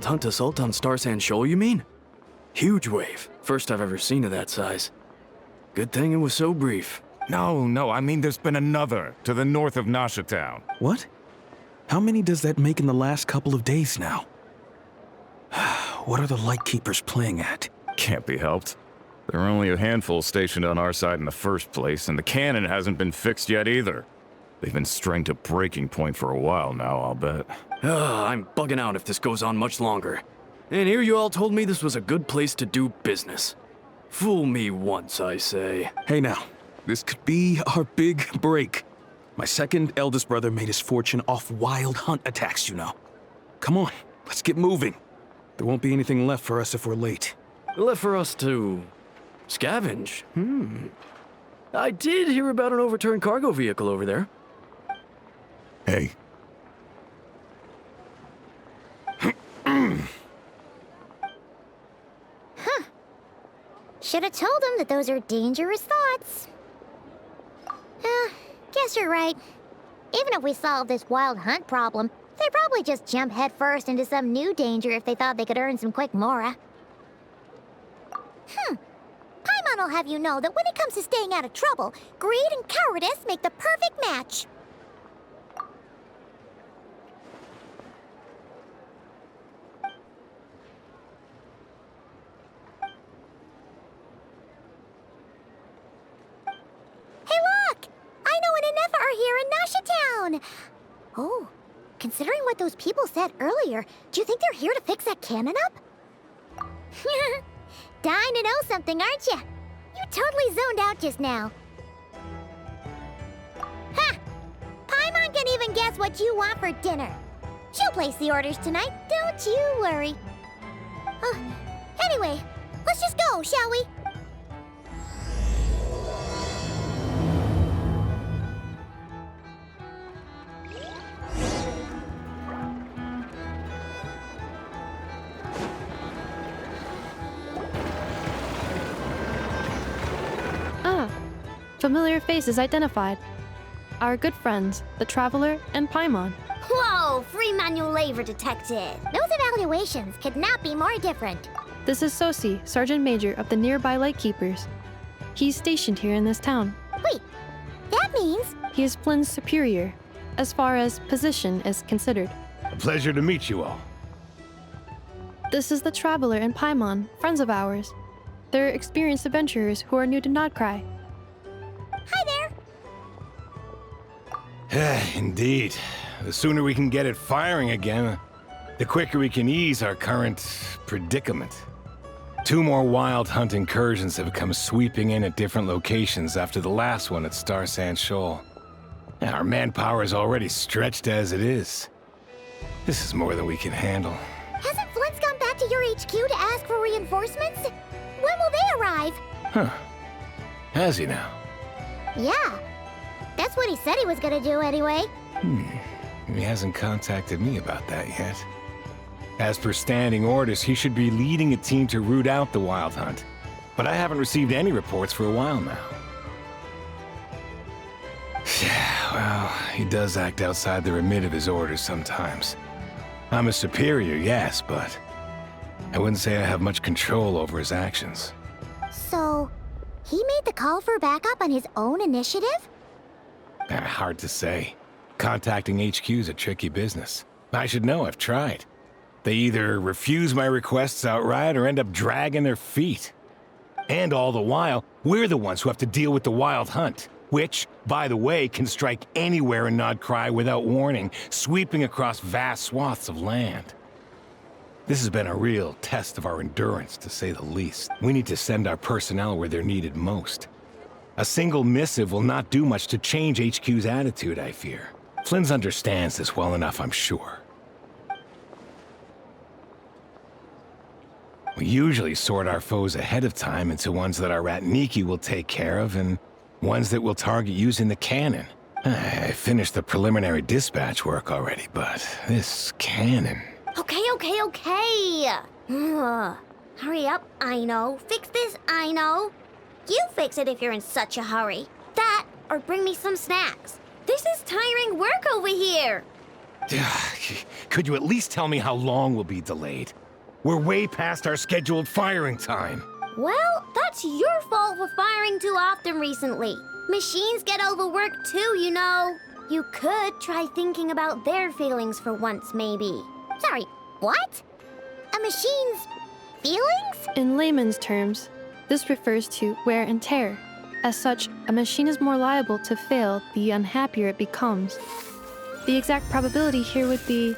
wild hunt assault on Star Sand Shoal, you mean? Huge wave. First I've ever seen of that size. Good thing it was so brief. No, I mean there's been another to the north of Nasha Town. What? How many does that make in the last couple of days now? What are the Lightkeepers playing at? Can't be helped. There are only a handful stationed on our side in the first place, and the cannon hasn't been fixed yet either. They've been strained to breaking point for a while now, I'll bet. I'm bugging out if this goes on much longer. And here you all told me this was a good place to do business. Fool me once, I say. Hey now, this could be our big break. My second eldest brother made his fortune off wild hunt attacks, you know. Come on, let's get moving. There won't be anything left for us if we're late. Left for us to scavenge. I did hear about an overturned cargo vehicle over there. Hey. Should have told him that those are dangerous thoughts. Guess you're right. Even if we solve this wild hunt problem, they'd probably just jump headfirst into some new danger if they thought they could earn some quick mora. Paimon will have you know that when it comes to staying out of trouble, greed and cowardice make the perfect match. Oh, considering what those people said earlier, do you think they're here to fix that cannon up? Dying to know something, aren't you? You totally zoned out just now. Ha! Paimon can even guess what you want for dinner. She'll place the orders tonight, don't you worry. Anyway, let's just go, shall we? Familiar faces identified. Our good friends, the Traveler and Paimon. Whoa, free manual labor detected. Those evaluations could not be more different. This is Sosi, Sergeant Major of the nearby Lightkeepers. He's stationed here in this town. Wait, that means... He is Flynn's superior, as far as position is considered. A pleasure to meet you all. This is the Traveler and Paimon, friends of ours. They're experienced adventurers who are new to Nod-Krai. Hi there! Indeed. The sooner we can get it firing again, the quicker we can ease our current predicament. 2 more wild hunt incursions have come sweeping in at different locations after the last one at Star Sand Shoal. Our manpower is already stretched as it is. This is more than we can handle. Hasn't Flint's gone back to your HQ to ask for reinforcements? When will they arrive? Huh. Has he now? Yeah. That's what he said he was gonna do anyway. He hasn't contacted me about that yet. As per standing orders, he should be leading a team to root out the wild hunt. But I haven't received any reports for a while now. Well, he does act outside the remit of his orders sometimes. I'm a superior, yes, but I wouldn't say I have much control over his actions. So, he made the call for backup on his own initiative? Hard to say. Contacting HQ is a tricky business. I should know, I've tried. They either refuse my requests outright or end up dragging their feet. And all the while, we're the ones who have to deal with the wild hunt, which, by the way, can strike anywhere in Nod-Krai without warning, sweeping across vast swaths of land. This has been a real test of our endurance, to say the least. We need to send our personnel where they're needed most. A single missive will not do much to change HQ's attitude, I fear. Flynn's understands this well enough, I'm sure. We usually sort our foes ahead of time into ones that our Ratniki will take care of and ones that will target using the cannon. I finished the preliminary dispatch work already, but this cannon... Okay. Hurry up, I know. Fix this, I know. You fix it if you're in such a hurry. That, or bring me some snacks. This is tiring work over here. could you at least tell me how long we'll be delayed? We're way past our scheduled firing time. Well, that's your fault for firing too often recently. Machines get overworked too, you know. You could try thinking about their feelings for once, maybe. Sorry, what? A machine's feelings? In layman's terms, this refers to wear and tear. As such, a machine is more liable to fail the unhappier it becomes. The exact probability here would be...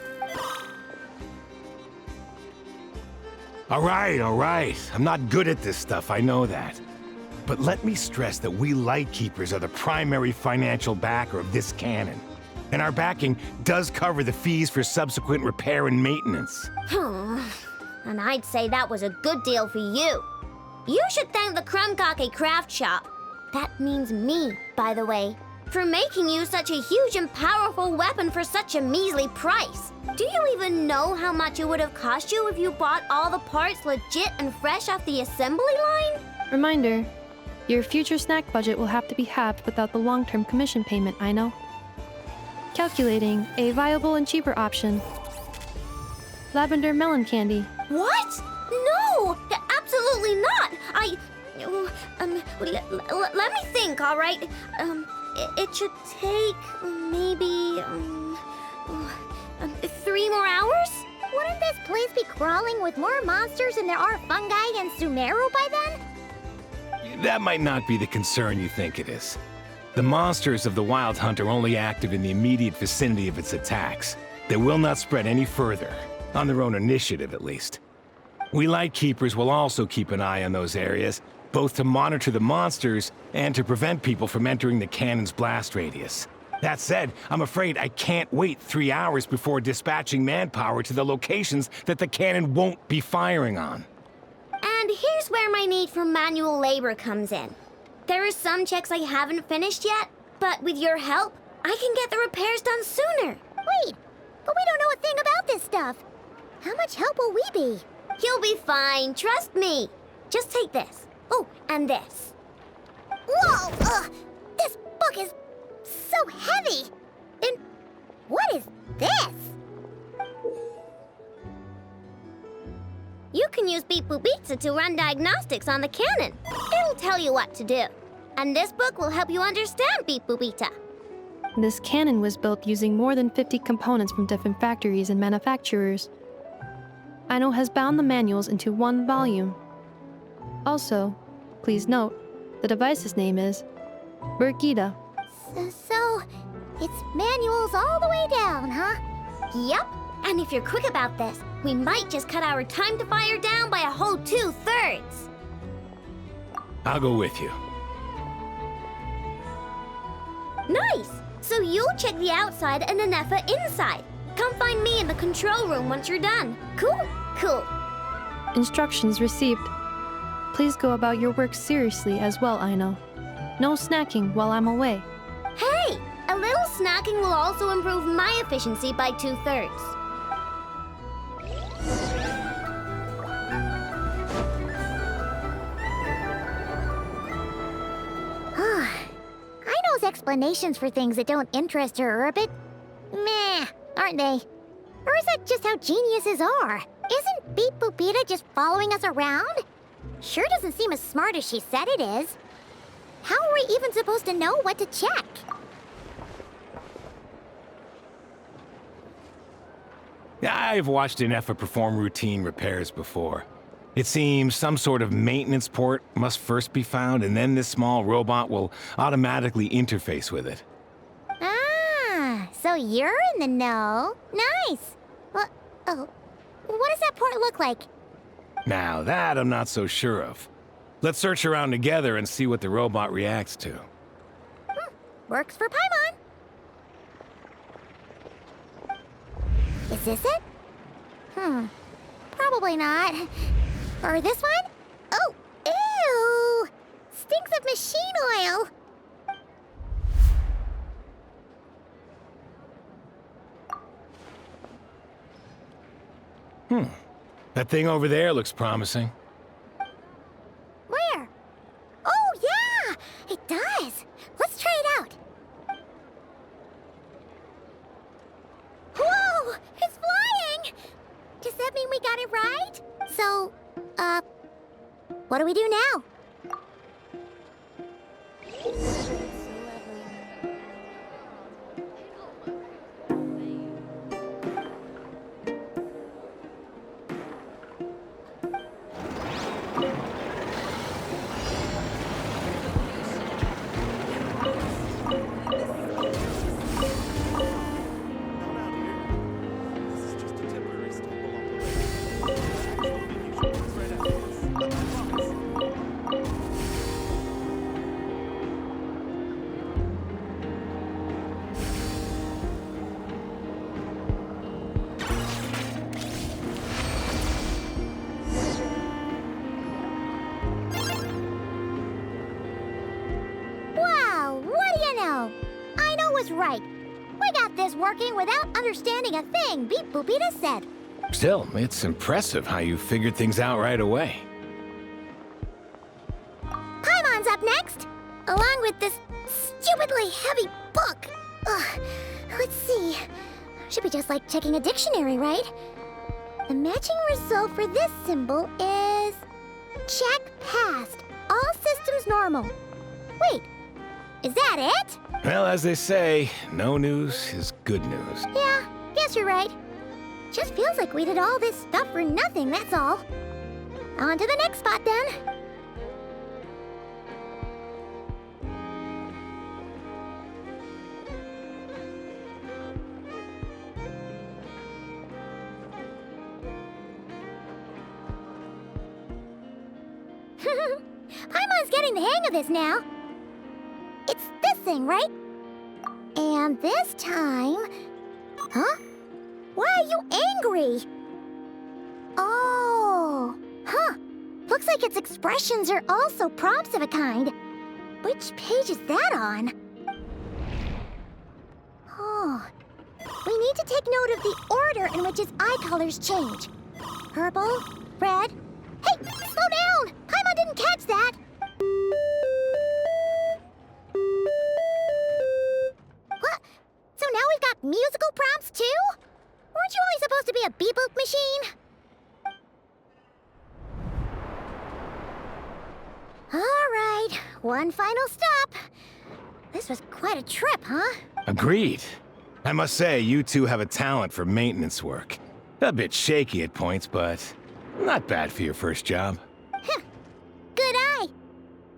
All right. I'm not good at this stuff, I know that. But let me stress that we Lightkeepers are the primary financial backer of this cannon. And our backing does cover the fees for subsequent repair and maintenance. And I'd say that was a good deal for you. You should thank the Krumkake Craft Shop. That means me, by the way, for making you such a huge and powerful weapon for such a measly price. Do you even know how much it would have cost you if you bought all the parts legit and fresh off the assembly line? Reminder, your future snack budget will have to be halved without the long-term commission payment, I know. Calculating a viable and cheaper option. Lavender melon candy. What? No! Absolutely not! Let me think, all right? It should take maybe 3 more hours? Wouldn't this place be crawling with more monsters than there are fungi and Sumeru by then? That might not be the concern you think it is. The monsters of the Wild Hunt are only active in the immediate vicinity of its attacks. They will not spread any further, on their own initiative at least. We Lightkeepers will also keep an eye on those areas, both to monitor the monsters and to prevent people from entering the cannon's blast radius. That said, I'm afraid I can't wait 3 hours before dispatching manpower to the locations that the cannon won't be firing on. And here's where my need for manual labor comes in. There are some checks I haven't finished yet, but with your help, I can get the repairs done sooner. Wait, but we don't know a thing about this stuff. How much help will we be? You'll be fine, trust me. Just take this. Oh, and this. Whoa! This book is so heavy! And what is this? You can use Beep Boop Pizza to run diagnostics on the cannon. It'll tell you what to do. And this book will help you understand Beep Boop Pizza. This cannon was built using more than 50 components from different factories and manufacturers. Aino has bound the manuals into one volume. Also, please note, the device's name is Burkida. So, it's manuals all the way down, huh? Yep. And if you're quick about this, we might just cut our time to fire down by a whole 2/3. I'll go with you. Nice! So you'll check the outside and Anefa inside. Come find me in the control room once you're done. Cool? Cool. Instructions received. Please go about your work seriously as well, Aino. No snacking while I'm away. Hey! A little snacking will also improve my efficiency by 2/3. Aino's explanations for things that don't interest her are a bit meh, aren't they? Or is that just how geniuses are? Isn't Beep Boopita just following us around? Sure doesn't seem as smart as she said it is. How are we even supposed to know what to check? I've watched Anefa perform routine repairs before. It seems some sort of maintenance port must first be found, and then this small robot will automatically interface with it. Ah, so you're in the know. Nice. What does that port look like? Now that I'm not so sure of. Let's search around together and see what the robot reacts to. Works for Paimon. Is this it? Probably not. Or this one? Oh, ew! Stinks of machine oil. That thing over there looks promising. Where? Oh, yeah! It does. Let's try it out. Whoa! It's flying! What do we do now? Right. We got this working without understanding a thing Beep Boopita said. Still, it's impressive how you figured things out right away. Paimon's up next, along with this stupidly heavy book. Ugh. Let's see. Should be just like checking a dictionary, right? The matching result for this symbol is... check passed. All systems normal. Wait, is that it? Well, as they say, no news is good news. Yeah, guess you're right. Just feels like we did all this stuff for nothing, that's all. On to the next spot, then. Paimon's getting the hang of this now. It's this thing, right? And this time... Huh? Why are you angry? Oh... Huh. Looks like its expressions are also prompts of a kind. Which page is that on? Oh... We need to take note of the order in which its eye colors change. Purple, red... Hey! Slow down! Paimon didn't catch that! What? So now we've got musical prompts too? Weren't you only supposed to be a beep-boop machine? Alright, one final stop. This was quite a trip, huh? Agreed. I must say, you two have a talent for maintenance work. A bit shaky at points, but not bad for your first job. Good eye.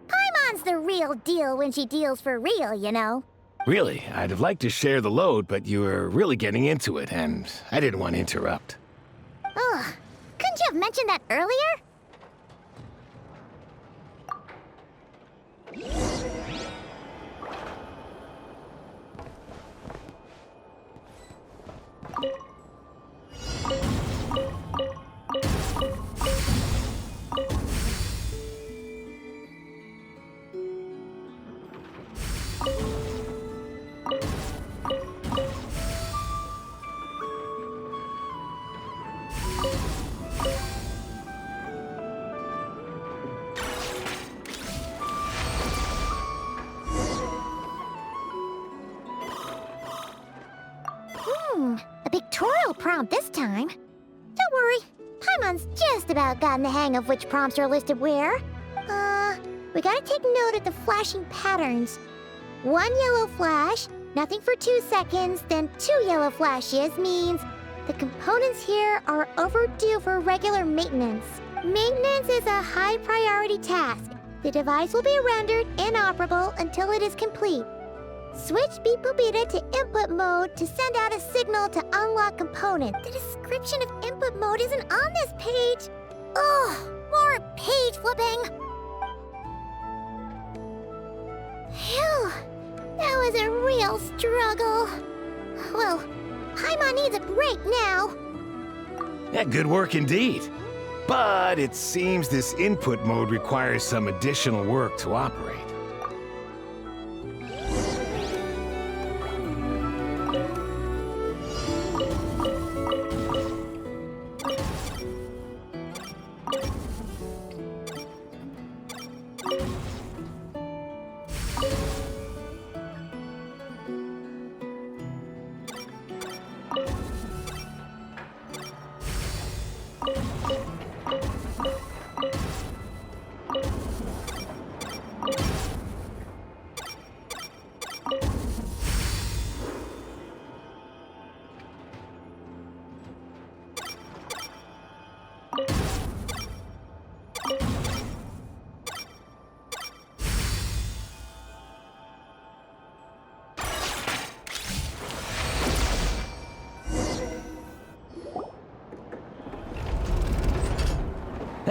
Paimon's the real deal when she deals for real, you know. Really, I'd have liked to share the load, but you were really getting into it, and I didn't want to interrupt. Ugh, couldn't you have mentioned that earlier? A pictorial prompt this time. Don't worry, Paimon's just about gotten the hang of which prompts are listed where. We gotta take note of the flashing patterns. 1 yellow flash, nothing for 2 seconds, then 2 yellow flashes means the components here are overdue for regular maintenance. Maintenance is a high priority task. The device will be rendered inoperable until it is complete. Switch Beep Boopita to input mode to send out a signal to unlock component. The description of input mode isn't on this page. Ugh, more page flipping. Phew, that was a real struggle. Well, Paimon needs a break now. Yeah, good work indeed. But it seems this input mode requires some additional work to operate.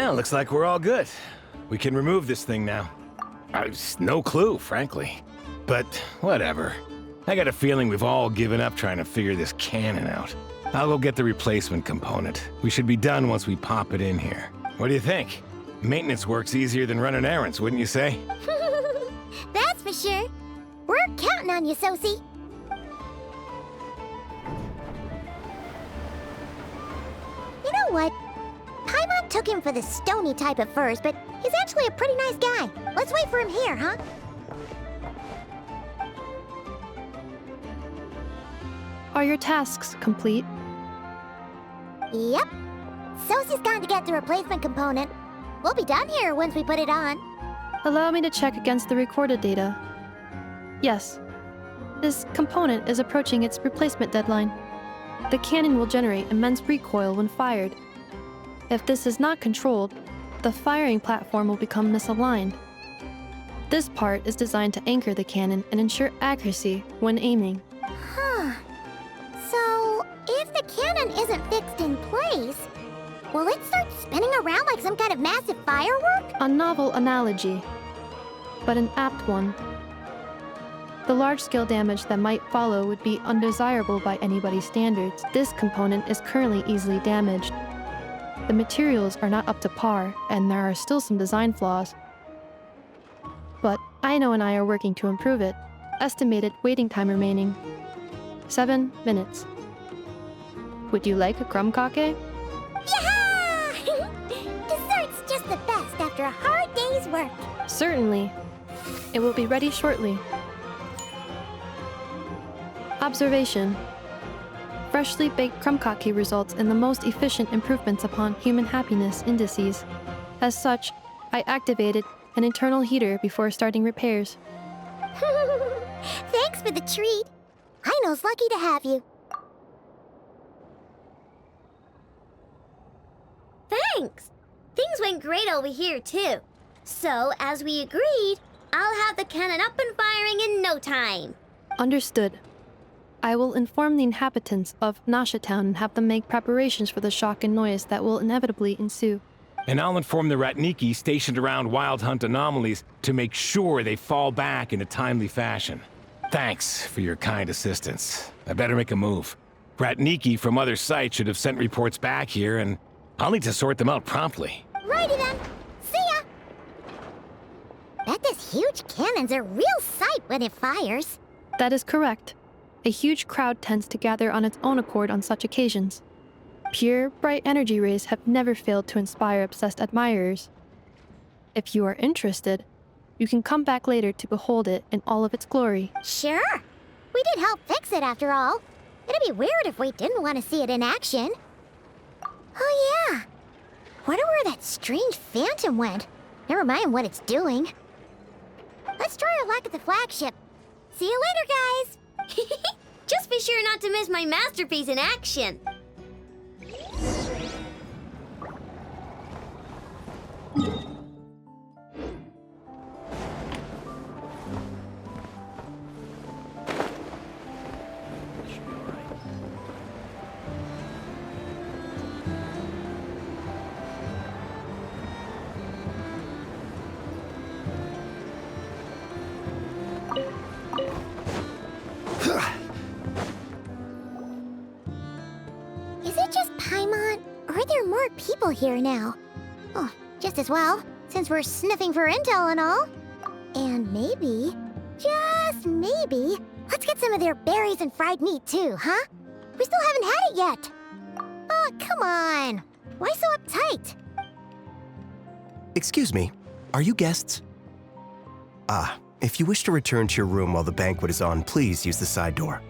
Well, looks like we're all good. We can remove this thing now. No clue, frankly. But whatever. I got a feeling we've all given up trying to figure this cannon out. I'll go get the replacement component. We should be done once we pop it in here. What do you think? Maintenance work's easier than running errands, wouldn't you say? That's for sure. We're counting on you, Sosie. You know what? Paimon took him for the stony type at first, but he's actually a pretty nice guy. Let's wait for him here, huh? Are your tasks complete? Yep. Sosie's gone to get the replacement component. We'll be done here once we put it on. Allow me to check against the recorded data. Yes. This component is approaching its replacement deadline. The cannon will generate immense recoil when fired. If this is not controlled, the firing platform will become misaligned. This part is designed to anchor the cannon and ensure accuracy when aiming. Huh. So, if the cannon isn't fixed in place, will it start spinning around like some kind of massive firework? A novel analogy, but an apt one. The large-scale damage that might follow would be undesirable by anybody's standards. This component is currently easily damaged. The materials are not up to par, and there are still some design flaws. But Aino and I are working to improve it. Estimated waiting time remaining: 7 minutes. Would you like a crumb kake? Yeah! Dessert's just the best after a hard day's work. Certainly. It will be ready shortly. Observation. Freshly baked crumb kake results in the most efficient improvements upon human happiness indices. As such, I activated an internal heater before starting repairs. Thanks for the treat. Aino's lucky to have you. Thanks! Things went great over here, too. So, as we agreed, I'll have the cannon up and firing in no time. Understood. I will inform the inhabitants of Nasha Town and have them make preparations for the shock and noise that will inevitably ensue. And I'll inform the Ratniki stationed around Wild Hunt anomalies to make sure they fall back in a timely fashion. Thanks for your kind assistance. I better make a move. Ratniki from other sites should have sent reports back here, and I'll need to sort them out promptly. Righty then. See ya! Bet this huge cannon's a real sight when it fires. That is correct. A huge crowd tends to gather on its own accord on such occasions. Pure, bright energy rays have never failed to inspire obsessed admirers. If you are interested, you can come back later to behold it in all of its glory. Sure. We did help fix it after all. It'd be weird if we didn't want to see it in action. Oh yeah. Wonder where that strange phantom went. Never mind what it's doing. Let's try our luck at the flagship. See you later, guys. Just be sure not to miss my masterpiece in action. Is it just Paimon, or are there more people here now? Oh, just as well, since we're sniffing for intel and all. And maybe, just maybe, let's get some of their berries and fried meat too, huh? We still haven't had it yet. Oh, come on. Why so uptight? Excuse me, are you guests? If you wish to return to your room while the banquet is on, please use the side door.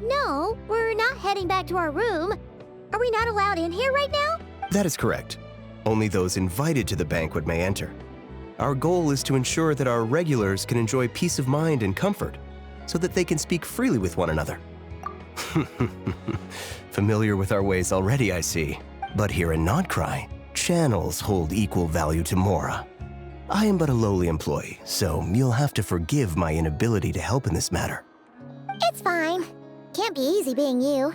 No, we're not heading back to our room. Are we not allowed in here right now? That is correct. Only those invited to the banquet may enter. Our goal is to ensure that our regulars can enjoy peace of mind and comfort, so that they can speak freely with one another. Familiar with our ways already, I see. But here in Nod-Krai, channels hold equal value to Mora. I am but a lowly employee, so you'll have to forgive my inability to help in this matter. It's fine. Can't be easy being you.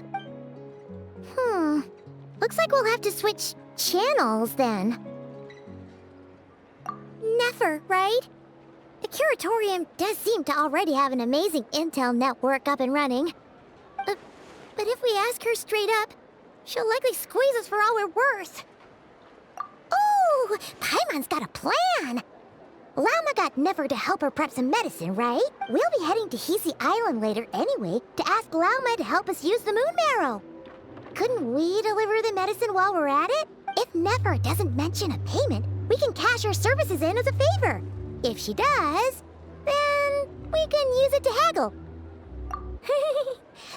Looks like we'll have to switch channels, then? Never, right? The Curatorium does seem to already have an amazing intel network up and running. But if we ask her straight up, she'll likely squeeze us for all we're worth. Ooh, Paimon's got a plan! Llama got Nefer to help her prep some medicine, right? We'll be heading to Hisi Island later anyway to ask Llama to help us use the moon marrow. Couldn't we deliver the medicine while we're at it? If Nefer doesn't mention a payment, we can cash our services in as a favor. If she does, then we can use it to haggle.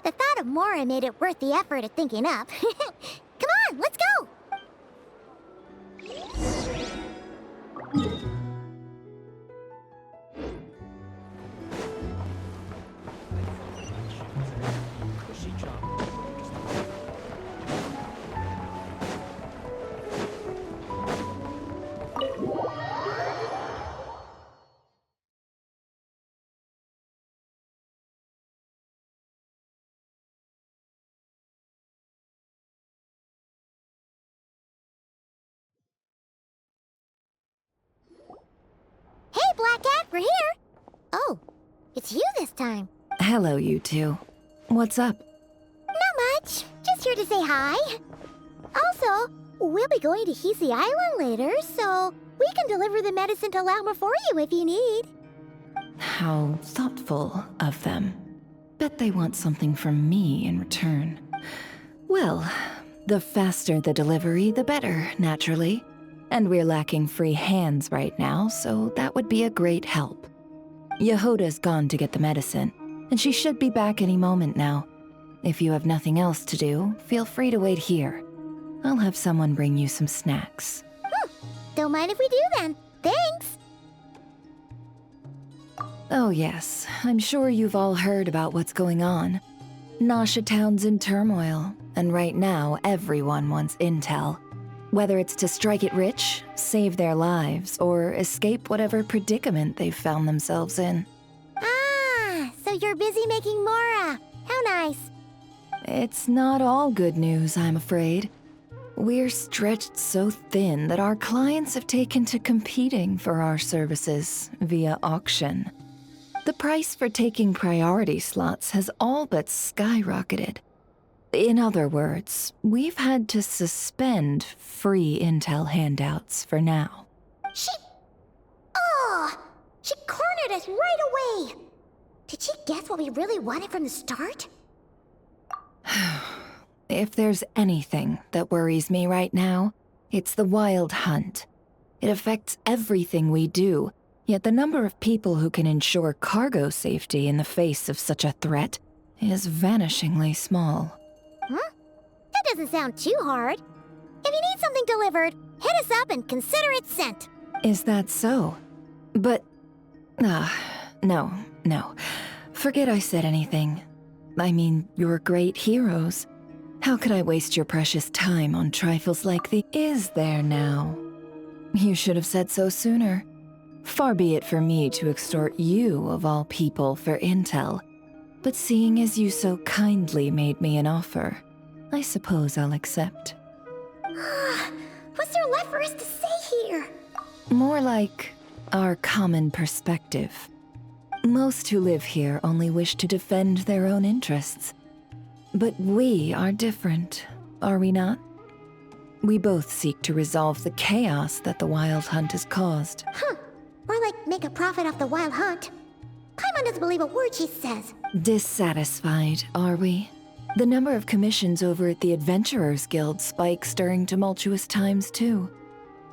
The thought of Mora made it worth the effort of thinking up. Come on, let's go! Hey, Black Cat, we're here! Oh, it's you this time. Hello, you two. What's up? Not much. Just here to say hi. Also, we'll be going to Hisi Island later, so we can deliver the medicine to Llama for you if you need. How thoughtful of them. Bet they want something from me in return. Well, the faster the delivery, the better, naturally. And we're lacking free hands right now, so that would be a great help. Yehoda's gone to get the medicine, and she should be back any moment now. If you have nothing else to do, feel free to wait here. I'll have someone bring you some snacks. Don't mind if we do then. Thanks! Oh yes, I'm sure you've all heard about what's going on. Nasha Town's in turmoil, and right now everyone wants intel. Whether it's to strike it rich, save their lives, or escape whatever predicament they've found themselves in. Ah, so you're busy making Mora. How nice. It's not all good news, I'm afraid. We're stretched so thin that our clients have taken to competing for our services via auction. The price for taking priority slots has all but skyrocketed. In other words, we've had to suspend free intel handouts for now. She cornered us right away! Did she guess what we really wanted from the start? If there's anything that worries me right now, it's the wild hunt. It affects everything we do, yet the number of people who can ensure cargo safety in the face of such a threat is vanishingly small. Huh? That doesn't sound too hard. If you need something delivered, hit us up and consider it sent. Is that so? But... no. Forget I said anything. I mean, you're great heroes. How could I waste your precious time on trifles like the... Is there now? You should have said so sooner. Far be it for me to extort you, of all people, for intel. But seeing as you so kindly made me an offer, I suppose I'll accept. What's there left for us to say here? More like our common perspective. Most who live here only wish to defend their own interests. But we are different, are we not? We both seek to resolve the chaos that the Wild Hunt has caused. Or like make a profit off the Wild Hunt. Paimon doesn't believe a word she says. Dissatisfied, are we? The number of commissions over at the Adventurers Guild spikes during tumultuous times, too.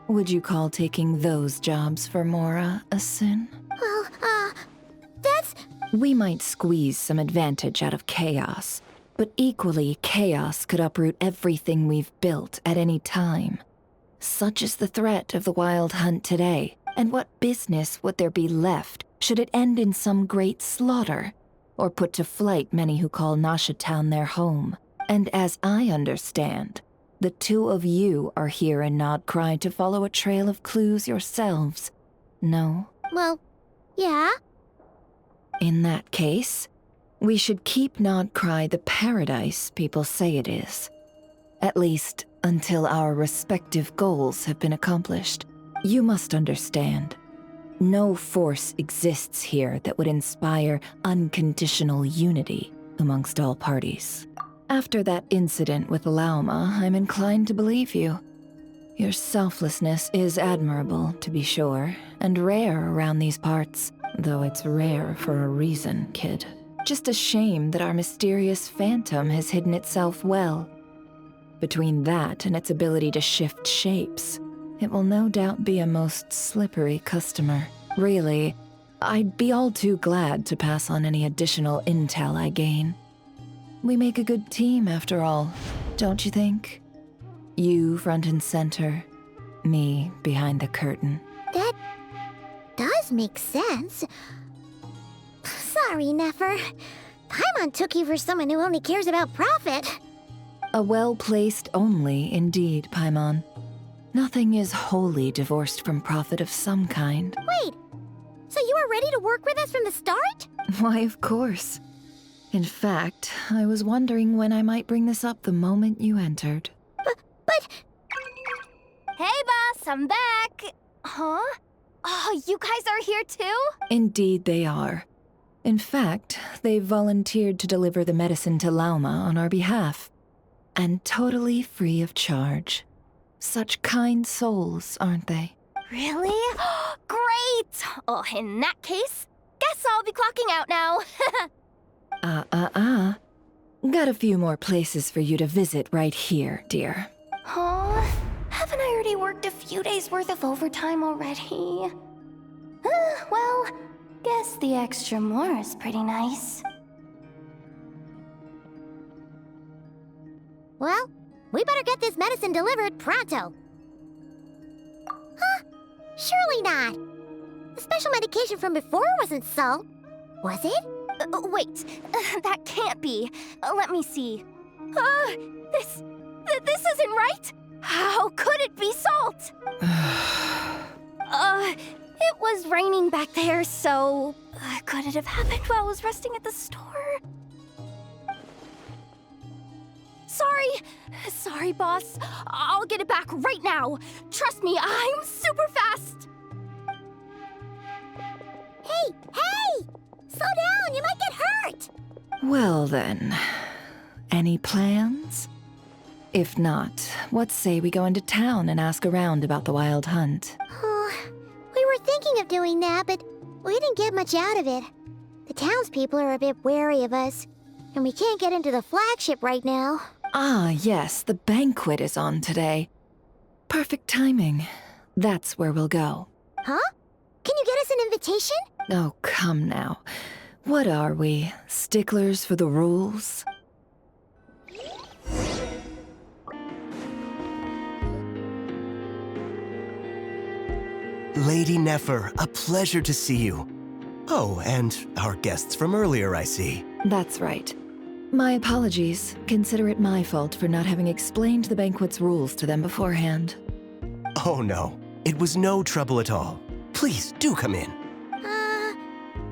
Would you call taking those jobs for Mora a sin? Well, that's... We might squeeze some advantage out of chaos, but equally, chaos could uproot everything we've built at any time. Such is the threat of the Wild Hunt today, and what business would there be left should it end in some great slaughter, or put to flight many who call Nasha Town their home? And as I understand, the two of you are here in Nod-Krai to follow a trail of clues yourselves, no? Well, yeah. In that case, we should keep Nod-Krai the paradise people say it is. At least, until our respective goals have been accomplished. You must understand, no force exists here that would inspire unconditional unity amongst all parties. After that incident with Lauma, I'm inclined to believe you. Your selflessness is admirable, to be sure, and rare around these parts, though it's rare for a reason, kid. Just a shame that our mysterious phantom has hidden itself well. Between that and its ability to shift shapes, it will no doubt be a most slippery customer. Really, I'd be all too glad to pass on any additional intel I gain. We make a good team, after all, don't you think? You front and center, me behind the curtain. That does make sense. Sorry, Nefer. Paimon took you for someone who only cares about profit. A well-placed only, indeed, Paimon. Nothing is wholly divorced from profit of some kind. Wait, so you were ready to work with us from the start? Why, of course. In fact, I was wondering when I might bring this up the moment you entered. But... Hey, boss, I'm back! Huh? Oh, you guys are here too? Indeed they are. In fact, they've volunteered to deliver the medicine to Lauma on our behalf. And totally free of charge. Such kind souls, aren't they? Really? Great! Oh, in that case, guess I'll be clocking out now. Got a few more places for you to visit right here, dear. Huh? Haven't I already worked a few days' worth of overtime already? Well, guess the extra more is pretty nice. Well, we better get this medicine delivered pronto. Huh? Surely not. The special medication from before wasn't salt, was it? Wait, that can't be. Let me see. This isn't right! How could it be salt? It was raining back there, so... could it have happened while I was resting at the store? Sorry, boss. I'll get it back right now. Trust me, I'm super fast. Hey! Slow down, you might get hurt! Well then, any plans? If not, what say we go into town and ask around about the wild hunt? Oh, we were thinking of doing that, but we didn't get much out of it. The townspeople are a bit wary of us, and we can't get into the flagship right now. Ah, yes, the banquet is on today. Perfect timing. That's where we'll go. Huh? Can you get us an invitation? Oh, come now. What are we, sticklers for the rules? Lady Nefer, a pleasure to see you. Oh, and our guests from earlier, I see. That's right. My apologies. Consider it my fault for not having explained the banquet's rules to them beforehand. Oh no, it was no trouble at all. Please, do come in.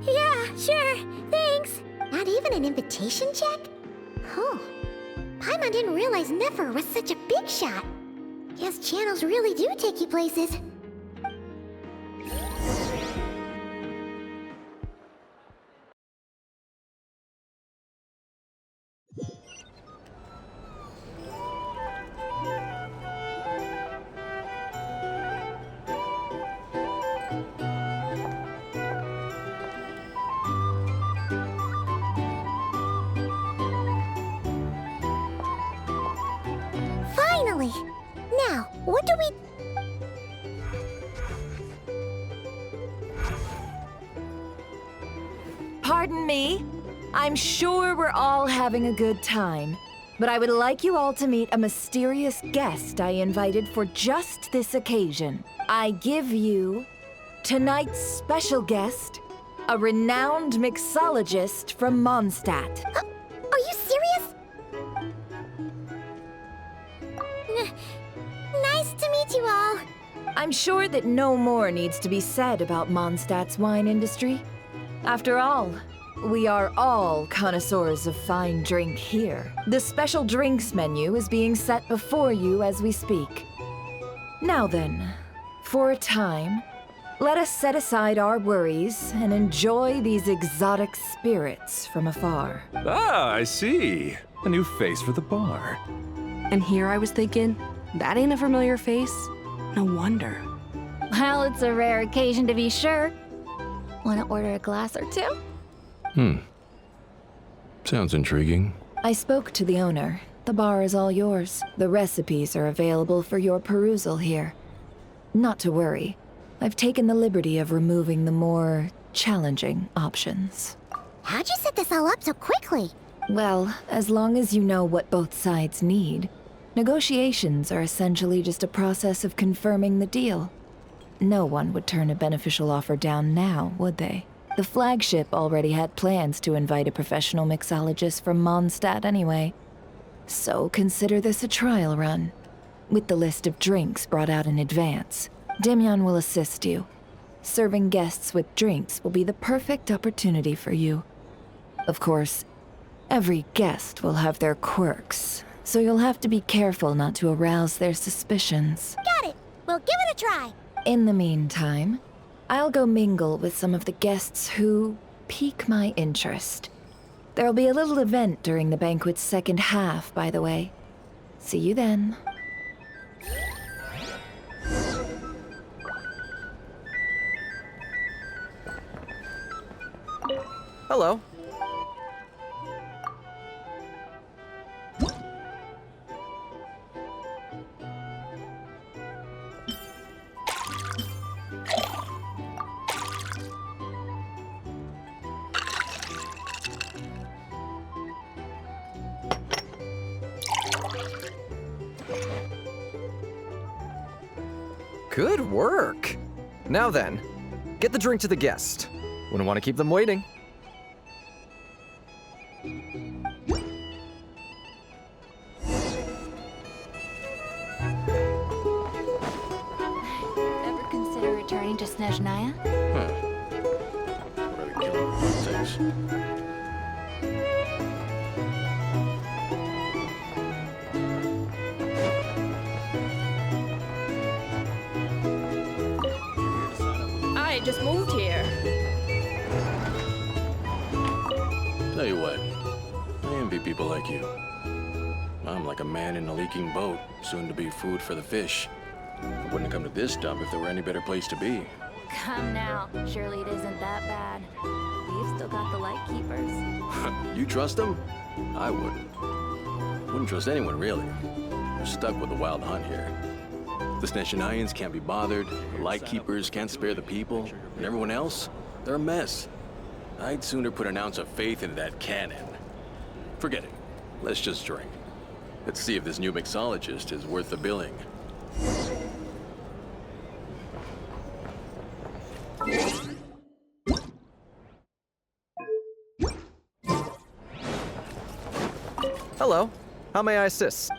Yeah, sure, thanks. Not even an invitation check? Oh, Paimon didn't realize Nefer was such a big shot. Guess channels really do take you places. Finally! Now, what do we... Pardon me. I'm sure we're all having a good time, but I would like you all to meet a mysterious guest I invited for just this occasion. I give you tonight's special guest, a renowned mixologist from Mondstadt. Are you serious? Nice to meet you all. I'm sure that no more needs to be said about Mondstadt's wine industry. After all, We are all connoisseurs of fine drink here. The special drinks menu is being set before you as we speak. Now then, for a time, let us set aside our worries and enjoy these exotic spirits from afar. Ah, I see. A new face for the bar. And here I was thinking, that ain't a familiar face. No wonder. Well, it's a rare occasion to be sure. Wanna order a glass or two? Sounds intriguing. I spoke to the owner. The bar is all yours. The recipes are available for your perusal here. Not to worry. I've taken the liberty of removing the more challenging options. How'd you set this all up so quickly? Well, as long as you know what both sides need, negotiations are essentially just a process of confirming the deal. No one would turn a beneficial offer down now, would they? The flagship already had plans to invite a professional mixologist from Mondstadt anyway. So consider this a trial run. With the list of drinks brought out in advance, Demyon will assist you. Serving guests with drinks will be the perfect opportunity for you. Of course, every guest will have their quirks, so you'll have to be careful not to arouse their suspicions. Got it. We'll give it a try. In the meantime, I'll go mingle with some of the guests who pique my interest. There'll be a little event during the banquet's second half, by the way. See you then. Hello. Good work. Now then, get the drink to the guest. Wouldn't want to keep them waiting. Ever consider returning to Snezhnaya? What are the killer things? I just moved here. Tell you what, I envy people like you. I'm like a man in a leaking boat, soon to be food for the fish. I wouldn't come to this dump if there were any better place to be. Come now. Surely it isn't that bad. We've still got the light keepers. You trust them? I wouldn't. Wouldn't trust anyone, really. We're stuck with the wild hunt here. The Snezhnayans can't be bothered, the Lightkeepers can't spare the people, and everyone else, they're a mess. I'd sooner put an ounce of faith into that cannon. Forget it. Let's just drink. Let's see if this new mixologist is worth the billing. Hello. How may I assist?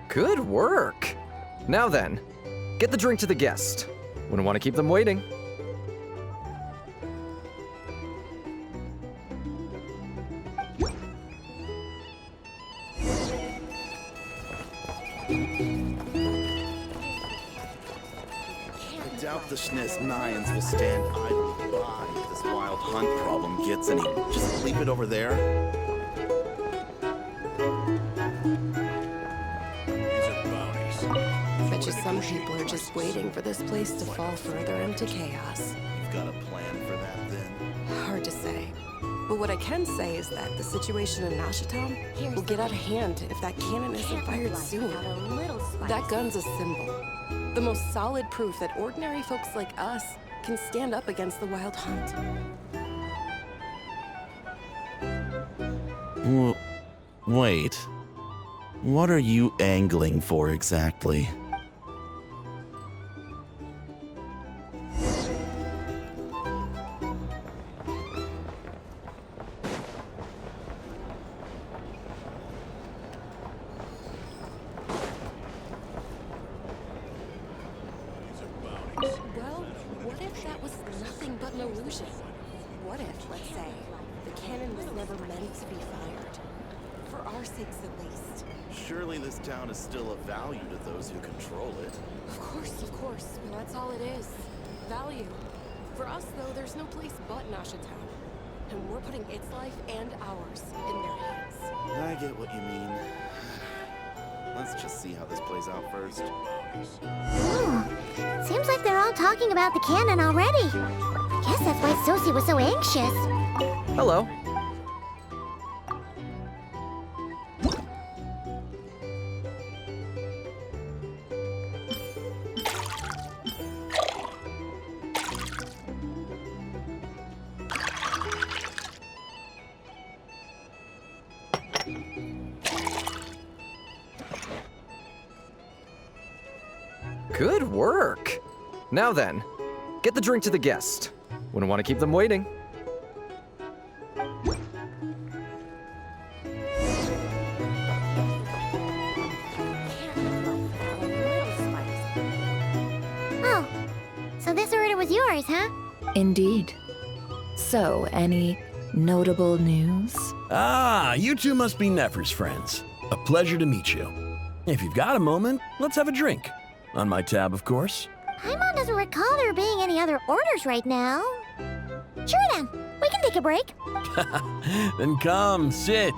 Good work. Now then, get the drink to the guest. Wouldn't want to keep them waiting. I doubt the Snezhnayans will stand idly by if this wild hunt problem gets any. Just leave it over there. Bet you some people are just waiting for this place to fall further into chaos. You've got a plan for that then? Hard to say. But what I can say is that the situation in Nashitown will get out of hand if that cannon isn't fired soon. That gun's a symbol. The most solid proof that ordinary folks like us can stand up against the wild hunt. Wait. What are you angling for exactly? anything but an illusion. What if, let's say, the cannon was never meant to be fired? For our sakes, at least. Surely this town is still of value to those who control it. Of course. Well, that's all it is. Value. For us, though, there's no place but Nasha-town. And we're putting its life and ours in their hands. I get what you mean. Let's just see how this plays out first. Seems like they're all talking about the cannon already. Guess that's why Sosie was so anxious. Hello. Good work! Now then, get the drink to the guest. Wouldn't want to keep them waiting. Oh, so this order was yours, huh? Indeed. So, any notable news? Ah, you two must be Nefer's friends. A pleasure to meet you. If you've got a moment, let's have a drink. On my tab, of course. Paimon doesn't recall there being any other orders right now. Sure then, we can take a break. Then come, sit.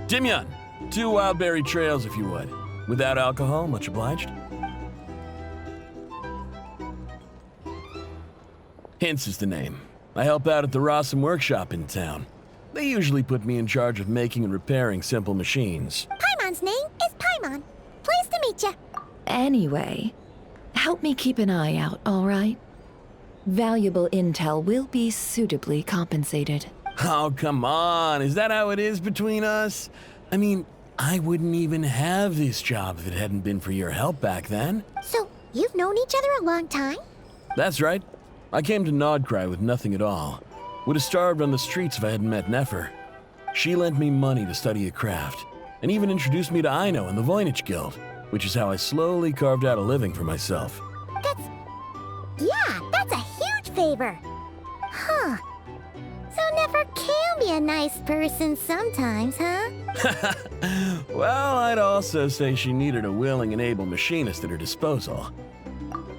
Timyon, 2 wildberry trails if you would. Without alcohol, much obliged. Hints is the name. I help out at the Rossum workshop in town. They usually put me in charge of making and repairing simple machines. Paimon's name is Paimon. Pleased to meet you. Anyway, help me keep an eye out, all right? Valuable intel will be suitably compensated. Oh, come on. Is that how it is between us? I mean, I wouldn't even have this job if it hadn't been for your help back then. So, you've known each other a long time? That's right. I came to Nod-Krai with nothing at all. Would have starved on the streets if I hadn't met Nefer. She lent me money to study a craft, and even introduced me to Aino and the Voynich Guild, which is how I slowly carved out a living for myself. That's a huge favor. Huh. So Nefer can be a nice person sometimes, huh? Well, I'd also say she needed a willing and able machinist at her disposal.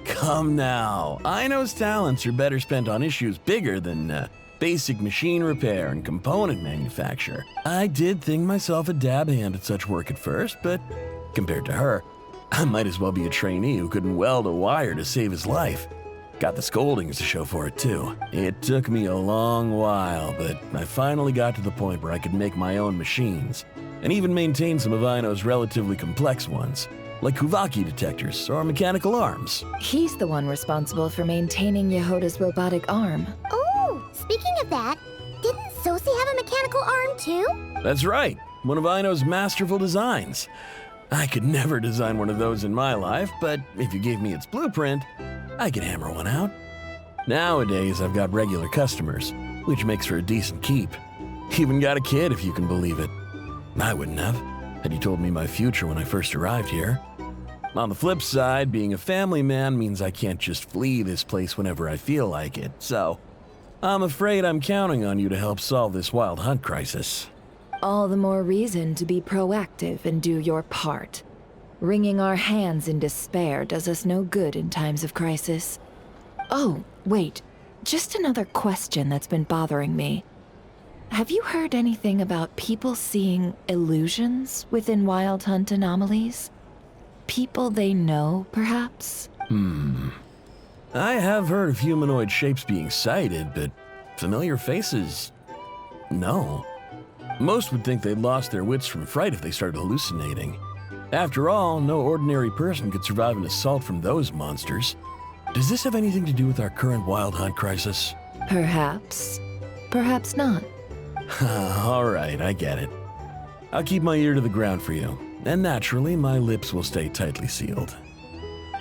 Come now, Aino's talents are better spent on issues bigger than basic machine repair and component manufacture. I did think myself a dab hand at such work at first, but compared to her, I might as well be a trainee who couldn't weld a wire to save his life. Got the scoldings to show for it, too. It took me a long while, but I finally got to the point where I could make my own machines, and even maintain some of Aino's relatively complex ones, like Kuvaki detectors or mechanical arms. He's the one responsible for maintaining Yehoda's robotic arm. Oh, speaking of that, didn't Sosie have a mechanical arm too? That's right, one of Aino's masterful designs. I could never design one of those in my life, but if you gave me its blueprint, I could hammer one out. Nowadays, I've got regular customers, which makes for a decent keep. Even got a kid, if you can believe it. I wouldn't have, had you told me my future when I first arrived here. On the flip side, being a family man means I can't just flee this place whenever I feel like it, so I'm afraid I'm counting on you to help solve this wild hunt crisis. All the more reason to be proactive and do your part. Wringing our hands in despair does us no good in times of crisis. Oh, wait. Just another question that's been bothering me. Have you heard anything about people seeing illusions within Wild Hunt anomalies? People they know, perhaps? I have heard of humanoid shapes being sighted, but familiar faces? No. Most would think they'd lost their wits from fright if they started hallucinating. After all, no ordinary person could survive an assault from those monsters. Does this have anything to do with our current Wild Hunt crisis? Perhaps. Perhaps not. All right, I get it. I'll keep my ear to the ground for you, and naturally, my lips will stay tightly sealed.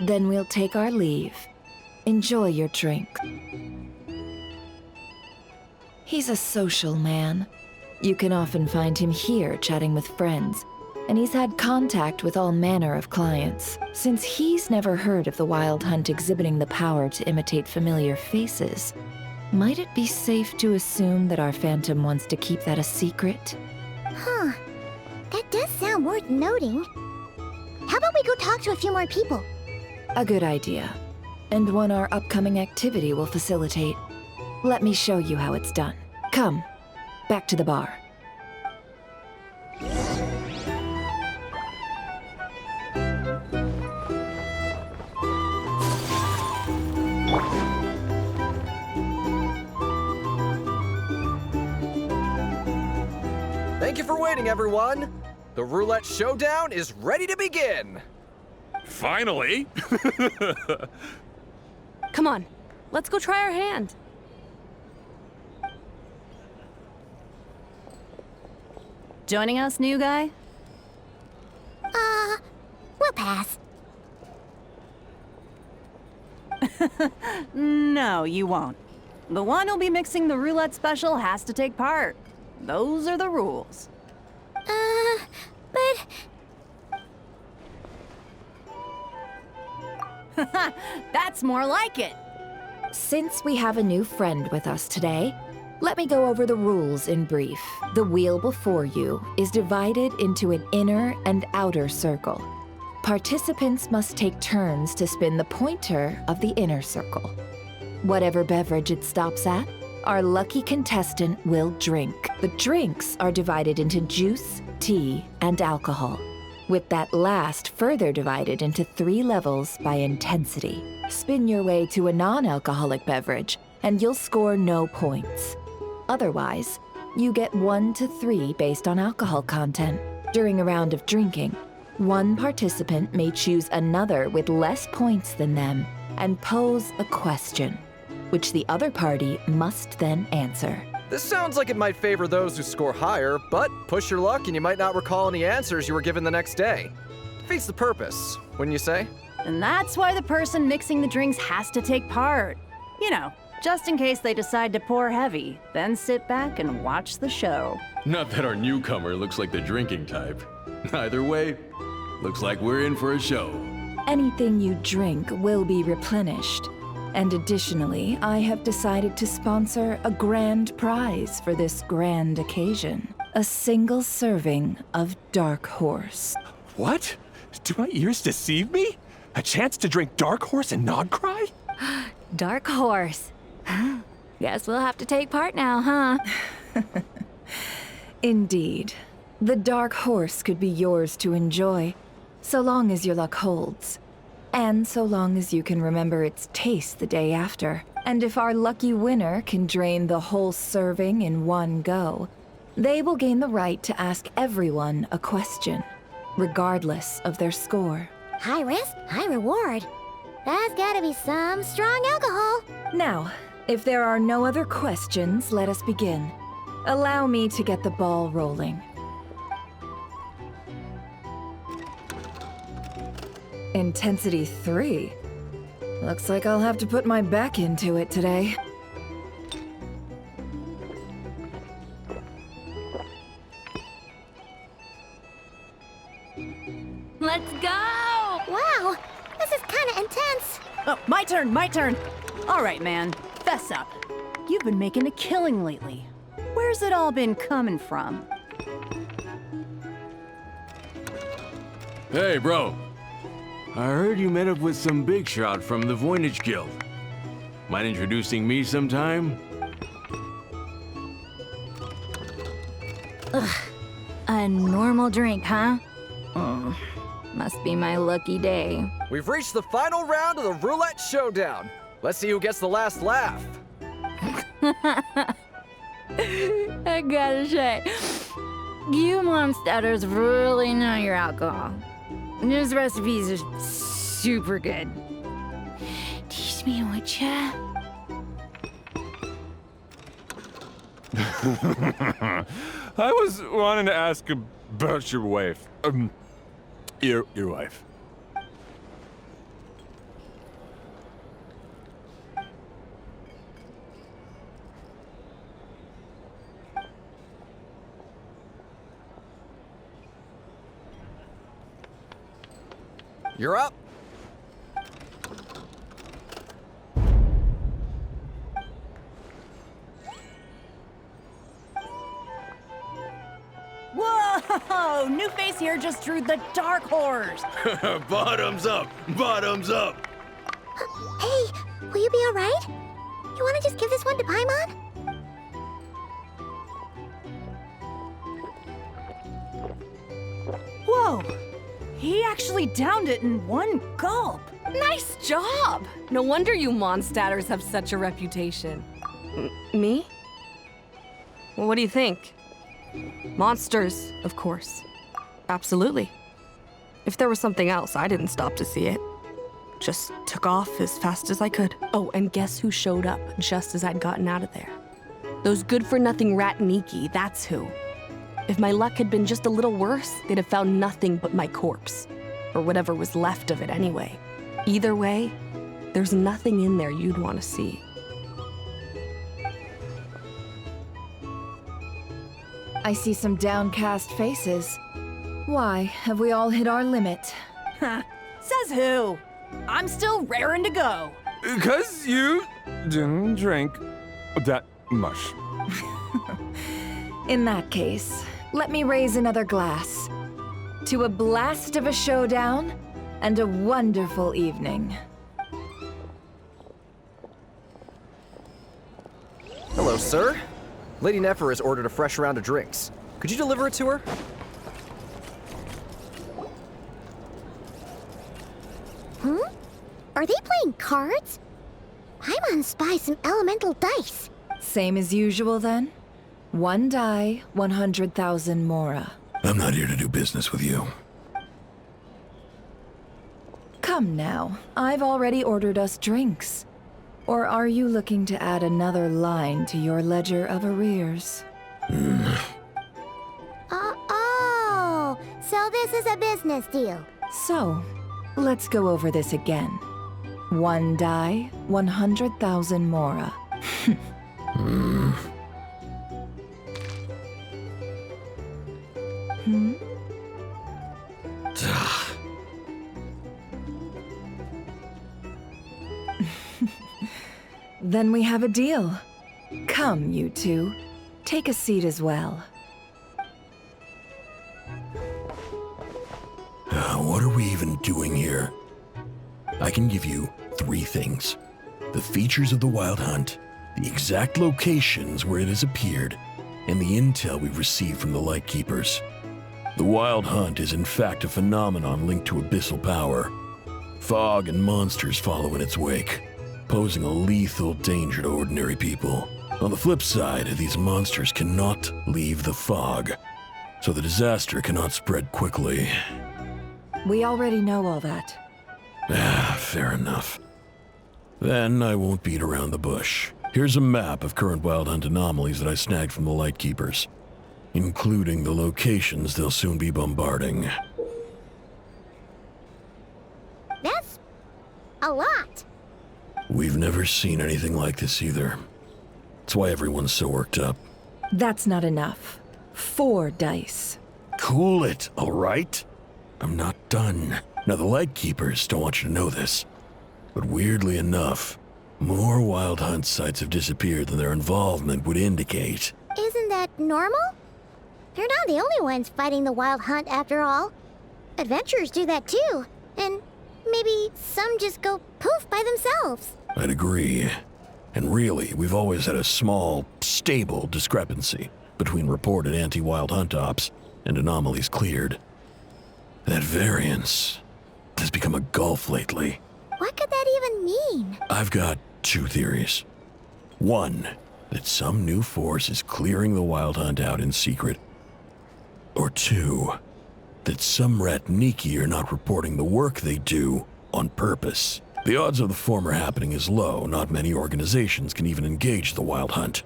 Then we'll take our leave. Enjoy your drink. He's a social man. You can often find him here chatting with friends, and he's had contact with all manner of clients. Since he's never heard of the Wild Hunt exhibiting the power to imitate familiar faces, Might it be safe to assume that our Phantom wants to keep that a secret? Huh. That does sound worth noting. How about we go talk to a few more people? A good idea. And one our upcoming activity will facilitate. Let me show you how it's done. Come, back to the bar. Thank you for waiting, everyone. The roulette showdown is ready to begin. Finally! Come on, let's go try our hand. Joining us, new guy? We'll pass. No, you won't. The one who'll be mixing the roulette special has to take part. Those are the rules. But... That's more like it. Since we have a new friend with us today, let me go over the rules in brief. The wheel before you is divided into an inner and outer circle. Participants must take turns to spin the pointer of the inner circle. Whatever beverage it stops at, our lucky contestant will drink. The drinks are divided into juice, tea, and alcohol, with that last further divided into 3 levels by intensity. Spin your way to a non-alcoholic beverage, and you'll score no points. Otherwise, you get 1 to 3 based on alcohol content. During a round of drinking, one participant may choose another with less points than them and pose a question, which the other party must then answer. This sounds like it might favor those who score higher, but push your luck and you might not recall any answers you were given the next day. Defeats the purpose, wouldn't you say? And that's why the person mixing the drinks has to take part. You know, just in case they decide to pour heavy, then sit back and watch the show. Not that our newcomer looks like the drinking type. Either way, looks like we're in for a show. Anything you drink will be replenished. And additionally, I have decided to sponsor a grand prize for this grand occasion. A single serving of Dark Horse. What? Do my ears deceive me? A chance to drink Dark Horse and Nod-Krai? Dark Horse. Guess we'll have to take part now, huh? Indeed. The Dark Horse could be yours to enjoy, so long as your luck holds. And so long as you can remember its taste the day after. And if our lucky winner can drain the whole serving in one go, they will gain the right to ask everyone a question, regardless of their score. High risk, high reward. That's gotta be some strong alcohol. Now, if there are no other questions, let us begin. Allow me to get the ball rolling. Intensity 3. Looks like I'll have to put my back into it today. Let's go! Wow, this is kinda intense. Oh, my turn, my turn. All right, man, fess up. You've been making a killing lately. Where's it all been coming from? Hey, bro. I heard you met up with some big shot from the Voynich Guild. Mind introducing me sometime? Ugh. A normal drink, huh? Must be my lucky day. We've reached the final round of the roulette showdown. Let's see who gets the last laugh. I gotta say, you monsters really know your alcohol. These recipes are super good. Teach me, would ya? I was wanting to ask about your wife. Your wife. You're up. Whoa! New face here just drew the dark horse. Bottoms up! Bottoms up! Hey, will you be alright? You wanna just give this one to Paimon? Whoa! He actually downed it in one gulp. Nice job! No wonder you monstaters have such a reputation. Me? Well, what do you think? Monsters, of course. Absolutely. If there was something else, I didn't stop to see it. Just took off as fast as I could. Oh, and guess who showed up just as I'd gotten out of there? Those good-for-nothing rat Niki, that's who. If my luck had been just a little worse, they'd have found nothing but my corpse. Or whatever was left of it anyway. Either way, there's nothing in there you'd want to see. I see some downcast faces. Why, have we all hit our limit? Says who? I'm still raring to go. 'Cause you didn't drink that much. In that case, let me raise another glass. To a blast of a showdown and a wonderful evening. Hello, sir. Lady Nefer has ordered a fresh round of drinks. Could you deliver it to her? Are they playing cards? Paimon spies some elemental dice. Same as usual then? One die, 100,000 mora. I'm not here to do business with you. Come now, I've already ordered us drinks. Or are you looking to add another line to your ledger of arrears? Oh, so this is a business deal. So, let's go over this again. One die, 100,000 mora. Then we have a deal. Come, you two. Take a seat as well. What are we even doing here? I can give you 3 things. The features of the Wild Hunt, the exact locations where it has appeared, and the intel we've received from the Lightkeepers. The Wild Hunt is in fact a phenomenon linked to abyssal power. Fog and monsters follow in its wake, posing a lethal danger to ordinary people. On the flip side, these monsters cannot leave the fog, so the disaster cannot spread quickly. We already know all that. Fair enough. Then I won't beat around the bush. Here's a map of current Wild Hunt anomalies that I snagged from the Lightkeepers, including the locations they'll soon be bombarding. That's a lot. We've never seen anything like this either. That's why everyone's so worked up. That's not enough. 4 dice. Cool it, all right? I'm not done. Now, the Lightkeepers don't want you to know this, but weirdly enough, more Wild Hunt sites have disappeared than their involvement would indicate. Isn't that normal? They're not the only ones fighting the Wild Hunt after all. Adventurers do that too, and maybe some just go poof by themselves. I'd agree. And really, we've always had a small, stable discrepancy between reported anti-Wild Hunt ops and anomalies cleared. That variance has become a gulf lately. What could that even mean? I've got 2 theories. 1, that some new force is clearing the Wild Hunt out in secret. Or 2, that some rat Niki are not reporting the work they do on purpose. The odds of the former happening is low. Not many organizations can even engage the Wild Hunt.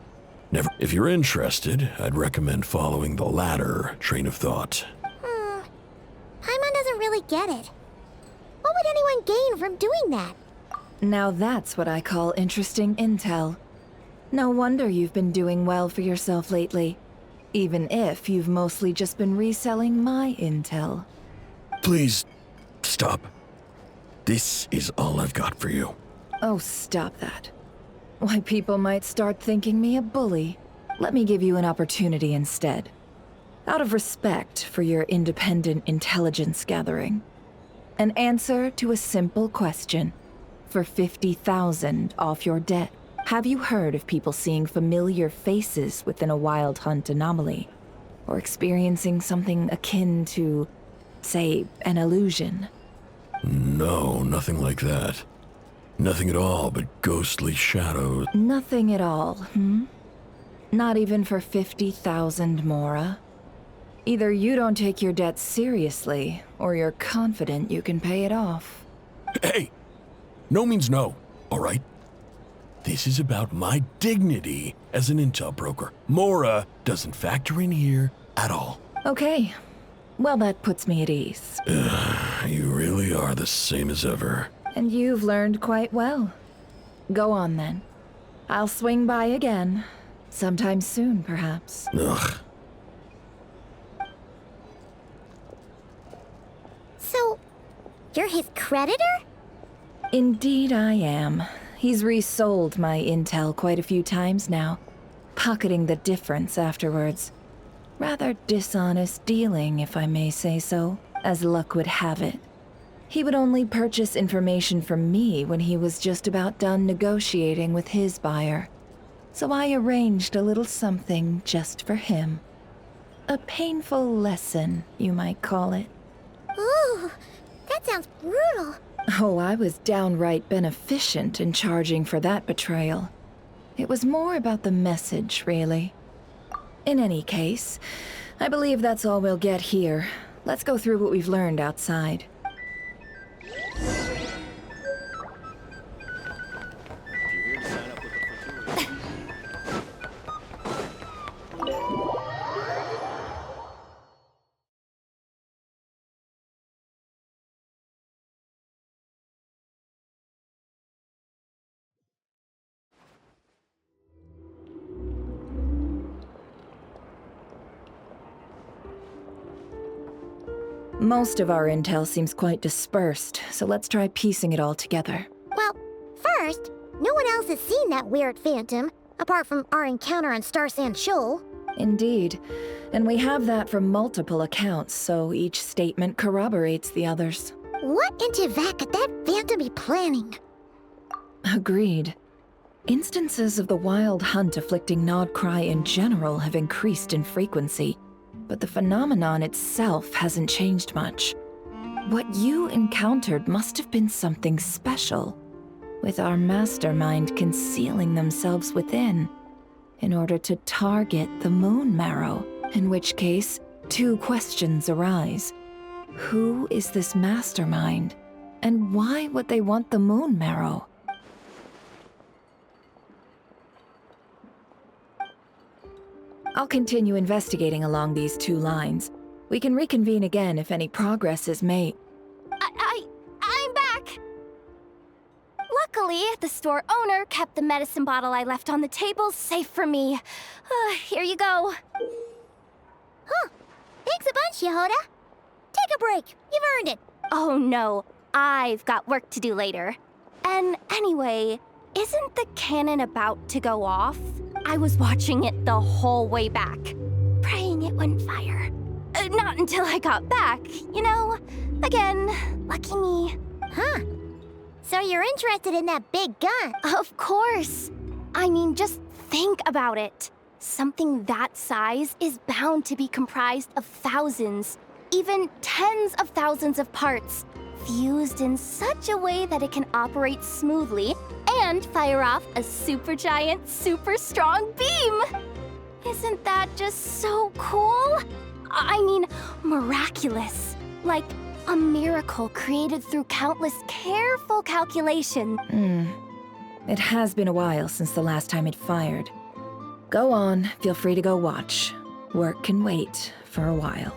Never. If you're interested, I'd recommend following the latter train of thought. Paimon doesn't really get it. What would anyone gain from doing that? Now that's what I call interesting intel. No wonder you've been doing well for yourself lately. Even if you've mostly just been reselling my intel. Please, stop. This is all I've got for you. Oh, stop that. Why, people might start thinking me a bully. Let me give you an opportunity instead. Out of respect for your independent intelligence gathering. An answer to a simple question. For 50,000 off your debt. Have you heard of people seeing familiar faces within a wild hunt anomaly? Or experiencing something akin to, say, an illusion? No, nothing like that. Nothing at all but ghostly shadows. Nothing at all, Not even for 50,000 Mora? Either you don't take your debt seriously, or you're confident you can pay it off. Hey! No means no, all right? This is about my dignity as an intel broker. Mora doesn't factor in here at all. Okay. Well, that puts me at ease. You really are the same as ever. And you've learned quite well. Go on, then. I'll swing by again. Sometime soon, perhaps. Ugh. So, you're his creditor? Indeed I am. He's resold my intel quite a few times now, pocketing the difference afterwards. Rather dishonest dealing, if I may say so, as luck would have it. He would only purchase information from me when he was just about done negotiating with his buyer. So I arranged a little something just for him. A painful lesson, you might call it. Ooh, that sounds brutal. Oh, I was downright beneficent in charging for that betrayal. It was more about the message, really. In any case, I believe that's all we'll get here. Let's go through what we've learned outside. Most of our intel seems quite dispersed, so let's try piecing it all together. Well, first, no one else has seen that weird phantom, apart from our encounter on Star Sand Shoal. Indeed. And we have that from multiple accounts, so each statement corroborates the others. What in Teyvat could that phantom be planning? Agreed. Instances of the wild hunt afflicting Nod-Krai in general have increased in frequency, but the phenomenon itself hasn't changed much. What you encountered must have been something special, with our mastermind concealing themselves within, in order to target the Moon Marrow, in which case, two questions arise. Who is this mastermind, and why would they want the Moon Marrow? I'll continue investigating along these two lines. We can reconvene again if any progress is made. I'm back! Luckily, the store owner kept the medicine bottle I left on the table safe for me. Here you go. Huh. Thanks a bunch, Yehoda. Take a break. You've earned it. Oh no, I've got work to do later. And anyway, isn't the cannon about to go off? I was watching it the whole way back, praying it wouldn't fire. Not until I got back, you know? Again, lucky me. Huh. So you're interested in that big gun? Of course. I mean, just think about it. Something that size is bound to be comprised of thousands, even tens of thousands of parts, fused in such a way that it can operate smoothly and fire off a supergiant, super strong beam! Isn't that just so cool? I mean, miraculous. Like a miracle created through countless careful calculation. It has been a while since the last time it fired. Go on, feel free to go watch. Work can wait for a while.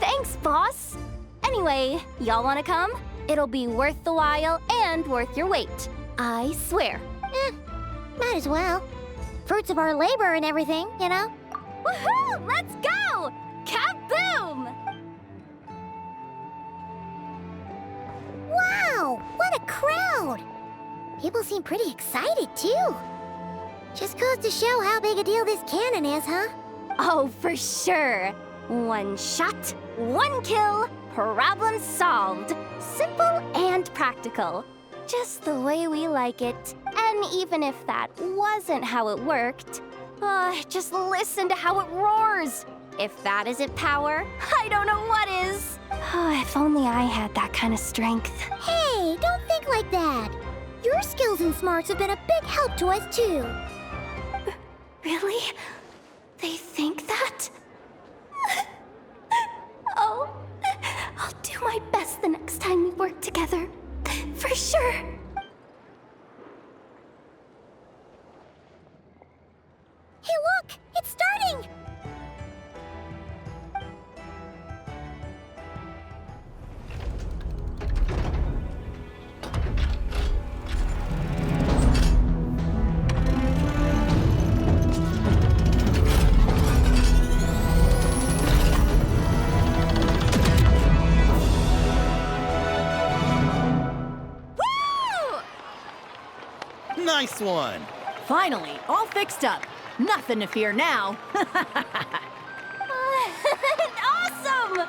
Thanks, boss. Anyway, y'all wanna come? It'll be worth the while and worth your wait. I swear. Might as well. Fruits of our labor and everything, you know? Woohoo! Let's go! Kaboom! Wow! What a crowd! People seem pretty excited, too. Just goes to show how big a deal this cannon is, huh? Oh, for sure. One shot, one kill, problem solved. Simple and practical. Just the way we like it. And even if that wasn't how it worked, just listen to how it roars. If that isn't power, I don't know what is. If only I had that kind of strength. Hey, don't think like that. Your skills and smarts have been a big help to us, too. Really? They think that? Oh, I'll do my best the next time we work together. For sure. Hey, look! It's starting! Nice one! Finally, all fixed up. Nothing to fear now. Awesome!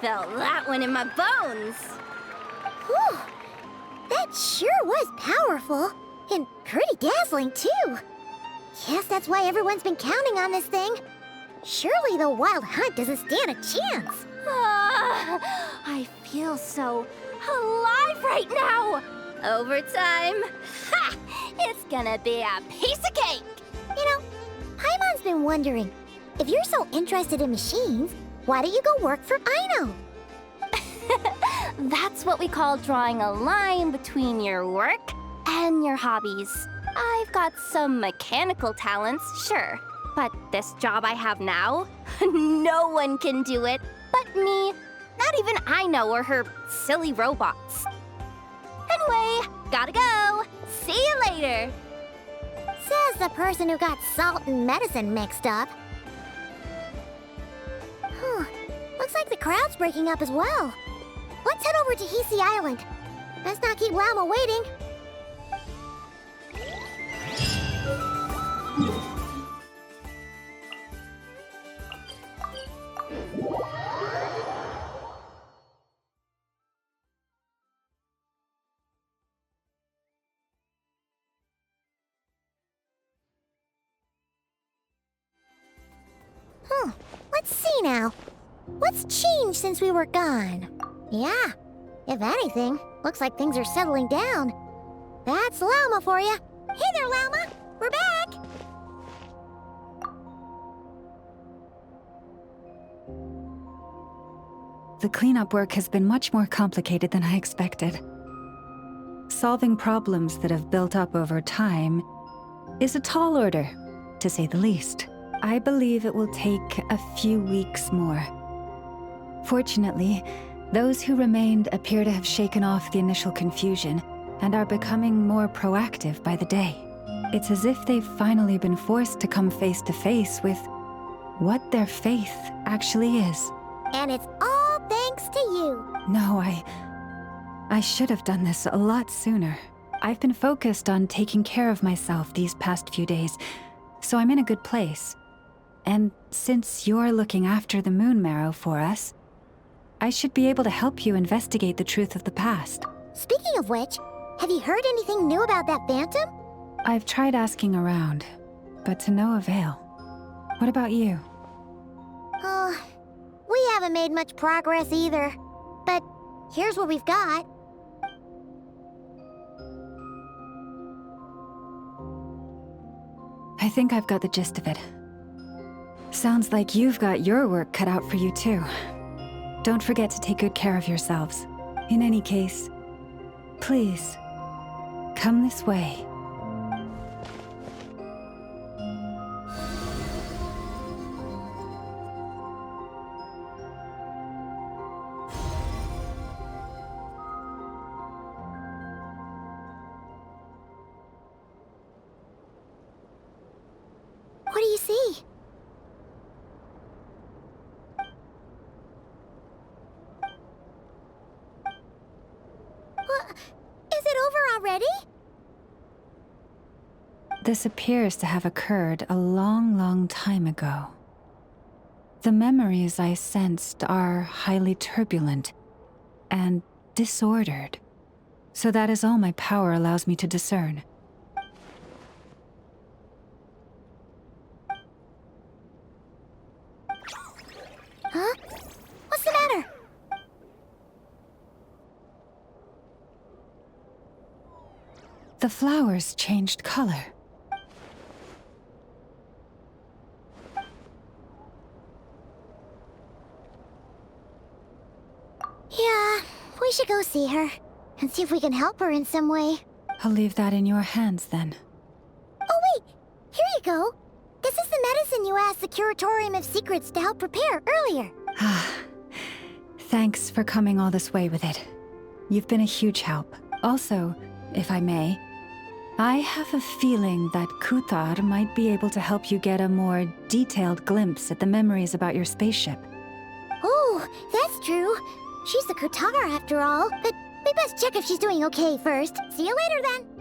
Felt that one in my bones. Whew! That sure was powerful. And pretty dazzling, too. Guess that's why everyone's been counting on this thing. Surely the Wild Hunt doesn't stand a chance. I feel so alive right now. Overtime. Ha! It's gonna be a piece of cake. You know, Paimon's been wondering, if you're so interested in machines, why don't you go work for Aino? That's what we call drawing a line between your work and your hobbies. I've got some mechanical talents, sure. But this job I have now, no one can do it but me. Not even Aino or her silly robots. Anyway, gotta go. See you later. Says the person who got salt and medicine mixed up. Looks like the crowd's breaking up as well. Let's head over to Hisi Island. Let's not keep Llama waiting. Let's see now. What's changed since we were gone? Yeah, if anything, looks like things are settling down. That's Llama for you. Hey there, Llama. We're back. The cleanup work has been much more complicated than I expected. Solving problems that have built up over time is a tall order, to say the least. I believe it will take a few weeks more. Fortunately, those who remained appear to have shaken off the initial confusion and are becoming more proactive by the day. It's as if they've finally been forced to come face to face with what their faith actually is. And it's all thanks to you. No, I should have done this a lot sooner. I've been focused on taking care of myself these past few days, so I'm in a good place. And since you're looking after the Moon Marrow for us, I should be able to help you investigate the truth of the past. Speaking of which, have you heard anything new about that phantom? I've tried asking around, but to no avail. What about you? We haven't made much progress either. But here's what we've got. I think I've got the gist of it. Sounds like you've got your work cut out for you too. Don't forget to take good care of yourselves. In any case, please, come this way. What do you see? Is it over already? This appears to have occurred a long, long time ago. The memories I sensed are highly turbulent and disordered. So that is all my power allows me to discern. Huh? What's the matter? The flowers changed color. Yeah, we should go see her and see if we can help her in some way. I'll leave that in your hands then. Oh wait, here you go. This is the medicine you asked the Curatorium of Secrets to help prepare earlier. Thanks for coming all this way with it. You've been a huge help. Also, if I may, I have a feeling that Kuthar might be able to help you get a more detailed glimpse at the memories about your spaceship. Oh, that's true. She's the Kuthar after all, but we best check if she's doing okay first. See you later then.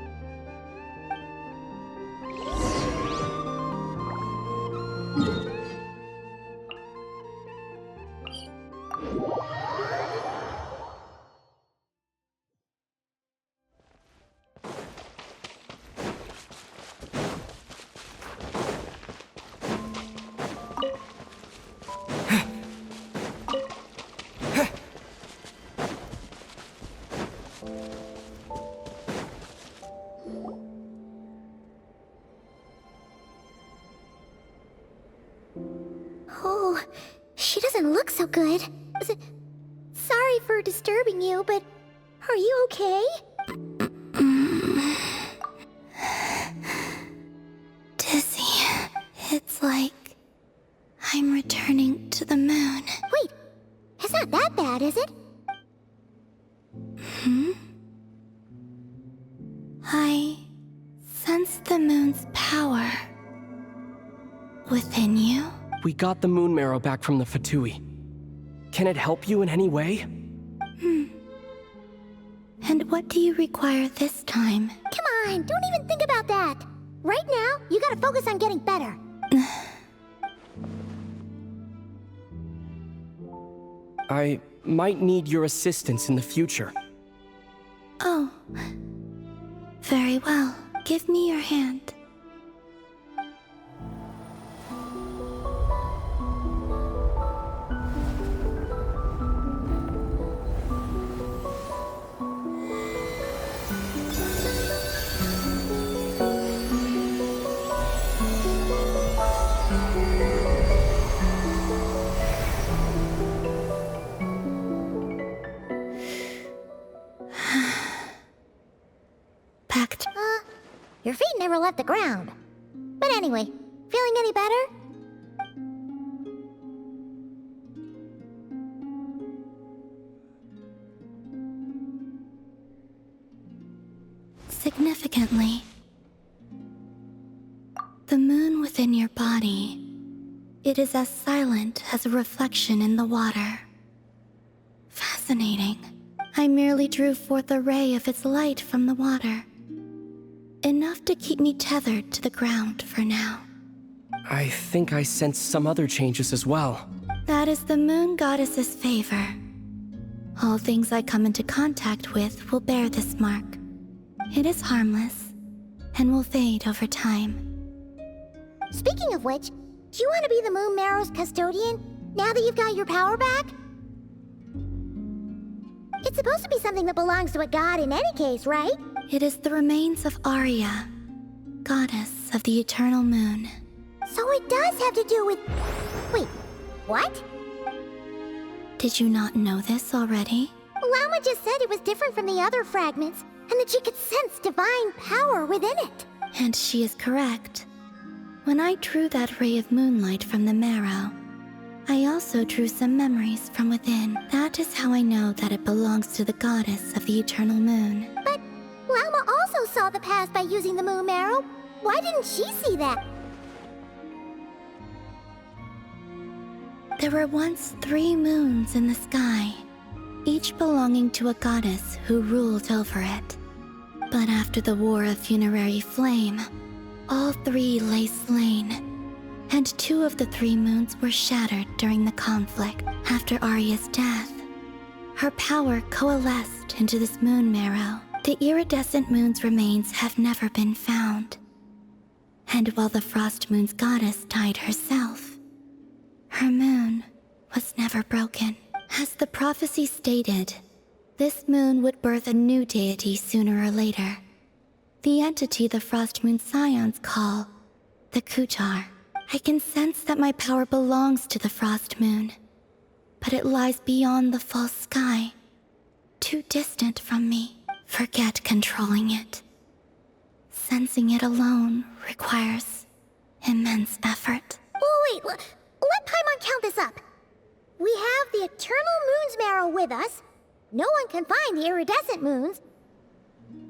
Oh, she doesn't look so good. Sorry for disturbing you, but are you okay? Dizzy. It's like I'm returning to the moon. Wait, it's not that bad, is it? I sense the moon's power within you. We got the moon marrow back from the Fatui. Can it help you in any way? And what do you require this time? Come on, don't even think about that. Right now, you gotta focus on getting better. I might need your assistance in the future. Oh. Very well. Give me your hand. Your feet never left the ground. But anyway, feeling any better? Significantly, the moon within your body, it is as silent as a reflection in the water. Fascinating. I merely drew forth a ray of its light from the water. Enough to keep me tethered to the ground for now. I think I sense some other changes as well. That is the moon goddess's favor. All things I come into contact with will bear this mark. It is harmless, and will fade over time. Speaking of which, do you want to be the moon marrow's custodian, now that you've got your power back? It's supposed to be something that belongs to a god in any case, right? It is the remains of Arya, goddess of the eternal moon. So it does have to do with... Wait, what? Did you not know this already? Llama just said it was different from the other fragments, and that she could sense divine power within it. And she is correct. When I drew that ray of moonlight from the marrow, I also drew some memories from within. That is how I know that it belongs to the goddess of the eternal moon. But Llama also saw the past by using the moon marrow. Why didn't she see that? There were once 3 moons in the sky, each belonging to a goddess who ruled over it. But after the War of Funerary Flame, all 3 lay slain, and 2 of the 3 moons were shattered during the conflict. After Arya's death, her power coalesced into this moon marrow. The iridescent moon's remains have never been found. And while the Frost Moon's goddess died herself, her moon was never broken. As the prophecy stated, this moon would birth a new deity sooner or later. The entity the Frost Moon Scions call the Kutar. I can sense that my power belongs to the Frost Moon, but it lies beyond the false sky, too distant from me. Forget controlling it. Sensing it alone requires immense effort. Oh, wait, let Paimon count this up. We have the Eternal Moon's Marrow with us. No one can find the iridescent moons.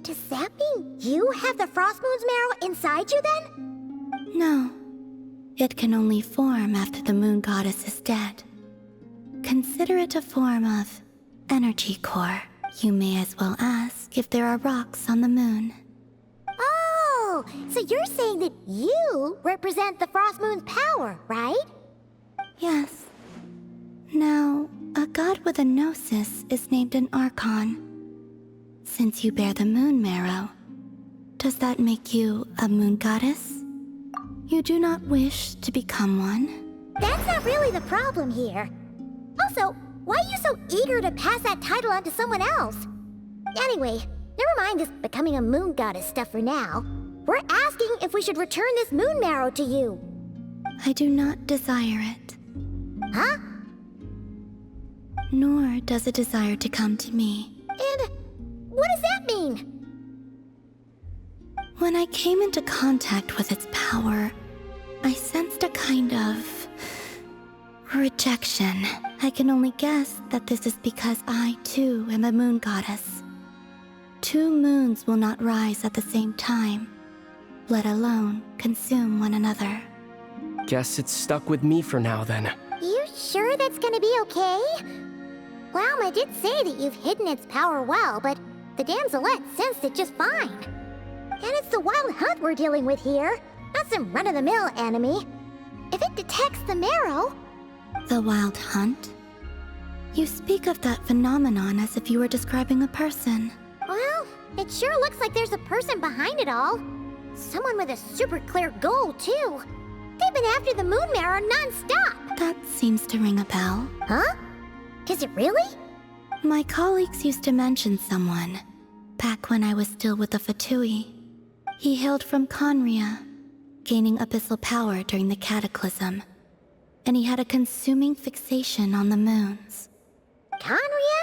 Does that mean you have the Frost Moon's Marrow inside you then? No. It can only form after the moon goddess is dead. Consider it a form of energy core. You may as well ask if there are rocks on the moon. Oh, so you're saying that you represent the Frost Moon's power, right? Yes. Now, a god with a gnosis is named an Archon. Since you bear the moon marrow, does that make you a moon goddess? You do not wish to become one? That's not really the problem here. Also, why are you so eager to pass that title on to someone else? Anyway, never mind this becoming a moon goddess stuff for now. We're asking if we should return this moon marrow to you. I do not desire it. Huh? Nor does it desire to come to me. And what does that mean? When I came into contact with its power, I sensed a kind of rejection. I can only guess that this is because I, too, am a moon goddess. 2 moons will not rise at the same time, let alone consume one another. Guess it's stuck with me for now, then. You sure that's gonna be okay? Lauma did say that you've hidden its power well, but the damselette sensed it just fine. And it's the wild hunt we're dealing with here, not some run-of-the-mill enemy. If it detects the marrow... The wild hunt? You speak of that phenomenon as if you were describing a person. Well, it sure looks like there's a person behind it all. Someone with a super clear goal, too. They've been after the moon marrow non-stop. That seems to ring a bell. Huh? Is it really? My colleagues used to mention someone, back when I was still with the Fatui. He hailed from Conria, gaining abyssal power during the Cataclysm, and he had a consuming fixation on the moons. Conria?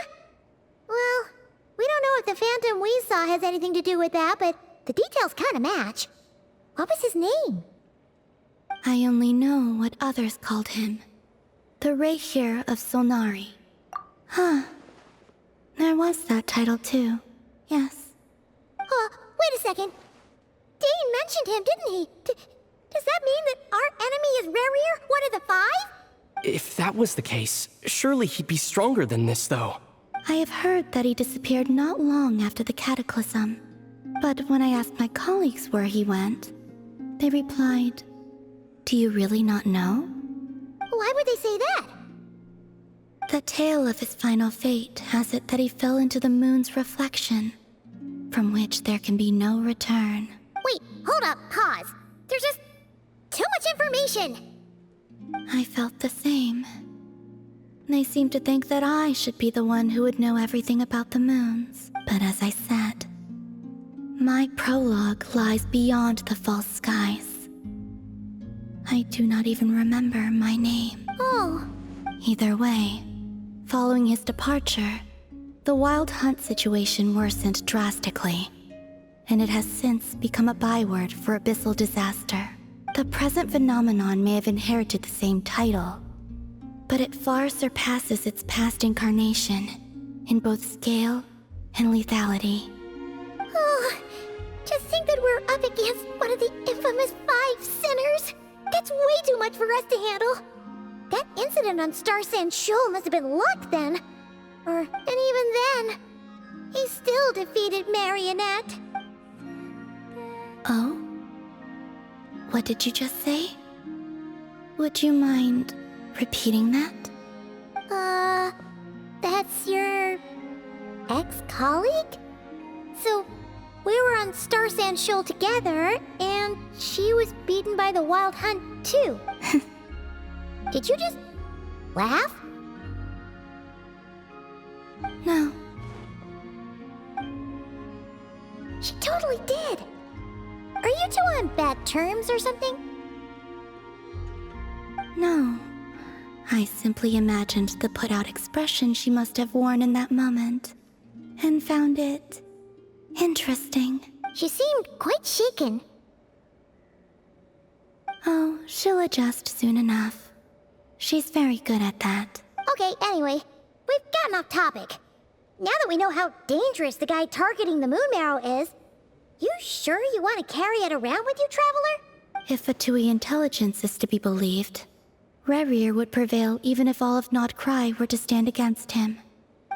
Well, we don't know if the phantom we saw has anything to do with that, but the details kinda match. What was his name? I only know what others called him. The Rehir of Solnari. Huh. There was that title too. Yes. Wait a second. Dane mentioned him, didn't he? Does that mean that our enemy is Rerir, one of the 5? If that was the case, surely he'd be stronger than this, though. I have heard that he disappeared not long after the Cataclysm. But when I asked my colleagues where he went, they replied, "Do you really not know?" Why would they say that? The tale of his final fate has it that he fell into the moon's reflection, from which there can be no return. Wait, hold up, pause. There's just too much information. I felt the same. They seemed to think that I should be the one who would know everything about the moons. But as I said, my prologue lies beyond the false skies. I do not even remember my name. Oh. Either way, following his departure, the wild hunt situation worsened drastically, and it has since become a byword for abyssal disaster. The present phenomenon may have inherited the same title, but it far surpasses its past incarnation in both scale and lethality. Oh, just think that we're up against one of the infamous 5 sinners. That's way too much for us to handle. That incident on Star Sand Shoal must have been luck then. And even then, he still defeated Marionette. Oh? What did you just say? Would you mind repeating that? That's your ex-colleague? So, we were on Star Sand Shoal together, and she was beaten by the Wild Hunt, too. Did you just laugh? No. She totally did. Are you two on bad terms or something? No. I simply imagined the put-out expression she must have worn in that moment, and found it interesting. She seemed quite shaken. Oh, she'll adjust soon enough. She's very good at that. Okay, anyway, we've gotten off topic. Now that we know how dangerous the guy targeting the moon marrow is, you sure you want to carry it around with you, Traveler? If Fatui intelligence is to be believed, Rerir would prevail even if all of Nod-Krai were to stand against him.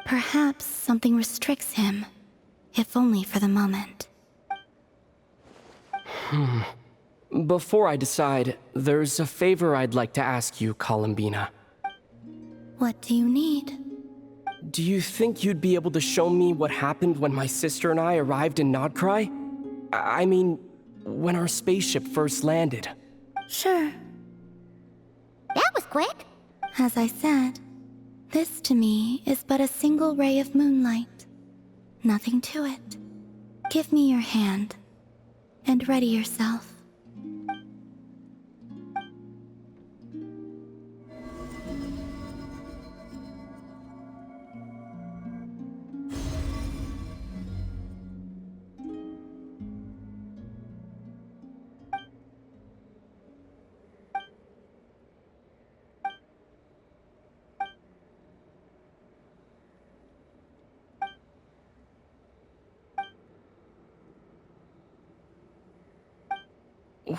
Perhaps something restricts him, if only for the moment. Before I decide, there's a favor I'd like to ask you, Columbina. What do you need? Do you think you'd be able to show me what happened when my sister and I arrived in Nod-Krai? I mean, when our spaceship first landed. Sure. That was quick. As I said, this to me is but a single ray of moonlight. Nothing to it. Give me your hand, and ready yourself.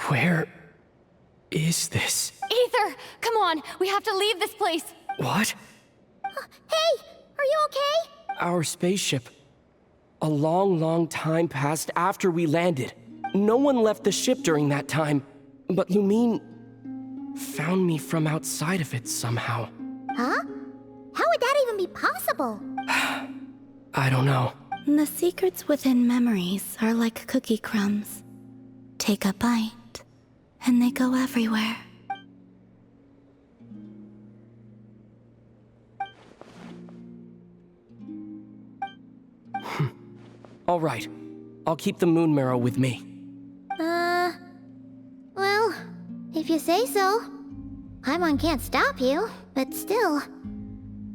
Where is this? Aether! Come on! We have to leave this place! What? Hey! Are you okay? Our spaceship. A long time passed after we landed. No one left the ship during that time, but Lumine found me from outside of it somehow. Huh? How would that even be possible? I don't know. The secrets within memories are like cookie crumbs. Take a bite, and they go everywhere. All right. I'll keep the moon marrow with me. Well, if you say so. Paimon can't stop you, but still.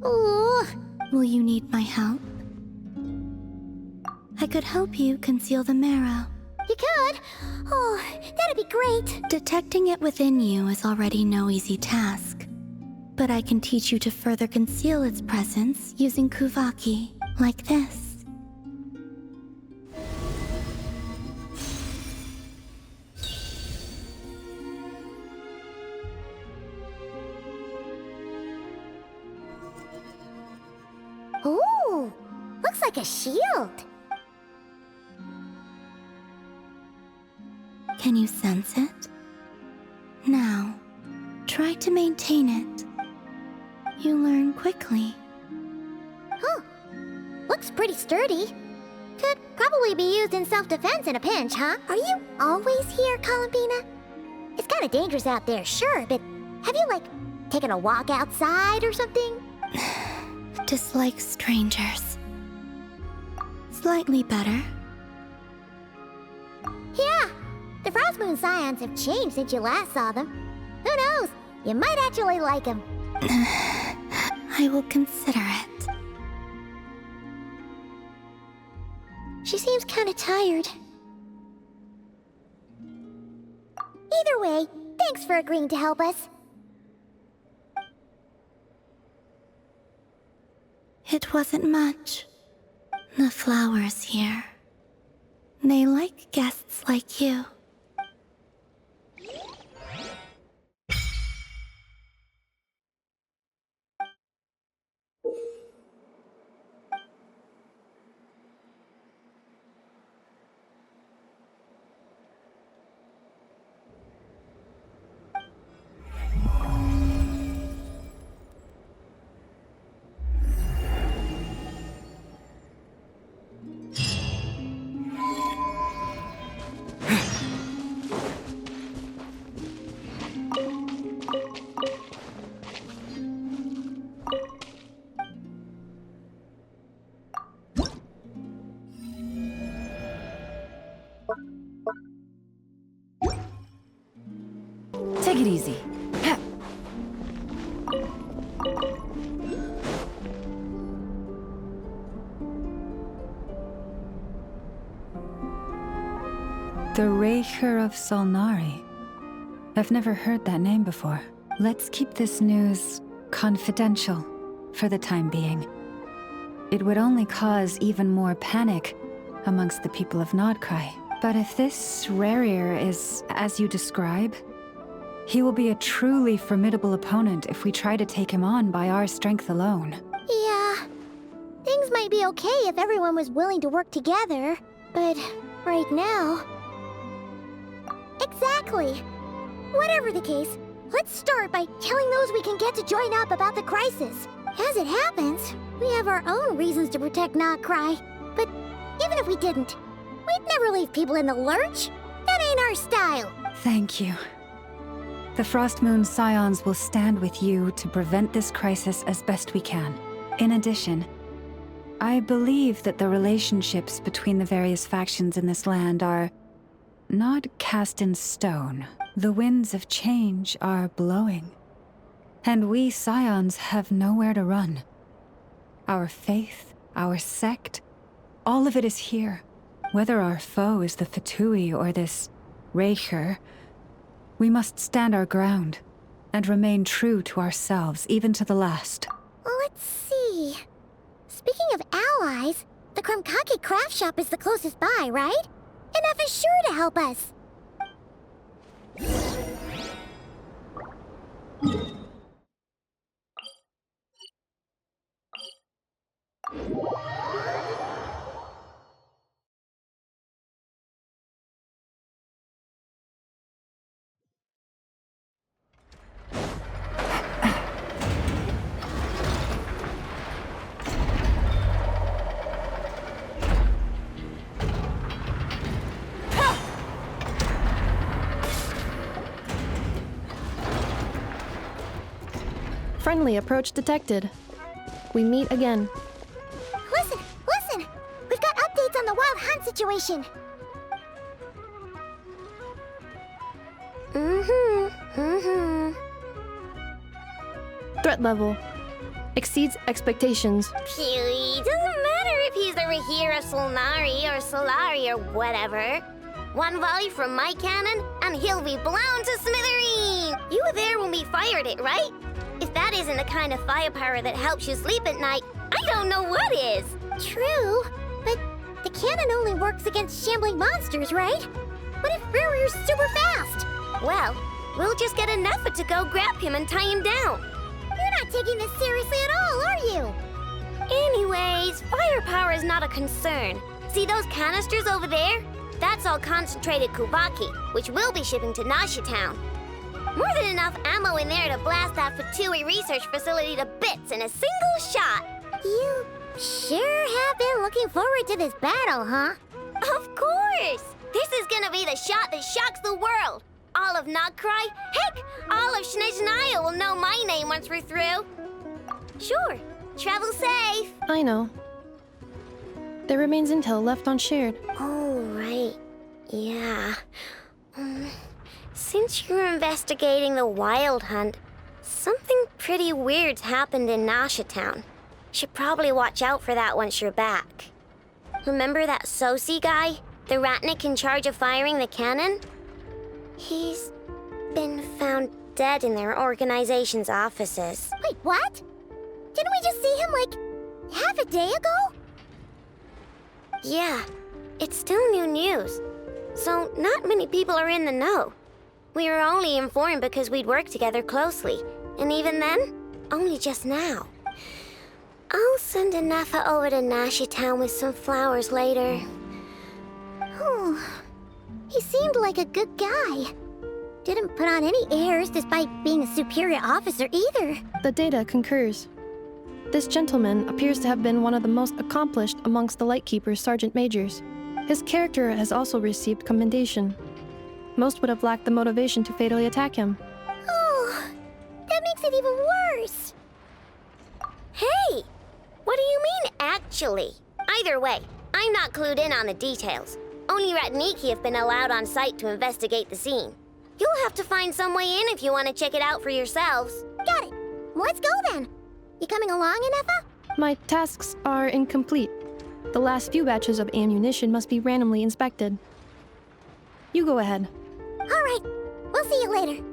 Ooh. Will you need my help? I could help you conceal the marrow. You could? Oh, that'd be great. Detecting it within you is already no easy task. But I can teach you to further conceal its presence using Kuvaki, like this. Ooh, looks like a shield. Can you sense it? Now, try to maintain it. You learn quickly. Huh. Looks pretty sturdy. Could probably be used in self-defense in a pinch, huh? Are you always here, Columbina? It's kind of dangerous out there, sure, but have you, like, taken a walk outside or something? Dislike strangers. Slightly better. Yeah, the Frost Moon Scions have changed since you last saw them. Who knows? You might actually like them. I will consider it. She seems kind of tired. Either way, thanks for agreeing to help us. It wasn't much. The flowers here. They like guests like you. Take it easy. Ha. The Raker of Solnari. I've never heard that name before. Let's keep this news confidential for the time being. It would only cause even more panic amongst the people of Nod-Krai. But if this Rarir is as you describe, he will be a truly formidable opponent if we try to take him on by our strength alone. Yeah. Things might be okay if everyone was willing to work together, but right now... Exactly. Whatever the case, let's start by telling those we can get to join up about the crisis. As it happens, we have our own reasons to protect Nod-Krai, but even if we didn't, we'd never leave people in the lurch. That ain't our style. Thank you. The Frost Moon Scions will stand with you to prevent this crisis as best we can. In addition, I believe that the relationships between the various factions in this land are not cast in stone. The winds of change are blowing, and we Scions have nowhere to run. Our faith, our sect, all of it is here. Whether our foe is the Fatui or this Raker, we must stand our ground and remain true to ourselves, even to the last. Let's see. Speaking of allies, the Chromkake craft shop is the closest by, right? Enough is sure to help us. Friendly approach detected. We meet again. Listen! Listen! We've got updates on the Wild Hunt situation. Threat level exceeds expectations. Phew, doesn't matter if he's the Rahir of Solnari or Solari or whatever. One volley from my cannon, and he'll be blown to smithereens! You were there when we fired it, right? If that isn't the kind of firepower that helps you sleep at night, I don't know what is! True, but the cannon only works against shambling monsters, right? What if Rarir's super fast? Well, we'll just get an effort to go grab him and tie him down. You're not taking this seriously at all, are you? Anyways, firepower is not a concern. See those canisters over there? That's all concentrated Kubaki, which we'll be shipping to Nasha Town. More than enough ammo in there to blast that Fatui research facility to bits in a single shot. You sure have been looking forward to this battle, huh? Of course! This is gonna be the shot that shocks the world. All of Nod-Krai, heck, all of Snezhnaya will know my name once we're through. Sure, travel safe. I know. There remains intel left unshared. Oh, right. Yeah. Since you're investigating the Wild Hunt, something pretty weird's happened in Nasha Town. Should probably watch out for that once you're back. Remember that Sosi guy? The Ratnik in charge of firing the cannon? He's been found dead in their organization's offices. Wait, what? Didn't we just see him, like, half a day ago? Yeah, it's still new news. So not many people are in the know. We were only informed because we'd worked together closely. And even then, only just now. I'll send Anafa over to Nasha Town with some flowers later. Oh, he seemed like a good guy. Didn't put on any airs despite being a superior officer either. The data concurs. This gentleman appears to have been one of the most accomplished amongst the Lightkeeper's Sergeant Majors. His character has also received commendation. Most would have lacked the motivation to fatally attack him. Oh, that makes it even worse. Hey! What do you mean, actually? Either way, I'm not clued in on the details. Only Ratniki have been allowed on site to investigate the scene. You'll have to find some way in if you want to check it out for yourselves. Got it. Let's go then. You coming along, Inefa? My tasks are incomplete. The last few batches of ammunition must be randomly inspected. You go ahead. All right. We'll see you later.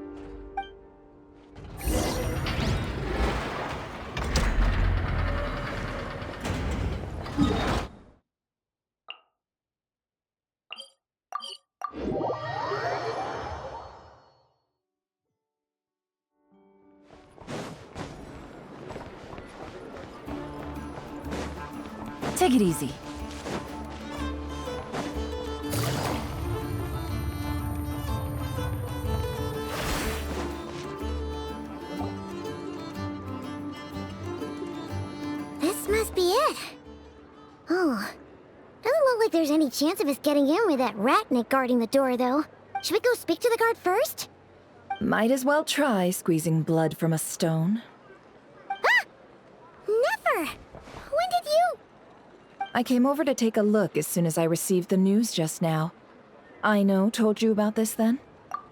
Take it easy. This must be it. Oh. Doesn't look like there's any chance of us getting in with that ratnik guarding the door, though. Should we go speak to the guard first? Might as well try squeezing blood from a stone. Ah! Never! When did you... I came over to take a look as soon as I received the news just now. Aino told you about this then?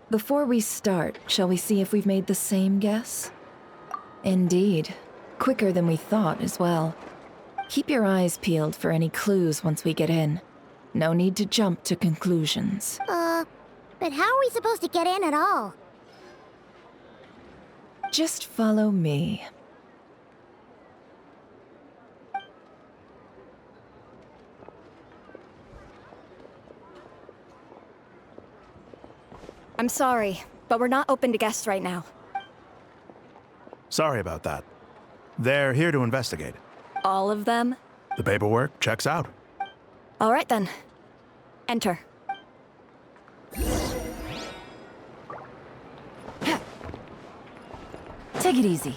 Before we start, shall we see if we've made the same guess? Indeed. Quicker than we thought as well. Keep your eyes peeled for any clues once we get in. No need to jump to conclusions. But how are we supposed to get in at all? Just follow me. I'm sorry, but we're not open to guests right now. Sorry about that. They're here to investigate. All of them? The paperwork checks out. All right then. Enter. Take it easy.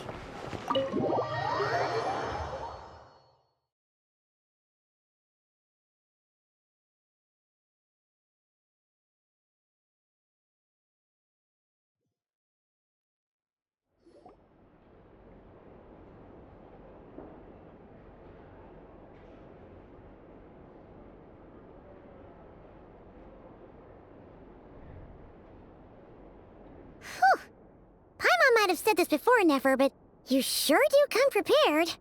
Paimon might have said this before, Nefer, but you sure do come prepared.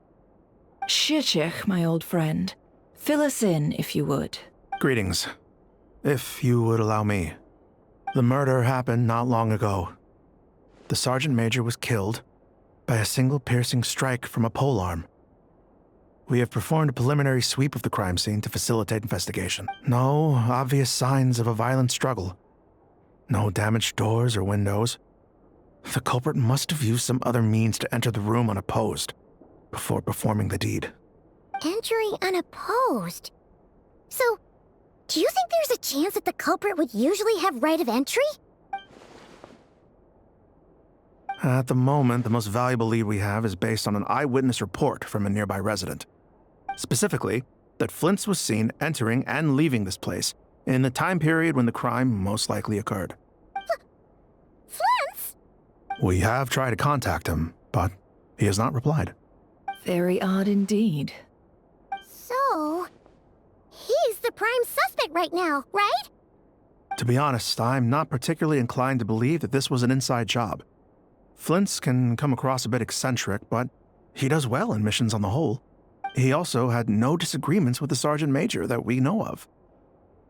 Shishich, my old friend. Fill us in, if you would. Greetings. If you would allow me. The murder happened not long ago. The Sergeant Major was killed by a single piercing strike from a polearm. We have performed a preliminary sweep of the crime scene to facilitate investigation. No obvious signs of a violent struggle. No damaged doors or windows. The culprit must have used some other means to enter the room unopposed before performing the deed. Entering unopposed? So, do you think there's a chance that the culprit would usually have right of entry? At the moment, the most valuable lead we have is based on an eyewitness report from a nearby resident. Specifically, that Flint's was seen entering and leaving this place in the time period when the crime most likely occurred. Flint's? We have tried to contact him, but he has not replied. Very odd indeed. So, he's the prime suspect right now, right? To be honest, I'm not particularly inclined to believe that this was an inside job. Flint's can come across a bit eccentric, but he does well in missions on the whole. He also had no disagreements with the Sergeant Major that we know of.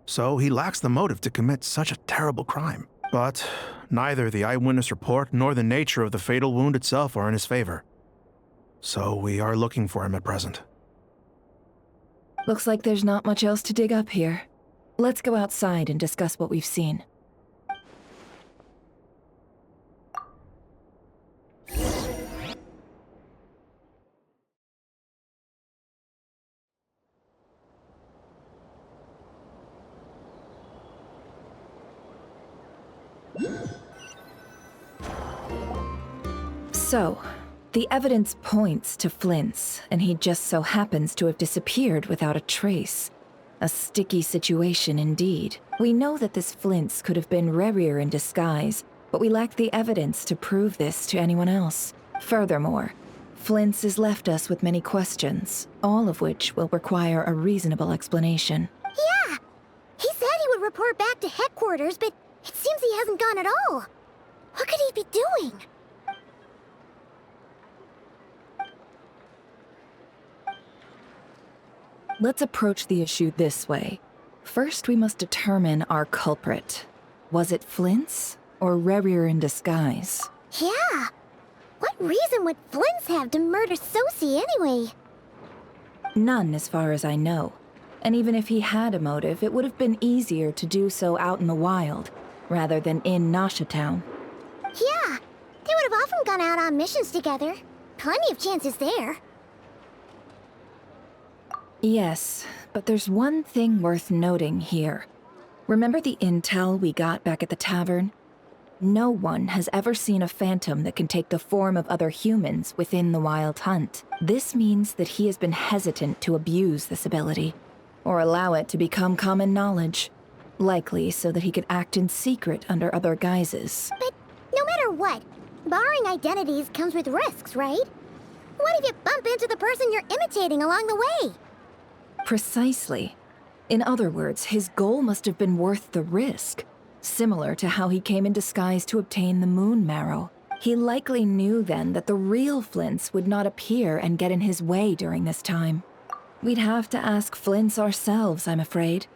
So he lacks the motive to commit such a terrible crime. But neither the eyewitness report nor the nature of the fatal wound itself are in his favor. So we are looking for him at present. Looks like there's not much else to dig up here. Let's go outside and discuss what we've seen. So, the evidence points to Flint's, and he just so happens to have disappeared without a trace. A sticky situation indeed. We know that this Flint's could have been Rerir in disguise, but we lack the evidence to prove this to anyone else. Furthermore, Flint's has left us with many questions, all of which will require a reasonable explanation. Yeah! He said he would report back to headquarters, but It seems he hasn't gone at all. What could he be doing? Let's approach the issue this way. First, we must determine our culprit. Was it Flint's or Rerir in disguise? Yeah. What reason would Flint's have to murder Sosie anyway? None, as far as I know. And even if he had a motive, it would have been easier to do so out in the wild, rather than in Nasha Town. Yeah. They would have often gone out on missions together. Plenty of chances there. Yes, but there's one thing worth noting here. Remember the intel we got back at the tavern? No one has ever seen a phantom that can take the form of other humans within the Wild Hunt. This means that he has been hesitant to abuse this ability, or allow it to become common knowledge. Likely so that he could act in secret under other guises. But no matter what, borrowing identities comes with risks, right? What if you bump into the person you're imitating along the way? Precisely. In other words, his goal must have been worth the risk. Similar to how he came in disguise to obtain the moon marrow. He likely knew then that the real Flints would not appear and get in his way during this time. We'd have to ask Flints ourselves, I'm afraid.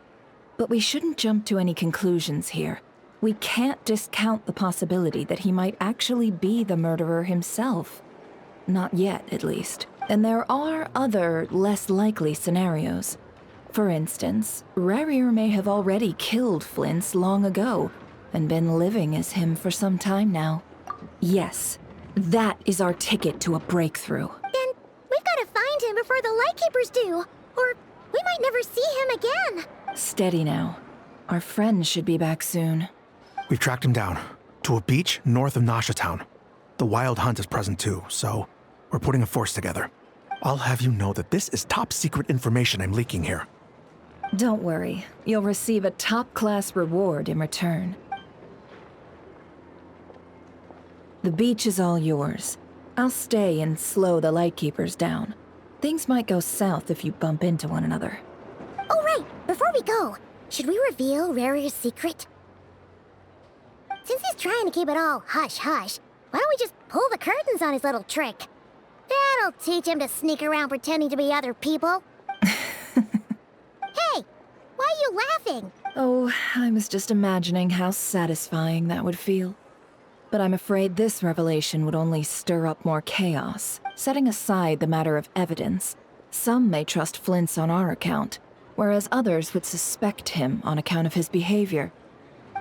But we shouldn't jump to any conclusions here. We can't discount the possibility that he might actually be the murderer himself. Not yet, at least. And there are other, less likely scenarios. For instance, Rerir may have already killed Flints long ago, and been living as him for some time now. Yes, that is our ticket to a breakthrough. Then we've got to find him before the Lightkeepers do, or we might never see him again. Steady now. Our friend should be back soon. We've tracked him down, to a beach north of Nasha Town. The Wild Hunt is present too, so we're putting a force together. I'll have you know that this is top secret information I'm leaking here. Don't worry, you'll receive a top-class reward in return. The beach is all yours. I'll stay and slow the Lightkeepers down. Things might go south if you bump into one another. Oh right, before we go, should we reveal Rerir's secret? Since he's trying to keep it all hush-hush, why don't we just pull the curtains on his little trick? That'll teach him to sneak around pretending to be other people. Hey, why are you laughing? Oh, I was just imagining how satisfying that would feel. But I'm afraid this revelation would only stir up more chaos. Setting aside the matter of evidence, some may trust Flint's on our account, whereas others would suspect him on account of his behavior.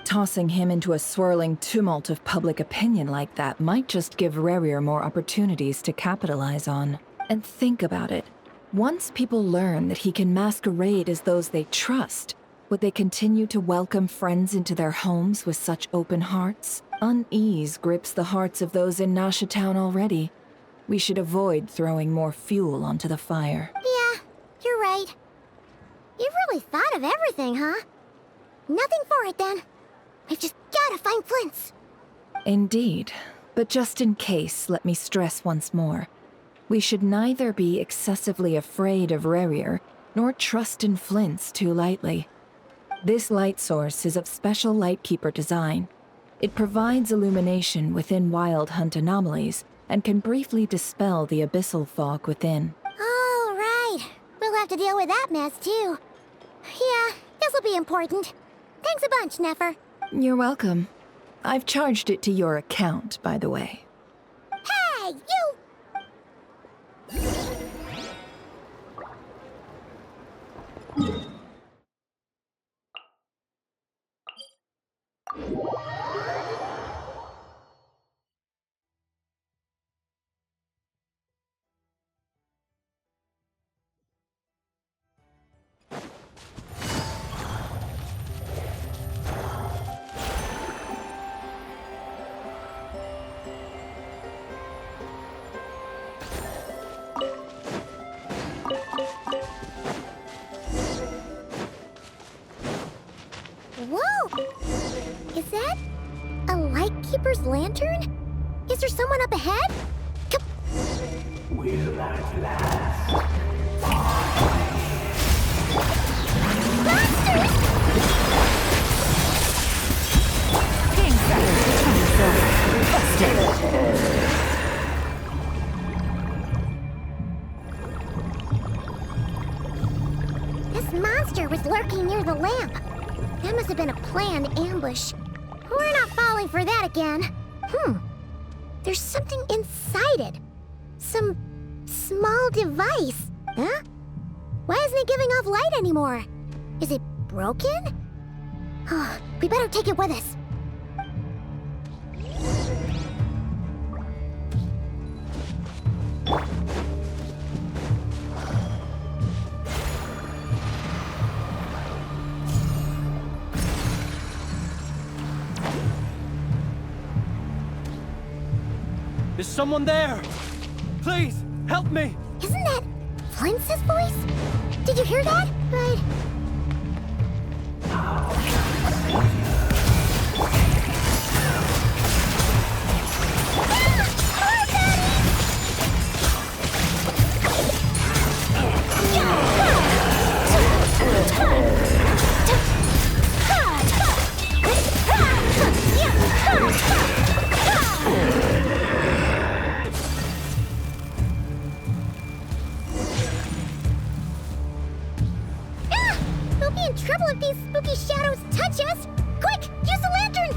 Tossing him into a swirling tumult of public opinion like that might just give Rerir more opportunities to capitalize on. And think about it. Once people learn that he can masquerade as those they trust, would they continue to welcome friends into their homes with such open hearts? Unease grips the hearts of those in Nasha Town already. We should avoid throwing more fuel onto the fire. Yeah, you're right. You've really thought of everything, huh? Nothing for it then. We've just gotta find Flint's. Indeed. But just in case, let me stress once more. We should neither be excessively afraid of Rerir, nor trust in Flint's too lightly. This light source is of special Lightkeeper design. It provides illumination within Wild Hunt anomalies, and can briefly dispel the abyssal fog within. All right. We'll have to deal with that mess, too. Yeah, this'll be important. Thanks a bunch, Nefer. You're welcome. I've charged it to your account, by the way. Hey, you! Whoa! Is that a Lightkeeper's lantern? Is there someone up ahead? Will at last. Monsters! lamp. That must have been a planned ambush. We're not falling for that again. There's something inside it. Some small device. Huh? Why isn't it giving off light anymore? Is it broken? Oh, we better take it with us. Is someone there? Please, help me! Isn't that Flint's voice? Did you hear that? But... We'll be in trouble if these spooky shadows touch us! Quick, use the lantern!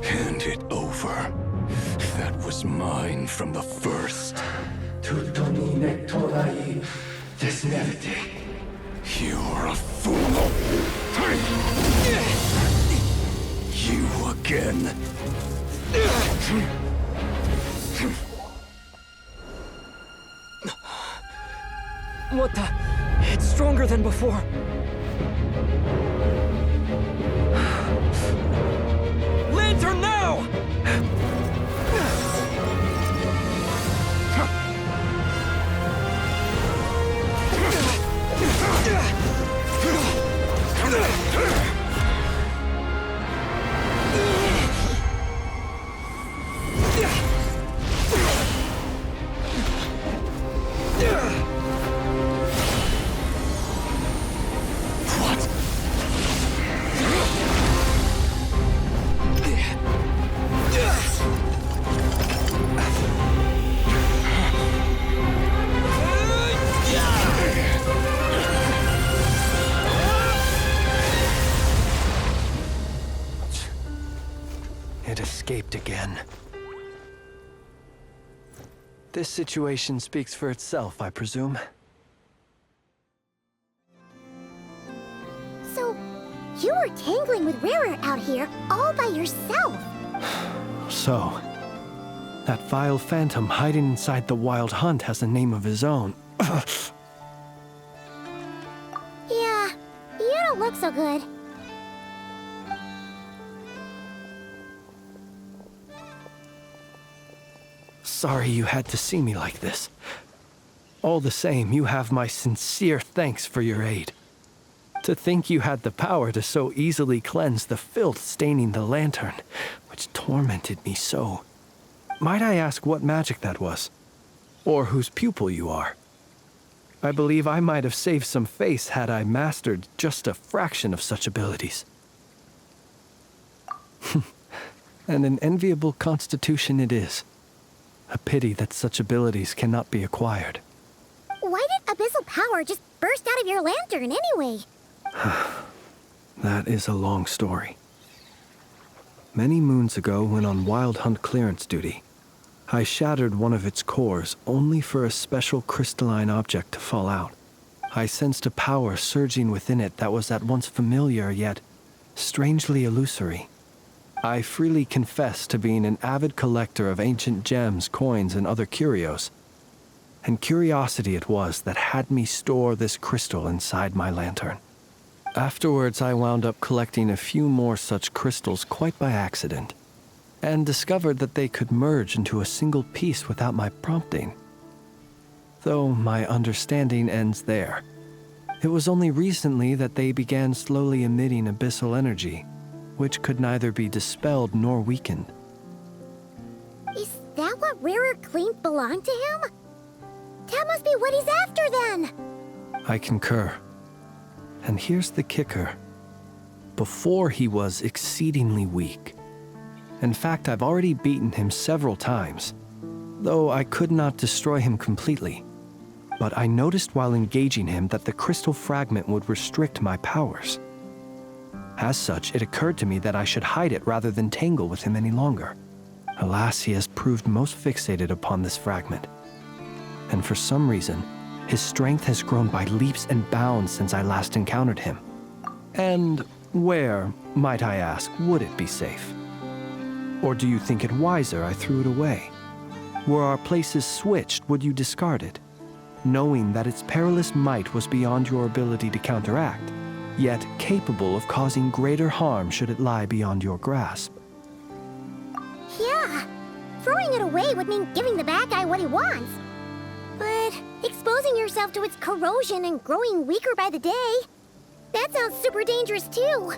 Hand it over. That was mine from the first. You're a fool. You again. What the? It's stronger than before. Lantern now! It escaped again. This situation speaks for itself, I presume. So, you were tangling with Rarer out here all by yourself. So, that vile phantom hiding inside the Wild Hunt has a name of his own. Yeah, you don't look so good. Sorry you had to see me like this. All the same, you have my sincere thanks for your aid. To think you had the power to so easily cleanse the filth staining the lantern, which tormented me so. Might I ask what magic that was? Or whose pupil you are? I believe I might have saved some face had I mastered just a fraction of such abilities. And an enviable constitution it is. A pity that such abilities cannot be acquired. Why did abyssal power just burst out of your lantern anyway? That is a long story. Many moons ago, when on Wild Hunt clearance duty, I shattered one of its cores only for a special crystalline object to fall out. I sensed a power surging within it that was at once familiar yet strangely illusory. I freely confess to being an avid collector of ancient gems, coins, and other curios. And curiosity it was that had me store this crystal inside my lantern. Afterwards, I wound up collecting a few more such crystals quite by accident, and discovered that they could merge into a single piece without my prompting. Though my understanding ends there. It was only recently that they began slowly emitting abyssal energy, which could neither be dispelled nor weakened. Is that what Rarer claimed belonged to him? That must be what he's after then! I concur. And here's the kicker. Before he was exceedingly weak. In fact, I've already beaten him several times, though I could not destroy him completely. But I noticed while engaging him that the crystal fragment would restrict my powers. As such, it occurred to me that I should hide it rather than tangle with him any longer. Alas, he has proved most fixated upon this fragment. And for some reason, his strength has grown by leaps and bounds since I last encountered him. And where, might I ask, would it be safe? Or do you think it wiser I threw it away? Were our places switched, would you discard it, knowing that its perilous might was beyond your ability to counteract, yet capable of causing greater harm should it lie beyond your grasp? Yeah, throwing it away would mean giving the bad guy what he wants. But exposing yourself to its corrosion and growing weaker by the day, that sounds super dangerous too.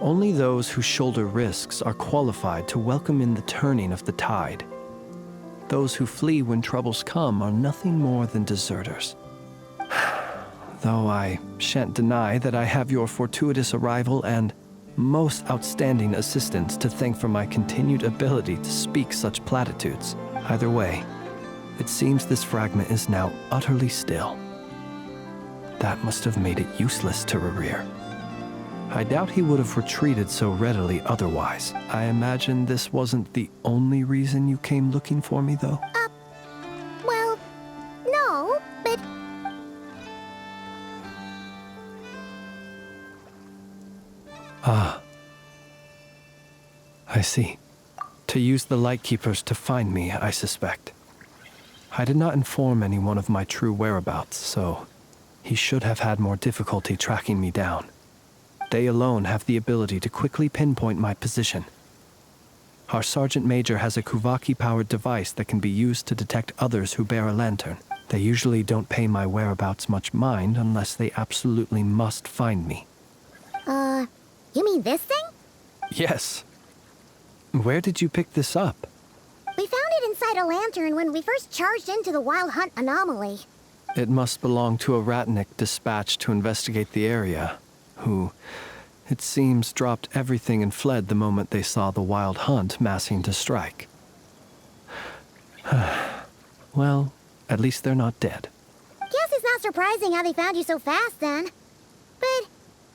Only those who shoulder risks are qualified to welcome in the turning of the tide. Those who flee when troubles come are nothing more than deserters. Though I shan't deny that I have your fortuitous arrival and most outstanding assistance to thank for my continued ability to speak such platitudes. Either way, it seems this fragment is now utterly still. That must have made it useless to Rarir. I doubt he would have retreated so readily otherwise. I imagine this wasn't the only reason you came looking for me, though? Well, no, but... Ah. I see. To use the Lightkeepers to find me, I suspect. I did not inform anyone of my true whereabouts, so he should have had more difficulty tracking me down. They alone have the ability to quickly pinpoint my position. Our Sergeant Major has a Kuvaki-powered device that can be used to detect others who bear a lantern. They usually don't pay my whereabouts much mind unless they absolutely must find me. You mean this thing? Yes. Where did you pick this up? We found it inside a lantern when we first charged into the Wild Hunt anomaly. It must belong to a Ratnik dispatched to investigate the area, who, it seems, dropped everything and fled the moment they saw the Wild Hunt massing to strike. Well, at least they're not dead. Guess it's not surprising how they found you so fast, then. But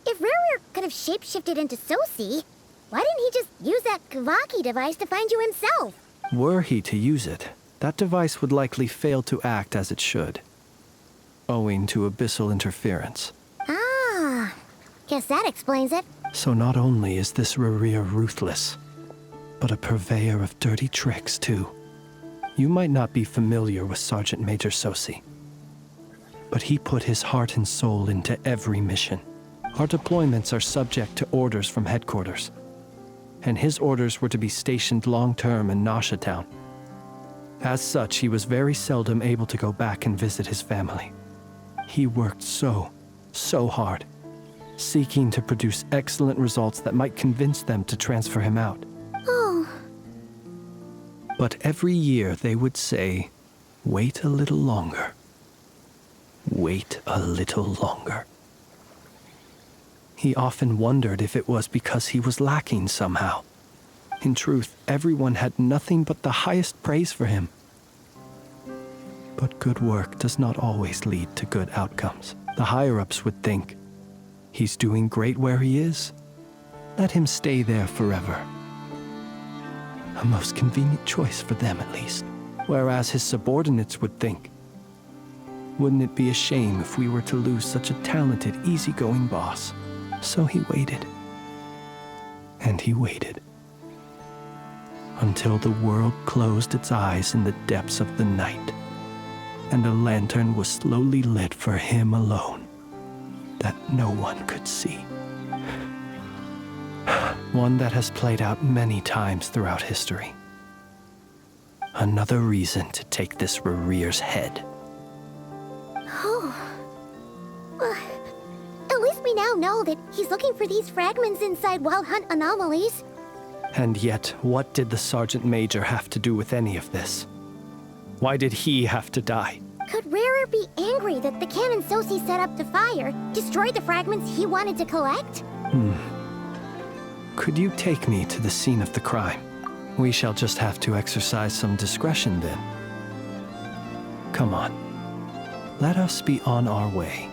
if Rarir could have shapeshifted into Sosi, why didn't he just use that Kavaki device to find you himself? Were he to use it, that device would likely fail to act as it should, owing to abyssal interference. Ah, guess that explains it. So not only is this Rarir ruthless, but a purveyor of dirty tricks, too. You might not be familiar with Sergeant Major Sosi, but he put his heart and soul into every mission. Our deployments are subject to orders from headquarters, and his orders were to be stationed long-term in Nasha Town. As such, he was very seldom able to go back and visit his family. He worked so hard, seeking to produce excellent results that might convince them to transfer him out. Oh. But every year they would say, "Wait a little longer. Wait a little longer." He often wondered if it was because he was lacking somehow. In truth, everyone had nothing but the highest praise for him. But good work does not always lead to good outcomes. The higher-ups would think, he's doing great where he is. Let him stay there forever. A most convenient choice for them, at least. Whereas his subordinates would think, wouldn't it be a shame if we were to lose such a talented, easygoing boss? So he waited. And he waited. Until the world closed its eyes in the depths of the night, and a lantern was slowly lit for him alone, that no one could see. One that has played out many times throughout history. Another reason to take this Rerere's head. Oh. Well, at least we now know that he's looking for these fragments inside Wild Hunt anomalies. And yet, what did the Sergeant Major have to do with any of this? Why did he have to die? Could Rarer be angry that the cannon Sosi set up to fire destroyed the fragments he wanted to collect? Could you take me to the scene of the crime? We shall just have to exercise some discretion then. Come on. Let us be on our way.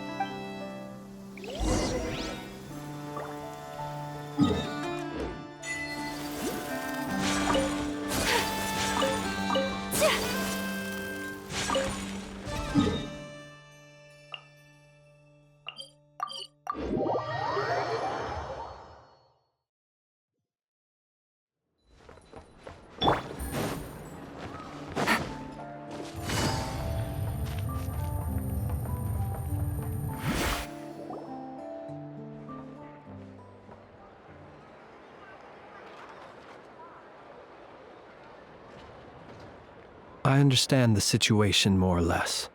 I understand the situation more or less.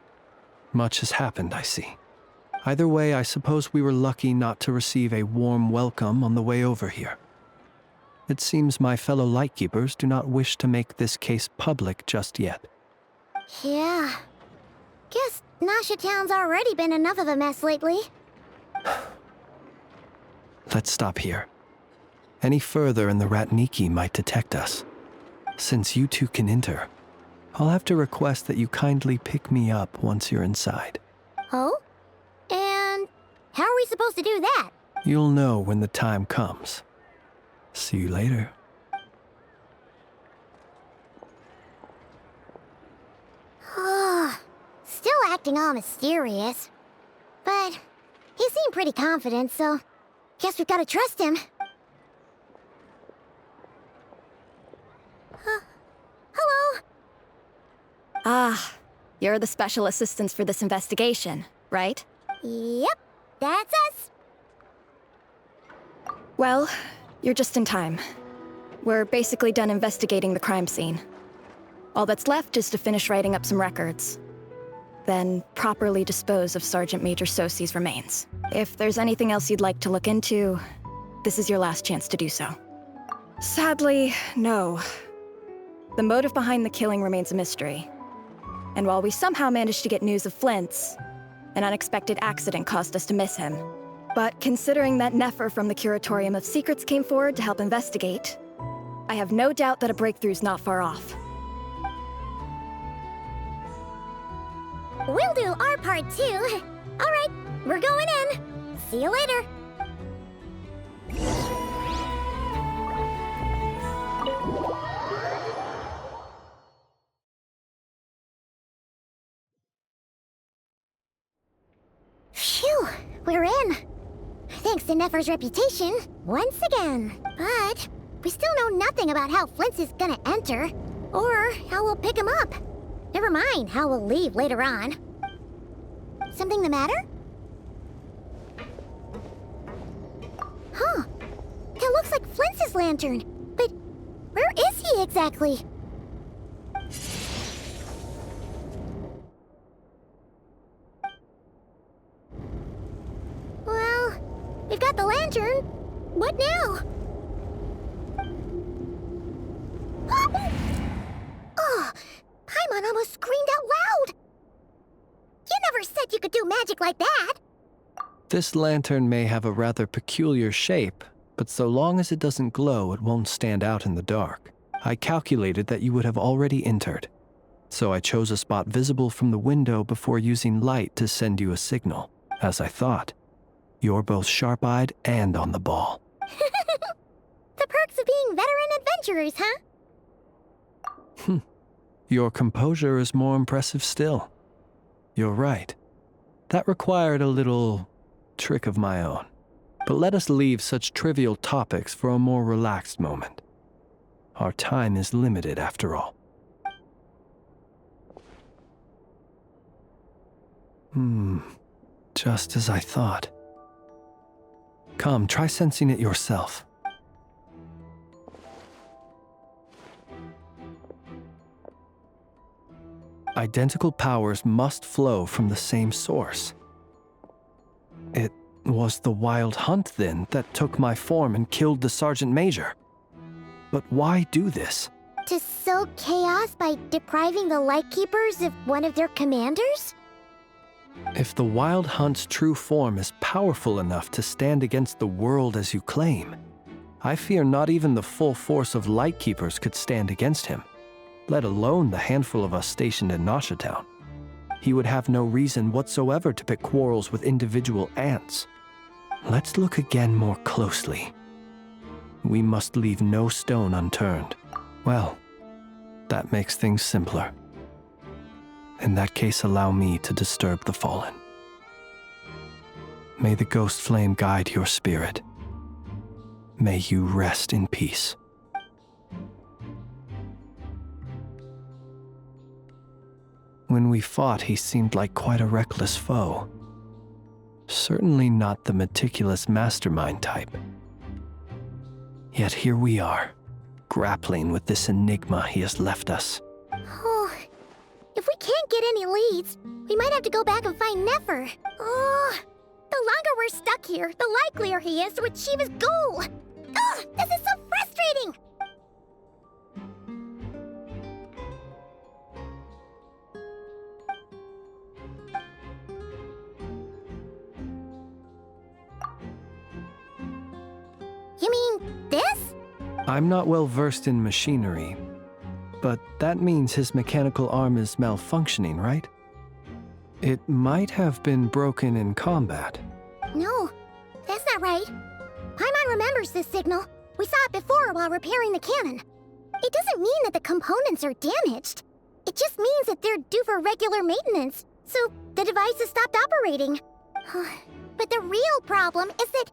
Much has happened, I see. Either way, I suppose we were lucky not to receive a warm welcome on the way over here. It seems my fellow Lightkeepers do not wish to make this case public just yet. Yeah. Guess Nasha Town's already been enough of a mess lately. Let's stop here. Any further and the Ratniki might detect us. Since you two can enter, I'll have to request that you kindly pick me up once you're inside. Oh? And how are we supposed to do that? You'll know when the time comes. See you later. Still acting all mysterious. But he seemed pretty confident, so guess we've got to trust him. Hello? Ah, you're the special assistants for this investigation, right? Yep, that's us. Well, you're just in time. We're basically done investigating the crime scene. All that's left is to finish writing up some records. Then properly dispose of Sergeant Major Sosi's remains. If there's anything else you'd like to look into, this is your last chance to do so. Sadly, no. The motive behind the killing remains a mystery. And while we somehow managed to get news of Flint's, an unexpected accident caused us to miss him. But considering that Nefer from the Curatorium of Secrets came forward to help investigate, I have no doubt that a breakthrough's not far off. We'll do our part too. All right, we're going in. See you later. Phew, we're in. Thanks to Nefer's reputation, once again. But we still know nothing about how Flint's is gonna enter, or how we'll pick him up. Never mind how we'll leave later on. Something the matter? Huh. That looks like Flint's lantern. But where is he exactly? lantern. What now? Oh, Paimon almost screamed out loud. You never said you could do magic like that. This lantern may have a rather peculiar shape, but so long as it doesn't glow, it won't stand out in the dark. I calculated that you would have already entered, so I chose a spot visible from the window before using light to send you a signal. As I thought, you're both sharp-eyed and on the ball. The perks of being veteran adventurers, huh? Your composure is more impressive still. You're right. That required a little trick of my own. But let us leave such trivial topics for a more relaxed moment. Our time is limited after all. Just as I thought. Come, try sensing it yourself. Identical powers must flow from the same source. It was the Wild Hunt, then, that took my form and killed the Sergeant Major. But why do this? To sow chaos by depriving the Lightkeepers of one of their commanders? If the Wild Hunt's true form is powerful enough to stand against the world as you claim, I fear not even the full force of Lightkeepers could stand against him, let alone the handful of us stationed in Nasha Town. He would have no reason whatsoever to pick quarrels with individual ants. Let's look again more closely. We must leave no stone unturned. Well, that makes things simpler. In that case, allow me to disturb the fallen. May the ghost flame guide your spirit. May you rest in peace. When we fought, he seemed like quite a reckless foe. Certainly not the meticulous mastermind type. Yet here we are, grappling with this enigma he has left us. Oh, if we can't get any leads, we might have to go back and find Nefer. Oh, the longer we're stuck here, the likelier he is to achieve his goal. Oh, this is so frustrating! You mean this? I'm not well versed in machinery, but that means his mechanical arm is malfunctioning, right? It might have been broken in combat. No, that's not right. Paimon remembers this signal. We saw it before while repairing the cannon. It doesn't mean that the components are damaged. It just means that they're due for regular maintenance, so the device has stopped operating. But the real problem is that...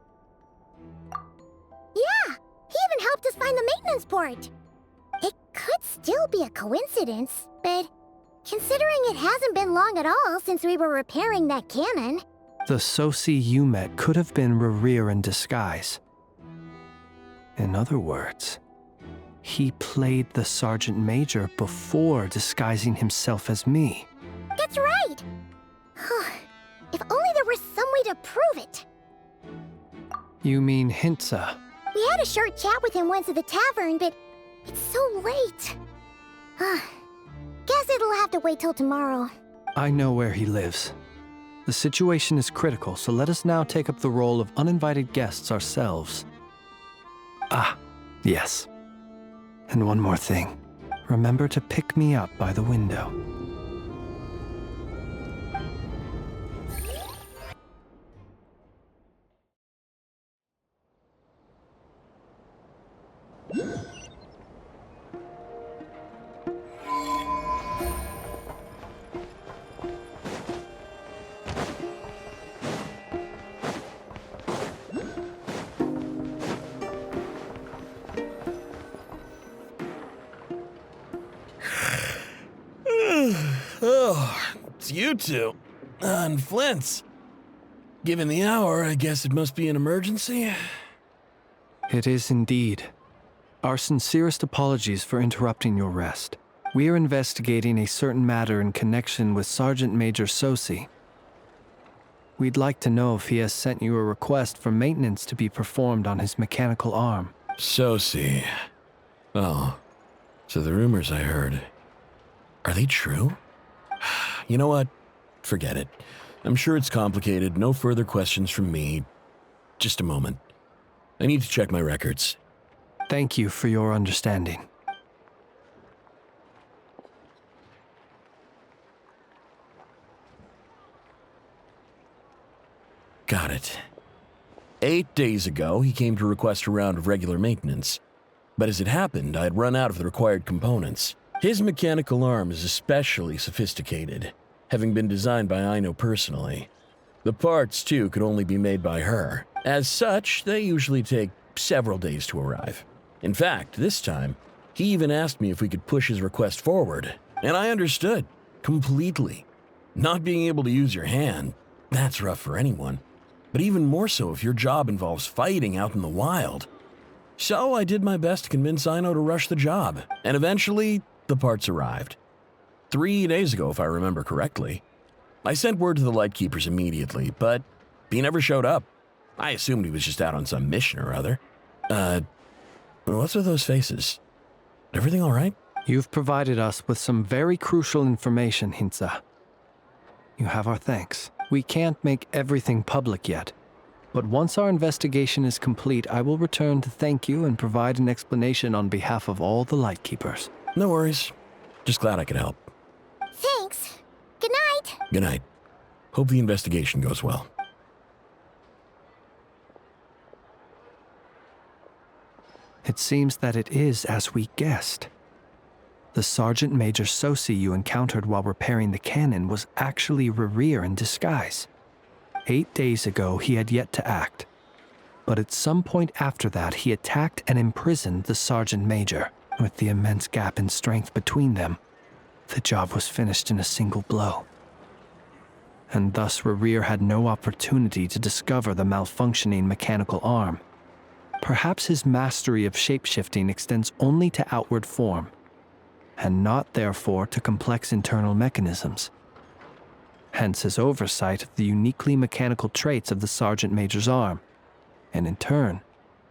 Yeah, he even helped us find the maintenance port. It could still be a coincidence, but considering it hasn't been long at all since we were repairing that cannon... The Sosi you met could have been Rerir in disguise. In other words, he played the Sergeant Major before disguising himself as me. That's right! If only there was some way to prove it. You mean Hintsa? We had a short chat with him once at the tavern, but it's so late. Guess it'll have to wait till tomorrow. I know where he lives. The situation is critical, so let us now take up the role of uninvited guests ourselves. Yes. And one more thing. Remember to pick me up by the window. Oh, it's you two. And Flint's. Given the hour, I guess it must be an emergency. It is indeed. Our sincerest apologies for interrupting your rest. We are investigating a certain matter in connection with Sergeant Major Sosi. We'd like to know if he has sent you a request for maintenance to be performed on his mechanical arm. See. Oh, so the rumors I heard, are they true? You know what? Forget it. I'm sure it's complicated. No further questions from me. Just a moment. I need to check my records. Thank you for your understanding. Got it. 8 days ago, he came to request a round of regular maintenance. But as it happened, I had run out of the required components. His mechanical arm is especially sophisticated, having been designed by Aino personally. The parts, too, could only be made by her. As such, they usually take several days to arrive. In fact, this time, he even asked me if we could push his request forward, and I understood, completely. Not being able to use your hand, that's rough for anyone. But even more so if your job involves fighting out in the wild. So I did my best to convince Aino to rush the job, and eventually, the parts arrived. 3 days ago, if I remember correctly. I sent word to the Lightkeepers immediately, but he never showed up. I assumed he was just out on some mission or other. What's with those faces? Everything all right? You've provided us with some very crucial information, Hintsa. You have our thanks. We can't make everything public yet, but once our investigation is complete, I will return to thank you and provide an explanation on behalf of all the Lightkeepers. No worries. Just glad I could help. Thanks. Good night. Good night. Hope the investigation goes well. It seems that it is as we guessed. The Sergeant Major Sosi you encountered while repairing the cannon was actually Rerir in disguise. 8 days ago, he had yet to act. But at some point after that, he attacked and imprisoned the Sergeant Major. With the immense gap in strength between them, the job was finished in a single blow. And thus Rerir had no opportunity to discover the malfunctioning mechanical arm. Perhaps his mastery of shapeshifting extends only to outward form, and not therefore to complex internal mechanisms. Hence his oversight of the uniquely mechanical traits of the Sergeant Major's arm, and in turn,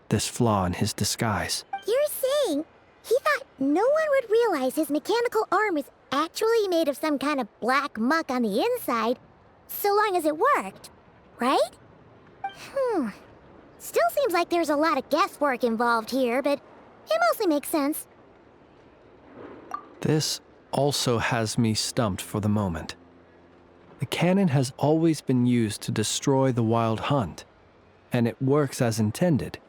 this flaw in his disguise. You're saying he thought no one would realize his mechanical arm was actually made of some kind of black muck on the inside, so long as it worked, right? Still seems like there's a lot of guesswork involved here, but it mostly makes sense. This also has me stumped for the moment. The cannon has always been used to destroy the Wild Hunt, and it works as intended.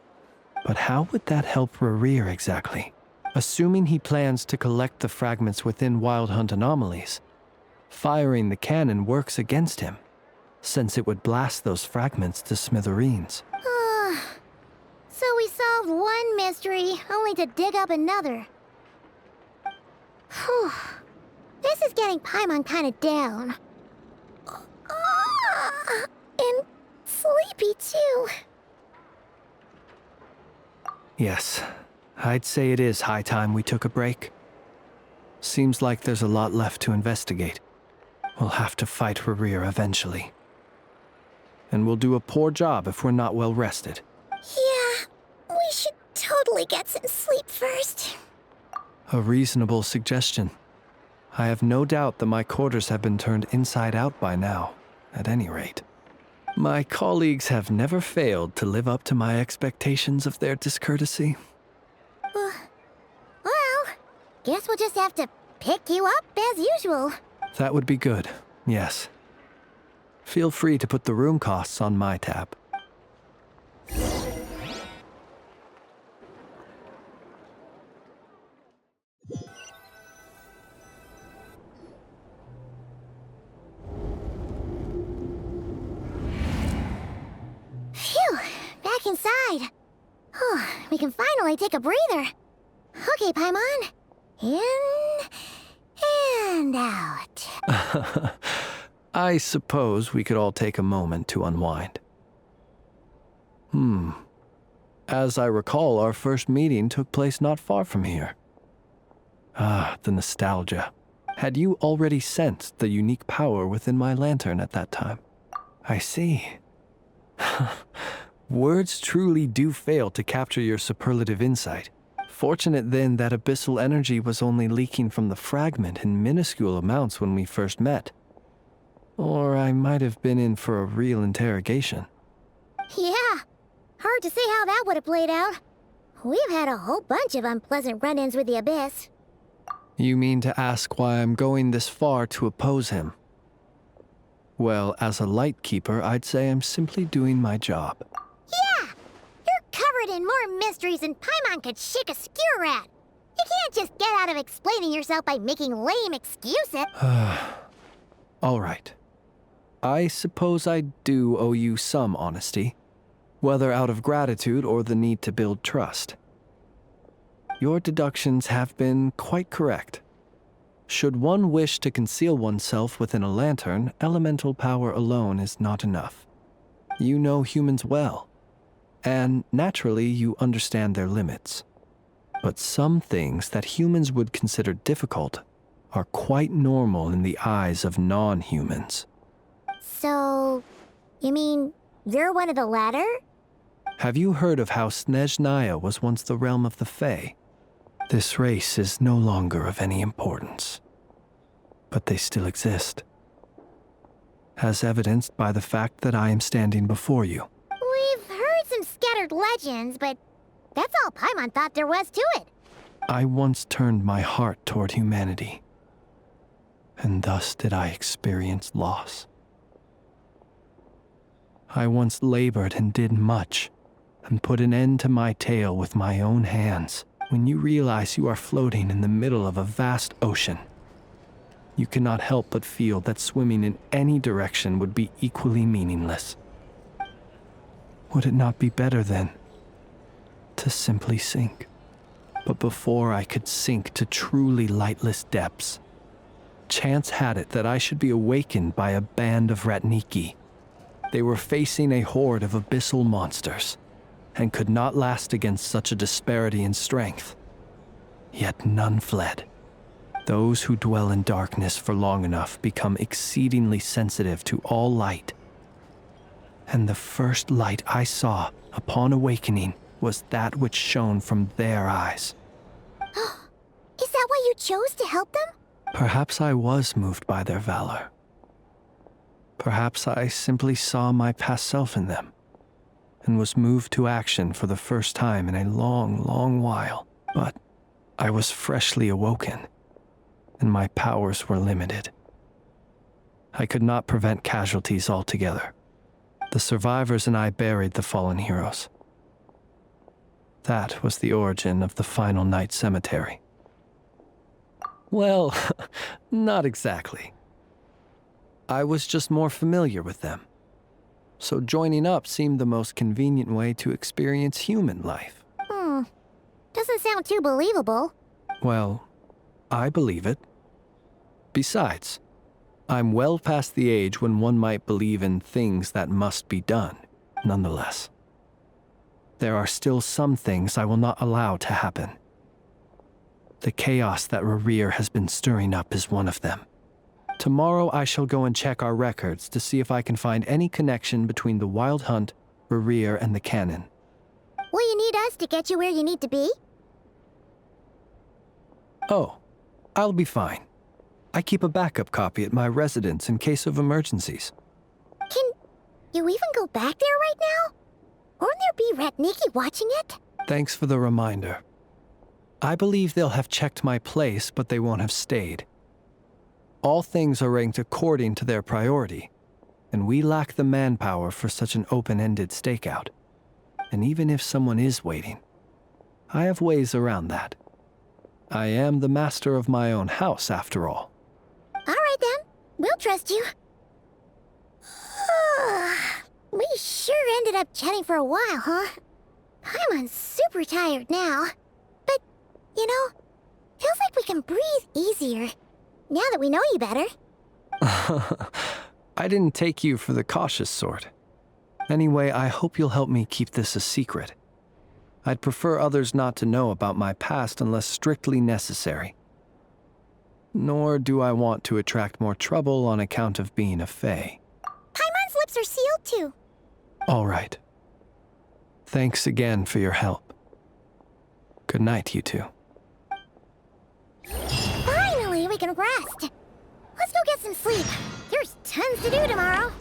But how would that help Rerir exactly? Assuming he plans to collect the fragments within Wild Hunt anomalies, firing the cannon works against him, since it would blast those fragments to smithereens. So we solved one mystery, only to dig up another. Whew. This is getting Paimon kinda down. And sleepy too. Yes, I'd say it is high time we took a break. Seems like there's a lot left to investigate. We'll have to fight Rerir eventually. And we'll do a poor job if we're not well rested. Yeah, we should totally get some sleep first. A reasonable suggestion. I have no doubt that my quarters have been turned inside out by now, at any rate. My colleagues have never failed to live up to my expectations of their discourtesy. Well, guess we'll just have to pick you up as usual. That would be good, yes. Feel free to put the room costs on my tab. Phew, back inside. We can finally take a breather. Okay, Paimon. In and out. I suppose we could all take a moment to unwind. As I recall, our first meeting took place not far from here. The nostalgia. Had you already sensed the unique power within my lantern at that time? I see. Words truly do fail to capture your superlative insight. Fortunate then that abyssal energy was only leaking from the fragment in minuscule amounts when we first met. Or I might have been in for a real interrogation. Yeah, hard to say how that would have played out. We've had a whole bunch of unpleasant run-ins with the Abyss. You mean to ask why I'm going this far to oppose him? Well, as a light keeper, I'd say I'm simply doing my job. Yeah! You're covered in more mysteries than Paimon could shake a skewer at. You can't just get out of explaining yourself by making lame excuses. All right. I suppose I do owe you some honesty, whether out of gratitude or the need to build trust. Your deductions have been quite correct. Should one wish to conceal oneself within a lantern, elemental power alone is not enough. You know humans well, and naturally you understand their limits. But some things that humans would consider difficult are quite normal in the eyes of non-humans. So, you mean you're one of the latter? Have you heard of how Snezhnaya was once the realm of the Fae? This race is no longer of any importance, but they still exist, as evidenced by the fact that I am standing before you. We've heard some scattered legends, but that's all Paimon thought there was to it. I once turned my heart toward humanity, and thus did I experience loss. I once labored and did much, and put an end to my tale with my own hands. When you realize you are floating in the middle of a vast ocean, you cannot help but feel that swimming in any direction would be equally meaningless. Would it not be better, then, to simply sink? But before I could sink to truly lightless depths, chance had it that I should be awakened by a band of Ratniki. They were facing a horde of abyssal monsters, and could not last against such a disparity in strength. Yet none fled. Those who dwell in darkness for long enough become exceedingly sensitive to all light. And the first light I saw upon awakening was that which shone from their eyes. Is that why you chose to help them? Perhaps I was moved by their valor. Perhaps I simply saw my past self in them, and was moved to action for the first time in a long, long while. But I was freshly awoken, and my powers were limited. I could not prevent casualties altogether. The survivors and I buried the fallen heroes. That was the origin of the Final Night Cemetery. Well, not exactly. I was just more familiar with them. So joining up seemed the most convenient way to experience human life. Doesn't sound too believable. Well, I believe it. Besides, I'm well past the age when one might believe in things that must be done, nonetheless. There are still some things I will not allow to happen. The chaos that Rerir has been stirring up is one of them. Tomorrow I shall go and check our records to see if I can find any connection between the Wild Hunt, Rerir, and the Canon. Will you need us to get you where you need to be? Oh, I'll be fine. I keep a backup copy at my residence in case of emergencies. Can you even go back there right now? Won't there be Ratniki watching it? Thanks for the reminder. I believe they'll have checked my place, but they won't have stayed. All things are ranked according to their priority, and we lack the manpower for such an open-ended stakeout. And even if someone is waiting, I have ways around that. I am the master of my own house, after all. All right then, we'll trust you. We sure ended up chatting for a while, huh? I'm super tired now. But, you know, feels like we can breathe easier, now that we know you better. I didn't take you for the cautious sort. Anyway, I hope you'll help me keep this a secret. I'd prefer others not to know about my past unless strictly necessary. Nor do I want to attract more trouble on account of being a Fae. Paimon's ships are sealed to. All right. Thanks again for your help. Good night, you two. Finally, we can rest. Let's go get some sleep. There's tons to do tomorrow.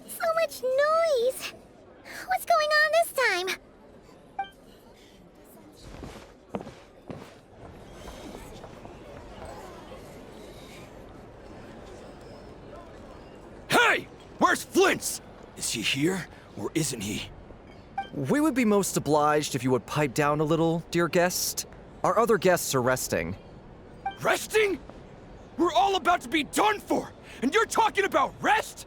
So much noise. What's going on this time? Hey! Where's Flint's? Is he here, or isn't he? We would be most obliged if you would pipe down a little, dear guest. Our other guests are resting. Resting? We're all about to be done for, and you're talking about rest?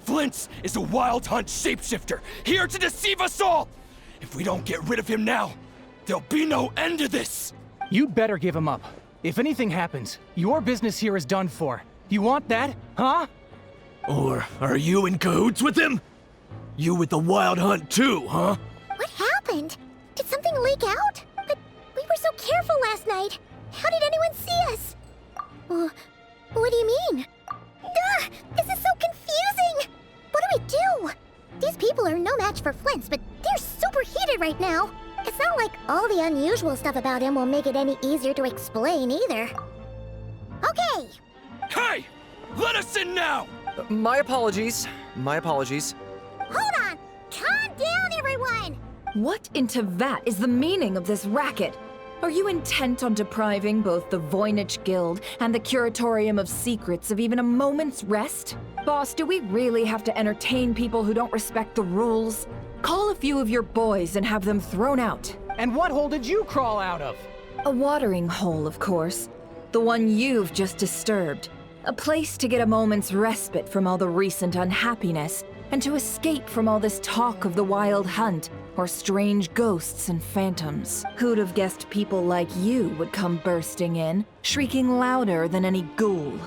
Flint's is a wild hunt shapeshifter, here to deceive us all! If we don't get rid of him now, there'll be no end to this! You'd better give him up. If anything happens, your business here is done for. You want that, huh? Or are you in cahoots with him? You with the wild hunt too, huh? What happened? Did something leak out? But we were so careful last night. How did anyone see us? What do you mean? This is so confusing! What do we do? These people are no match for Flint's, but they're super heated right now. It's not like all the unusual stuff about him will make it any easier to explain either. Okay! Hey! Let us in now! My apologies. My apologies. Hold on! Calm down, everyone! What in Teyvat is the meaning of this racket? Are you intent on depriving both the Voynich Guild and the Curatorium of Secrets of even a moment's rest? Boss, do we really have to entertain people who don't respect the rules? Call a few of your boys and have them thrown out. And what hole did you crawl out of? A watering hole, of course. The one you've just disturbed. A place to get a moment's respite from all the recent unhappiness, and to escape from all this talk of the wild hunt, or strange ghosts and phantoms. Who'd have guessed people like you would come bursting in, shrieking louder than any ghoul?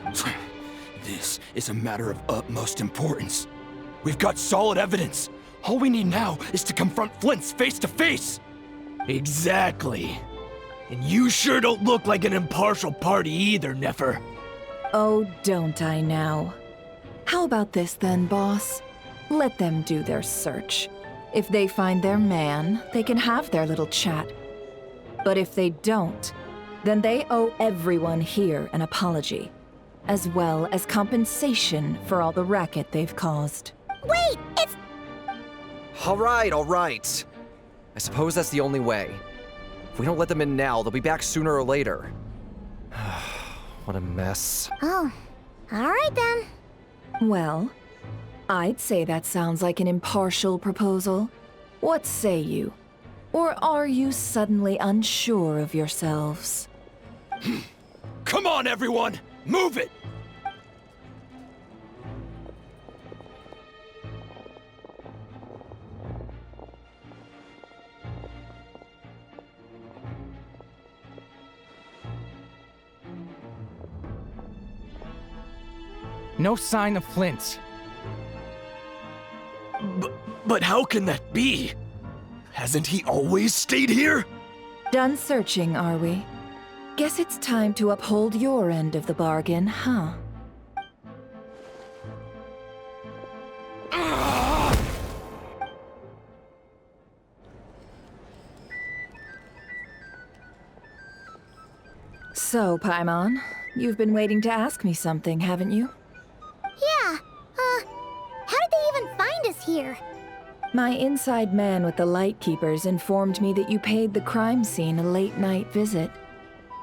This is a matter of utmost importance. We've got solid evidence. All we need now is to confront Flint's face to face. Exactly. And you sure don't look like an impartial party either, Nefer. Oh, don't I now? How about this then, boss? Let them do their search. If they find their man, they can have their little chat. But if they don't, then they owe everyone here an apology, as well as compensation for all the racket they've caused. Wait, it's... All right. I suppose that's the only way. If we don't let them in now, they'll be back sooner or later. What a mess. Oh, all right then. Well, I'd say that sounds like an impartial proposal. What say you? Or are you suddenly unsure of yourselves? Come on, everyone! Move it! No sign of Flint's. But how can that be? Hasn't he always stayed here? Done searching, are we? Guess it's time to uphold your end of the bargain, huh? So, Paimon, you've been waiting to ask me something, haven't you? Yeah, how did they even find us here? My inside man with the Lightkeepers informed me that you paid the crime scene a late-night visit.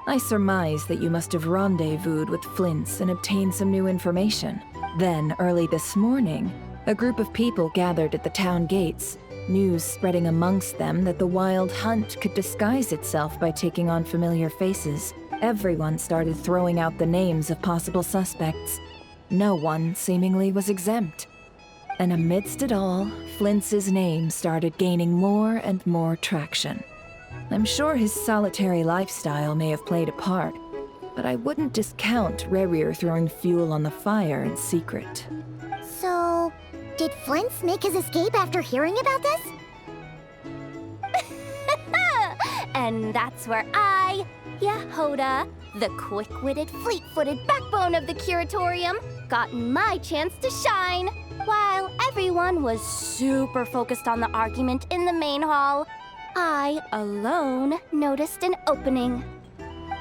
I surmise that you must have rendezvoused with Flint's and obtained some new information. Then, early this morning, a group of people gathered at the town gates, news spreading amongst them that the Wild Hunt could disguise itself by taking on familiar faces. Everyone started throwing out the names of possible suspects. No one seemingly was exempt. And amidst it all, Flint's name started gaining more and more traction. I'm sure his solitary lifestyle may have played a part, but I wouldn't discount Rerir throwing fuel on the fire in secret. So, did Flint's make his escape after hearing about this? And that's where I, Yehoda, the quick-witted, fleet-footed backbone of the Curatorium, got my chance to shine. While everyone was super focused on the argument in the main hall, I, alone, noticed an opening.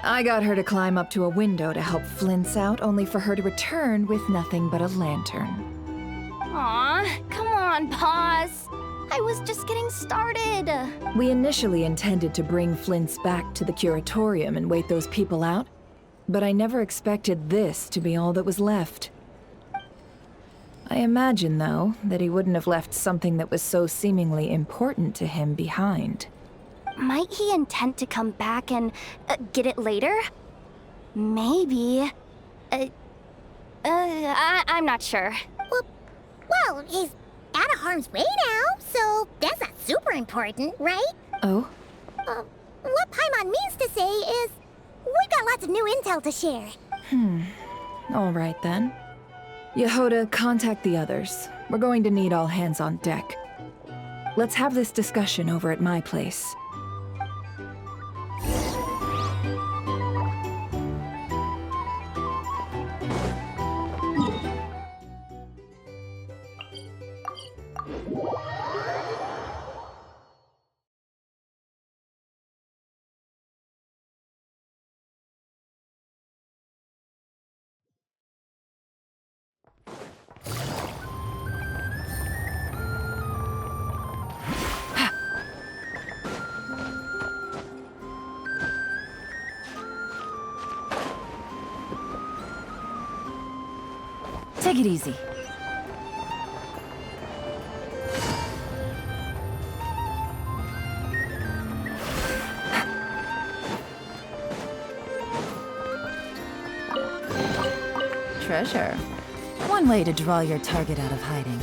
I got her to climb up to a window to help Flint's out, only for her to return with nothing but a lantern. Aw, come on, Pause. I was just getting started. We initially intended to bring Flint's back to the Curatorium and wait those people out, but I never expected this to be all that was left. I imagine, though, that he wouldn't have left something that was so seemingly important to him behind. Might he intend to come back and get it later? Maybe. I'm not sure. Well, he's out of harm's way now, so that's not super important, right? Oh? What Paimon means to say is, we got lots of new intel to share. All right then. Yehoda, contact the others. We're going to need all hands on deck. Let's have this discussion over at my place. Take it easy. Treasure. One way to draw your target out of hiding.